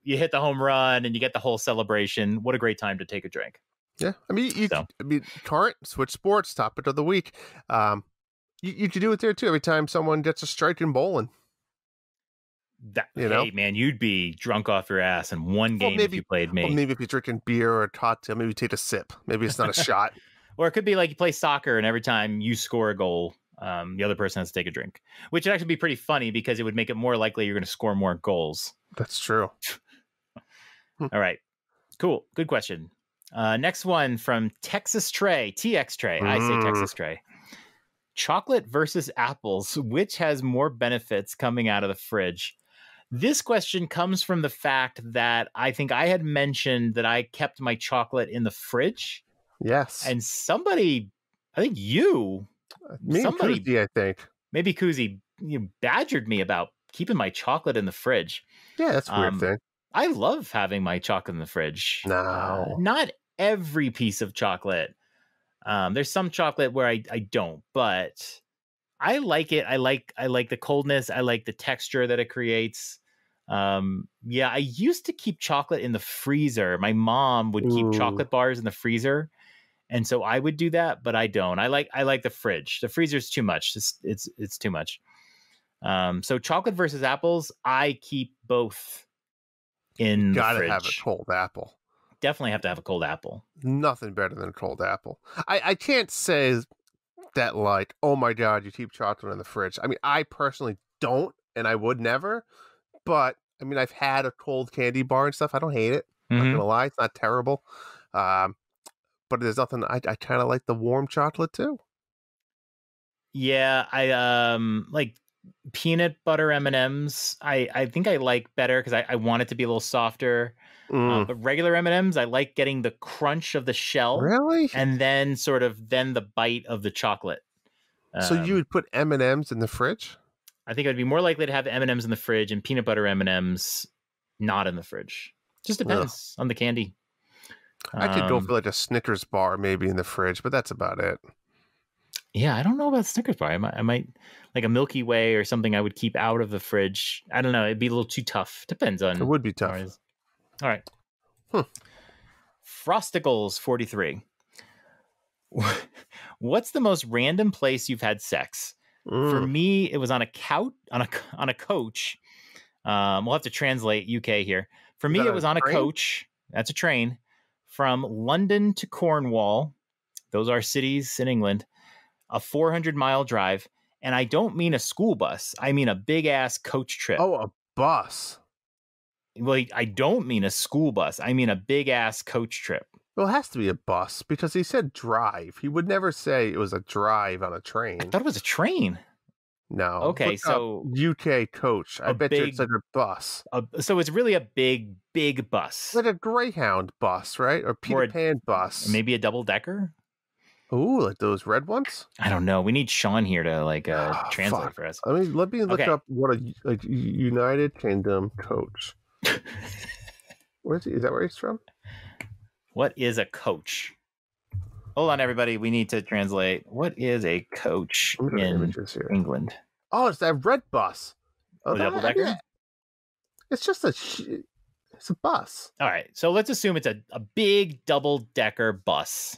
hit the home run and you get the whole celebration. What a great time to take a drink. Yeah. I mean, current Switch Sports topic of the week. You could do it there too. Every time someone gets a strike in bowling. Hey, man, you'd be drunk off your ass in one game if you played me. Well, maybe if you're drinking beer or a cocktail, maybe take a sip. Maybe it's not a shot. Or it could be like you play soccer and every time you score a goal, the other person has to take a drink, which would actually be pretty funny because it would make it more likely you're going to score more goals. That's true. All right. Cool. Good question. Next one from Texas Trey, TX Trey. I say Texas Trey. Chocolate versus apples. Which has more benefits coming out of the fridge? This question comes from the fact that I think I had mentioned that I kept my chocolate in the fridge. Yes. And somebody, I think you, somebody, Kuzi, I think. Maybe Kuzi, badgered me about keeping my chocolate in the fridge. Yeah, that's a weird thing. I love having my chocolate in the fridge. No. Not every piece of chocolate. There's some chocolate where I don't, but I like it. I like the coldness. I like the texture that it creates. I used to keep chocolate in the freezer. My mom would keep chocolate bars in the freezer. And so I would do that, but I don't. I like the fridge. The freezer's too much. It's too much. So chocolate versus apples, I keep both in the fridge. Gotta have a cold apple. Definitely have to have a cold apple. Nothing better than a cold apple. I can't say that like, oh my God, you keep chocolate in the fridge. I mean, I personally don't, and I would never. But I mean, I've had a cold candy bar and stuff. I don't hate it. I'm not gonna lie, it's not terrible. But there's nothing. I kind of like the warm chocolate too. Yeah, I like peanut butter M&Ms. I think I like better because I want it to be a little softer. But regular M&Ms, I like getting the crunch of the shell. Really? And then the bite of the chocolate. So you would put M&Ms in the fridge? I think I'd be more likely to have M&Ms in the fridge and peanut butter M&Ms not in the fridge. Just depends on the candy. I could go for like a Snickers bar maybe in the fridge, but that's about it. Yeah, I don't know about Snickers bar. I might like a Milky Way or something I would keep out of the fridge. I don't know. It'd be a little too tough. Depends on. It would be tough. All right. Frosticles 43. What's the most random place you've had sex? For me, it was on a couch, on a coach. We'll have to translate UK here. For me, it was on a coach. That's a train from London to Cornwall. Those are cities in England. A 400-mile drive. And I don't mean a school bus. I mean a big-ass coach trip. Oh, a bus. Well, I don't mean a school bus. I mean a big-ass coach trip. Well, it has to be a bus because he said drive. He would never say it was a drive on a train. I thought it was a train. No. Okay, so UK coach. I bet you it's like a bus. So it's really a big bus. Like a Greyhound bus, right? Or Peter Pan bus. Maybe a double-decker? Ooh, like those red ones? I don't know. We need Sean here to translate for us. Let me look up what a United Kingdom coach. Where's he? Is that where he's from? What is a coach? Hold on, everybody. We need to translate. What is a coach in England? Oh, it's that red bus. Oh, double-decker? It's just it's a bus. All right. So let's assume it's a big double-decker bus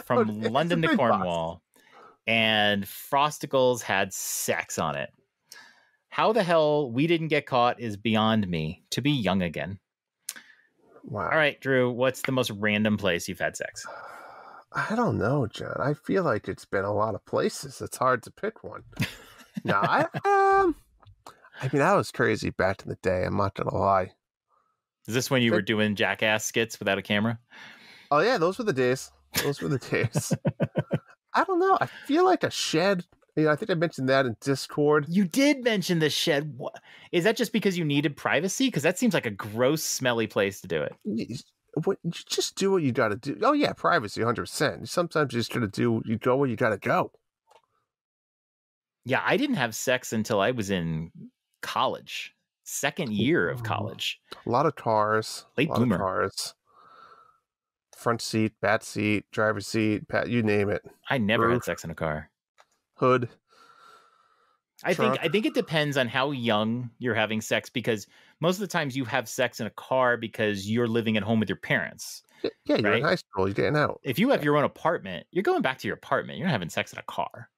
from London to Cornwall. Bus. And Frosticles had sex on it. How the hell we didn't get caught is beyond me. To be young again. Wow. All right, Drew, what's the most random place you've had sex? I don't know, John. I feel like it's been a lot of places. It's hard to pick one. No, I mean, I was crazy back in the day. I'm not gonna lie. Is this when you were doing jackass skits without a camera? Oh yeah, those were the days. Those were the days. I don't know. I feel like a shed. I think I mentioned that in Discord. You did mention the shed. What? Is that just because you needed privacy? Because that seems like a gross, smelly place to do it. You just do what you got to do. Oh yeah, privacy, 100%. Sometimes you just got to do. You go where you got to go. Yeah, I didn't have sex until I was in college, second year of college. A lot of cars. Late bloomer. Cars. Front seat, back seat, driver's seat, you name it. I never had sex in a car. Hood. I think it depends on how young you're having sex, because most of the times you have sex in a car because you're living at home with your parents. Yeah, you're in high school, you're getting out. If you have your own apartment, you're going back to your apartment. You're not having sex in a car.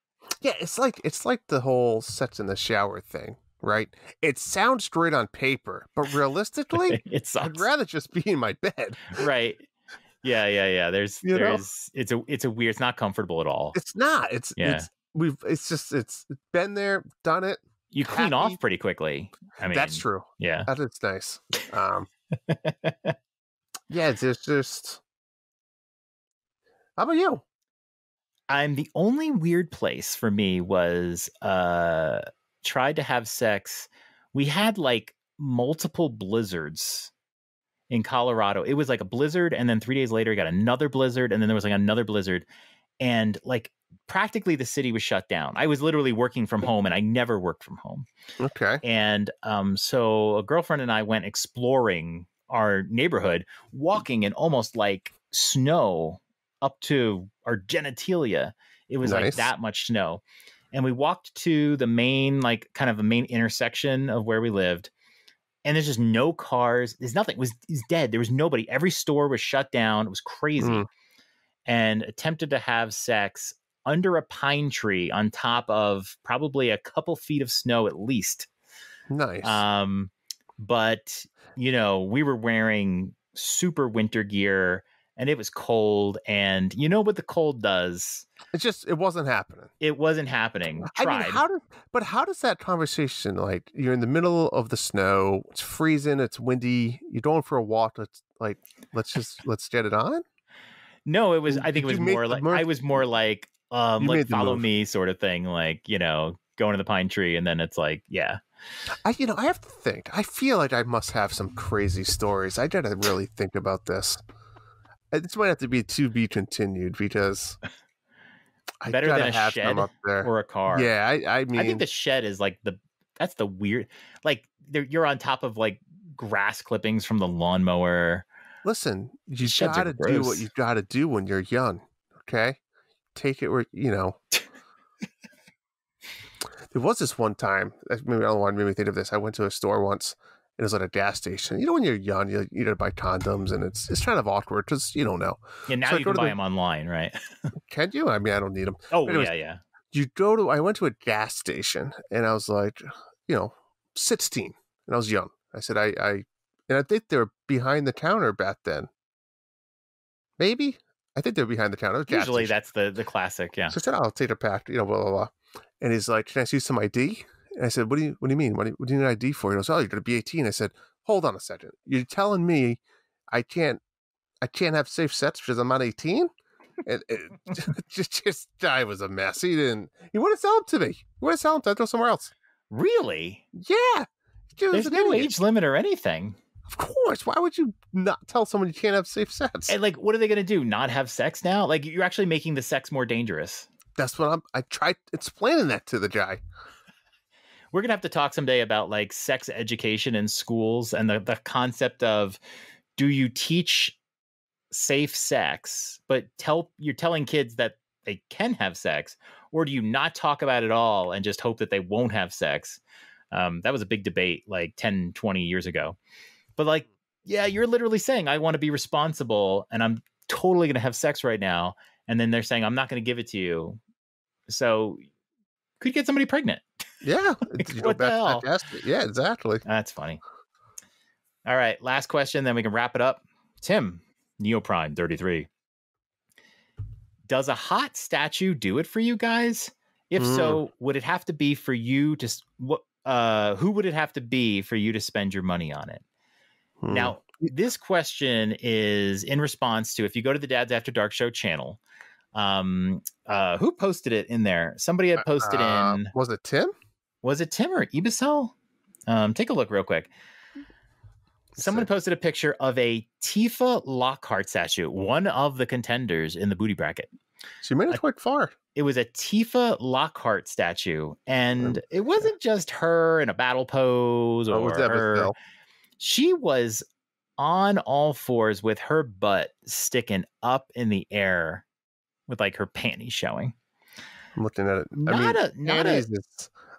Yeah, it's like the whole sex in the shower thing, right? It sounds great on paper, but realistically, I'd rather just be in my bed. Right. Yeah. There's it's a weird, it's not comfortable at all. It's not. It's been there, done it. You clean off pretty quickly. I mean, that's true. Yeah. That is nice. Yeah, it's just how about you? The only weird place for me was tried to have sex. We had like multiple blizzards in Colorado. It was like a blizzard, and then 3 days later, we got another blizzard, and then there was like another blizzard, and like practically the city was shut down. I was literally working from home, and I never worked from home. Okay. And so a girlfriend and I went exploring our neighborhood, walking in almost like snow up to our genitalia. It was like that much snow. And we walked to the main, like kind of a main intersection of where we lived. And there's just no cars. There's nothing. It was dead. There was nobody. Every store was shut down. It was crazy. And attempted to have sex under a pine tree on top of probably a couple feet of snow at least. Nice. But, we were wearing super winter gear, and it was cold. And you know what the cold does? It wasn't happening. It wasn't happening. Tried. I mean, how does that conversation, like, you're in the middle of the snow, it's freezing, it's windy, you're going for a walk, let's get it on? No, it was, I think it was more like, I was more like follow me sort of thing, like, going to the pine tree, and then it's like, yeah. I have to think. I feel like I must have some crazy stories. I gotta really think about this. This might have to be to be continued, because better than a shed up there. Or a car. Yeah, I mean, I think the shed is like that's the weird, like you're on top of like grass clippings from the lawnmower. Listen, you gotta do what you gotta do when you're young. Okay, take it where There was this one time. Maybe I don't want to make me think of this. I went to a store once. It was at a gas station. When you're young, you gotta buy condoms, and it's kind of awkward because you don't know. Yeah, now you can buy them online, right? Can you? I mean, I don't need them. Oh, anyways, yeah. I went to a gas station, and I was like, 16, and I was young. I said, I think they were behind the counter back then. Maybe? I think they were behind the counter. Usually that's the classic, yeah. So I said, I'll take a pack, blah, blah, blah. And he's like, can I see some ID? And I said, what do you mean? What do you need ID for? He goes, oh, you're going to be 18. I said, hold on a second. You're telling me I can't have safe sex because I'm not 18? And just guy was a mess. He wouldn't sell them to me. He wouldn't sell them to me. I'd go somewhere else. Really? Yeah. There's no age limit or anything. Of course. Why would you not tell someone you can't have safe sex? And like, what are they going to do? Not have sex now? Like, you're actually making the sex more dangerous. That's what I tried explaining that to the guy. We're going to have to talk someday about like sex education in schools and the concept of, do you teach safe sex, but you're telling kids that they can have sex, or do you not talk about it at all and just hope that they won't have sex? That was a big debate like 10, 20 years ago. But like, yeah, you're literally saying, I want to be responsible and I'm totally going to have sex right now. And then they're saying, I'm not going to give it to you. So could get somebody pregnant. Yeah. Like, what the hell? Yeah, exactly. That's funny. All right. Last question, then we can wrap it up. Tim, Neoprime 33. Does a hot statue do it for you guys? If so, would it have to be for you to who would it have to be for you to spend your money on it? Now, this question is in response to, if you go to the Dads After Dark Show channel, who posted it in there? Somebody had posted in. Was it Tim? Was it Tim or Ibisel? Take a look real quick. Someone posted a picture of a Tifa Lockhart statue, one of the contenders in the booty bracket. She made it quite far. It was a Tifa Lockhart statue, and it wasn't just her in a battle pose or her. She was on all fours with her butt sticking up in the air with like her panties showing. I'm looking at it. Panties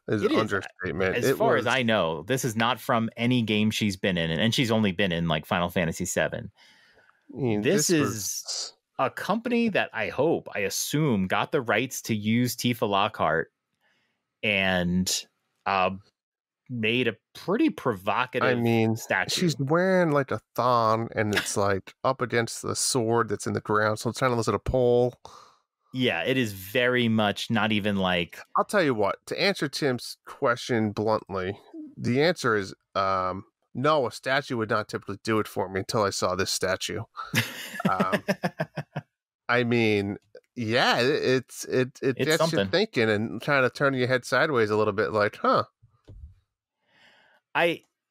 is an understatement. As far as I know, this is not from any game she's been in, and she's only been in like Final Fantasy VII. This is a company that I assume, got the rights to use Tifa Lockhart and made a pretty provocative statue. She's wearing like a thong, and it's like up against the sword that's in the ground, so it's trying to listen to a pole. Yeah, it is very much not even like... I'll tell you what, to answer Tim's question bluntly, the answer is no, a statue would not typically do it for me until I saw this statue. It gets something. you thinking and trying to turn your head sideways a little bit like, huh.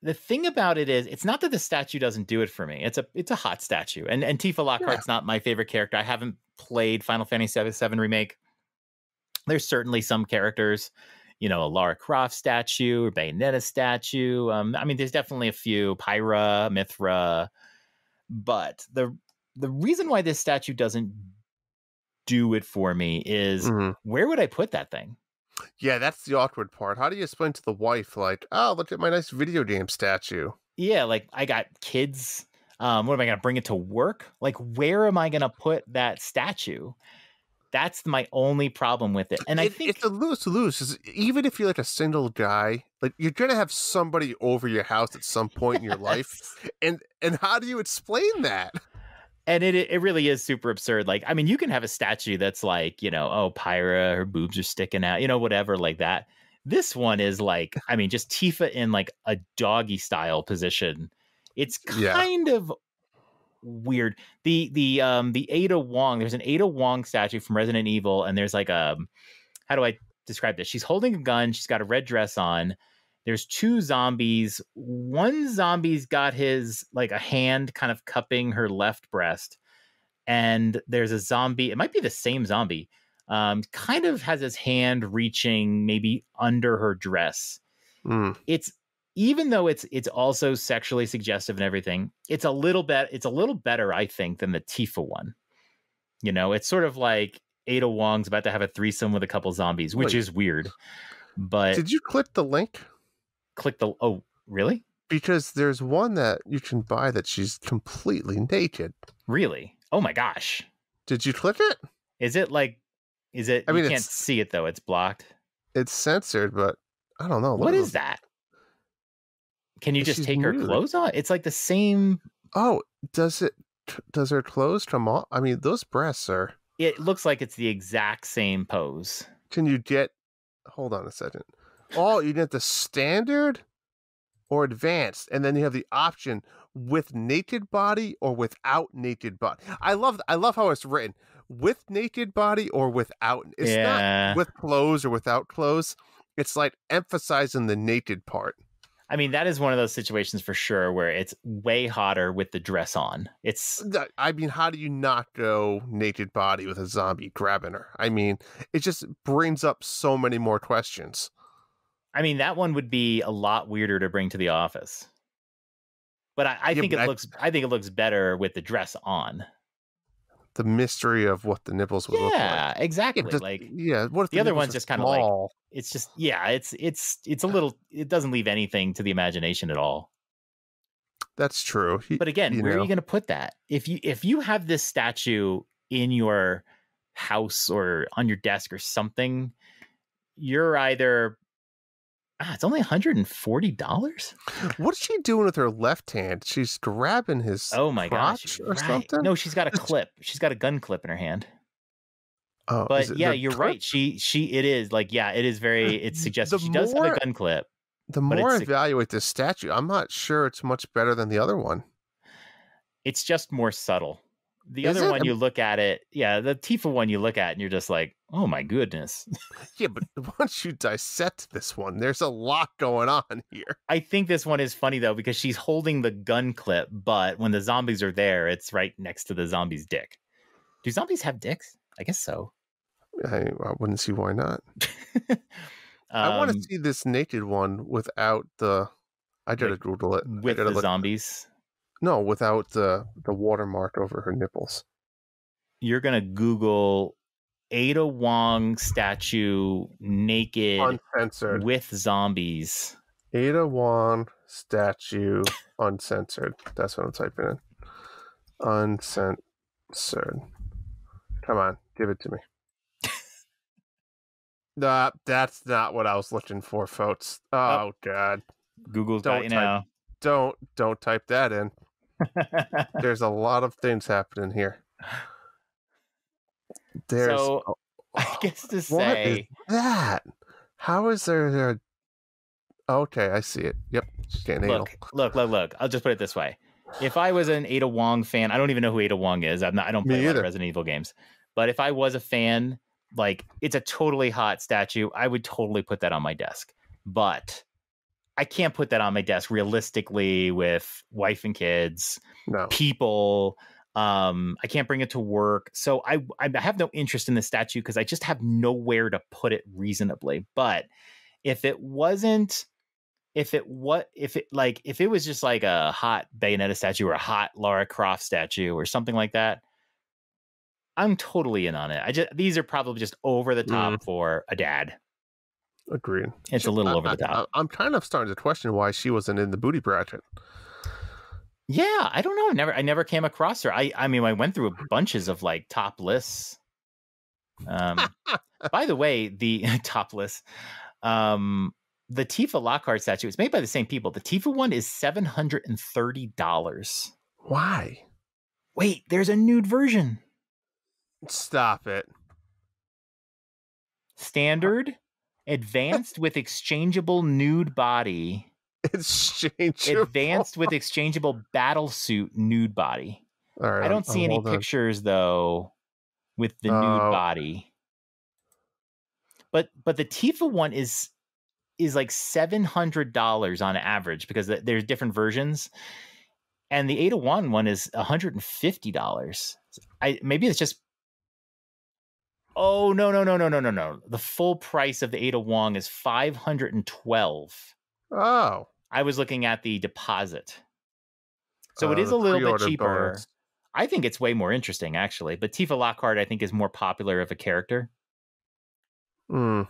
The thing about it is, it's not that the statue doesn't do it for me. It's a hot statue. And Tifa Lockhart's not my favorite character. I haven't played Final Fantasy VII Remake. There's certainly some characters, a Lara Croft statue or Bayonetta statue. There's definitely a few, Pyra, Mithra. But the reason why this statue doesn't do it for me is, where would I put that thing? Yeah, that's the awkward part. How do you explain to the wife, like, oh, look at my nice video game statue? Yeah, like, I got kids. What am I going to bring it to work? Like, where am I going to put that statue? That's my only problem with it. And I think it's a lose-lose. Even if you're like a single guy, like, you're going to have somebody over your house at some point in your life. And how do you explain that? And it really is super absurd. Like, you can have a statue that's like, Pyra, her boobs are sticking out, whatever like that. This one is like, just Tifa in like a doggy style position. It's kind of weird. The Ada Wong, there's an Ada Wong statue from Resident Evil, and there's like how do I describe this? She's holding a gun. She's got a red dress on. There's two zombies. One zombie's got his, like, a hand kind of cupping her left breast. And there's a zombie. It might be the same zombie. Kind of has his hand reaching maybe under her dress. It's, even though it's also sexually suggestive and everything, it's a little better, I think, than the Tifa one. It's sort of like Ada Wong's about to have a threesome with a couple zombies, which is weird. But did you click the link? Oh, really? Because there's one that you can buy that she's completely naked. Really? Oh my gosh. Did you click it? You can't see it though. It's blocked. It's censored, but I don't know. What is that? Can you just take her clothes off? It's like the same. Oh, does her clothes come off? Those breasts are. It looks like it's the exact same pose. Can you hold on a second. Oh, you get the standard or advanced, and then you have the option with naked body or without naked body. I love how it's written. With naked body or without. It's not with clothes or without clothes. It's like emphasizing the naked part. That is one of those situations for sure where it's way hotter with the dress on. How do you not go naked body with a zombie grabbing her? It just brings up so many more questions. That one would be a lot weirder to bring to the office. But I think it looks better with the dress on. The mystery of what the nipples would look like. Yeah, exactly. What if the other one's just kind of like, it's just, it's a little, it doesn't leave anything to the imagination at all. That's true. But again, where are you going to put that? If you have this statue in your house or on your desk or something, you're either It's only $140. What's she doing with her left hand? She's grabbing his Oh my gosh, crotch or something? No, she's got a clip. She's got a gun clip in her hand. Oh, but yeah, you're clip? right. It is like, yeah, it is very, it's suggestive. She does have a gun clip. The more I evaluate this statue, I'm not sure it's much better than the other one. It's just more subtle. The other one, you look at it, the Tifa one you look at and you're just like, oh my goodness. Yeah, but once you dissect this one, there's a lot going on here. I think this one is funny though, because she's holding the gun clip, but when the zombies are there, it's right next to the zombie's dick. Do zombies have dicks? I guess so. I wouldn't see why not. I want to see this naked one without the... I gotta Google it. With the zombies? No, without the watermark over her nipples. You're going to Google Ada Wong statue naked uncensored with zombies. Ada Wong statue uncensored. That's what I'm typing in. Uncensored. Come on, give it to me. That's not what I was looking for, folks. Oh God. Google's got you now. Don't type that in. There's a lot of things happening here. I guess to say, what is that? How is there? Okay, I see it. Yep, she's getting anal. Look. I'll just put it this way: if I was an Ada Wong fan, I don't even know who Ada Wong is. I don't play a lot of Resident Evil games, but if I was a fan, like, it's a totally hot statue, I would totally put that on my desk. But I can't put that on my desk realistically with wife and kids, people. I can't bring it to work. So I have no interest in the statue because I just have nowhere to put it reasonably. But if it was just like a hot Bayonetta statue or a hot Lara Croft statue or something like that, I'm totally in on it. These are probably just over the top for a dad. Agreed. It's a little over the top. I'm kind of starting to question why she wasn't in the booty bracket. Yeah, I don't know. I never came across her. I mean, I went through bunches of like top lists. By the way, the top list, the Tifa Lockhart statue, it's made by the same people. The Tifa one is $730. Why? Wait, there's a nude version. Stop it. Standard, advanced with exchangeable nude body. Exchangeable. Advanced with exchangeable battle suit nude body. All right, I don't see any pictures though with the nude body. But the Tifa one is like $700 on average because there's different versions, and the Ada one is $150. Maybe it's just. Oh no! The full price of the Ada Wong is $512. Oh, I was looking at the deposit, so it is a little bit cheaper. Bonus. I think it's way more interesting, actually. But Tifa Lockhart, I think, is more popular of a character. I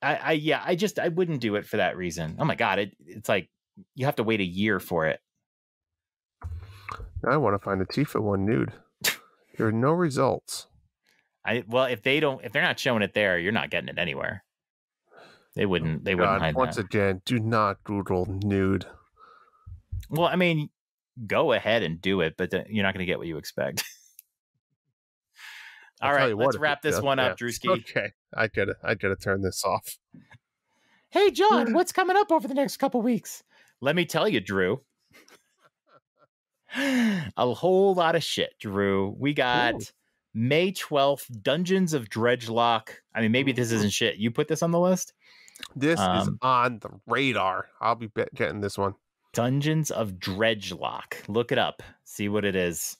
wouldn't do it for that reason. Oh my God, it's like you have to wait a year for it. I want to find a Tifa one nude. There are no results. If they're not showing it there, you're not getting it anywhere. They wouldn't hide once that. Again, do not Google nude. Well, I mean, go ahead and do it, but you're not going to get what you expect. All right, let's wrap this one up, Drewski. Okay, I gotta turn this off. Hey, John, what's coming up over the next couple weeks? Let me tell you, Drew. A whole lot of shit, Drew. We got May 12th, Dungeons of Dredgelock. I mean, maybe this isn't shit. You put this on the list? This is on the radar. I'll be getting this one. Dungeons of Dredgelock. Look it up. See what it is.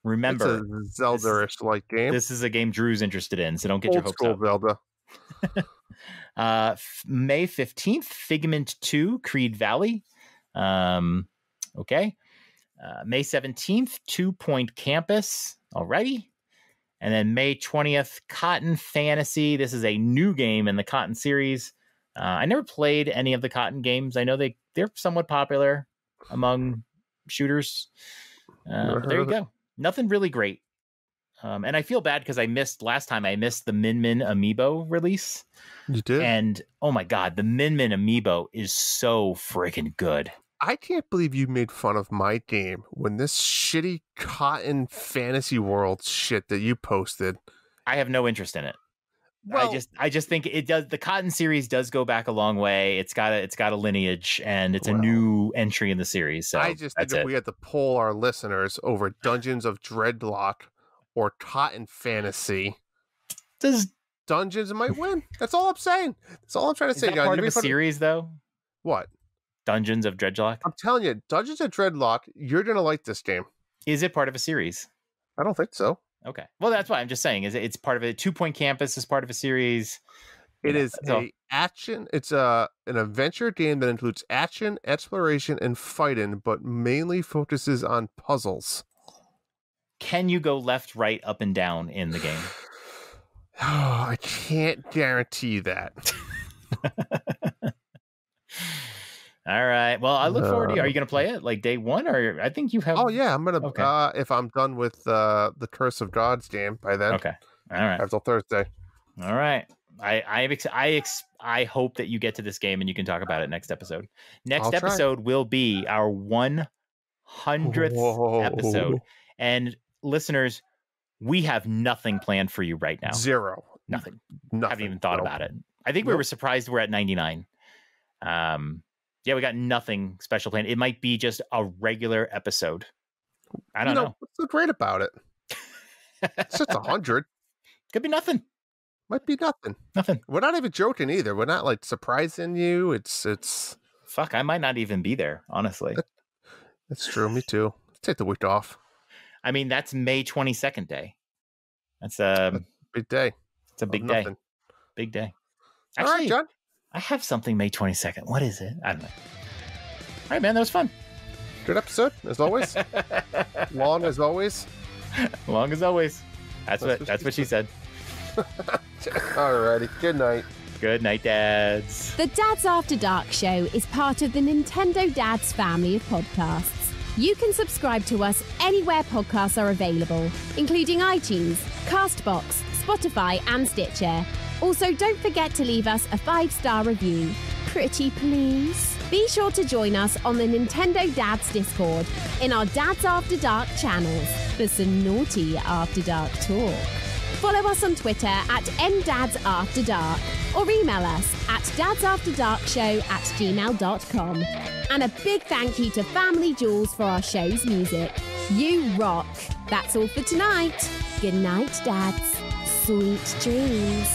Remember, it's a Zelda-ish like game. This is a game Drew's interested in, so don't get your hopes up. Zelda. May 15th, Figment 2, Creed Valley. Okay. May 17th, 2 Point Campus. Alrighty. And then May 20th, Cotton Fantasy. This is a new game in the Cotton series. I never played any of the Cotton games. I know they're somewhat popular among shooters. But there you go. Nothing really great And I feel bad because I missed the Min Min amiibo release. You did? And oh my God, the Min Min amiibo is so freaking good. I can't believe you made fun of my game when this shitty cotton fantasy world shit that you posted. I have no interest in it. Well, I just think it does. The Cotton series does go back a long way. It's got a lineage, and it's a new entry in the series. So I just think if we had to poll our listeners over Dungeons of Dreadlock or Cotton Fantasy, Dungeons might win. That's all I'm saying. That's all I'm trying to say. Is that part of a series, though? What? Dungeons of Dreadlock? I'm telling you, Dungeons of Dreadlock, you're going to like this game. Is it part of a series? I don't think so. Okay. Well, that's why I'm just saying. It's part of a 2 Point Campus is part of a series. It is action. It's an adventure game that includes action, exploration, and fighting, but mainly focuses on puzzles. Can you go left, right, up, and down in the game? Oh, I can't guarantee that. All right. Well, I look forward to. Are you going to play it like day one, or I think you have? Oh yeah, I'm gonna. Okay. If I'm done with the Curse of Gods game by then. Okay. All right. Until Thursday. All right. I hope that you get to this game and you can talk about it next episode. Next episode will be our 100th episode, and listeners, we have nothing planned for you right now. Zero. Nothing. Haven't even thought about it. I think we were surprised we're at 99. Yeah, we got nothing special planned. It might be just a regular episode. I don't know. What's so great about it? It's just 100. Could be nothing. Might be nothing. Nothing. We're not even joking either. We're not like surprising you. It's. Fuck, I might not even be there, honestly. That's true. Me too. Let's take the week off. I mean, that's May 22nd day. That's a big day. It's a big day. Big day. Actually, all right, John. I have something May 22nd. What is it? I don't know. All right, man. That was fun. Good episode, as always. Long as always. Long as always. That's what she said. Alrighty. Good night. Good night, dads. The Dads After Dark show is part of the Nintendo Dads family of podcasts. You can subscribe to us anywhere podcasts are available, including iTunes, Castbox, Spotify, and Stitcher. Also, don't forget to leave us a 5-star review. Pretty please. Be sure to join us on the Nintendo Dads Discord in our Dads After Dark channels for some naughty After Dark talk. Follow us on Twitter at @NDadsAfterDark or email us at dadsafterdarkshow@gmail.com. And a big thank you to Family Jewels for our show's music. You rock. That's all for tonight. Good night, Dads. Sweet dreams.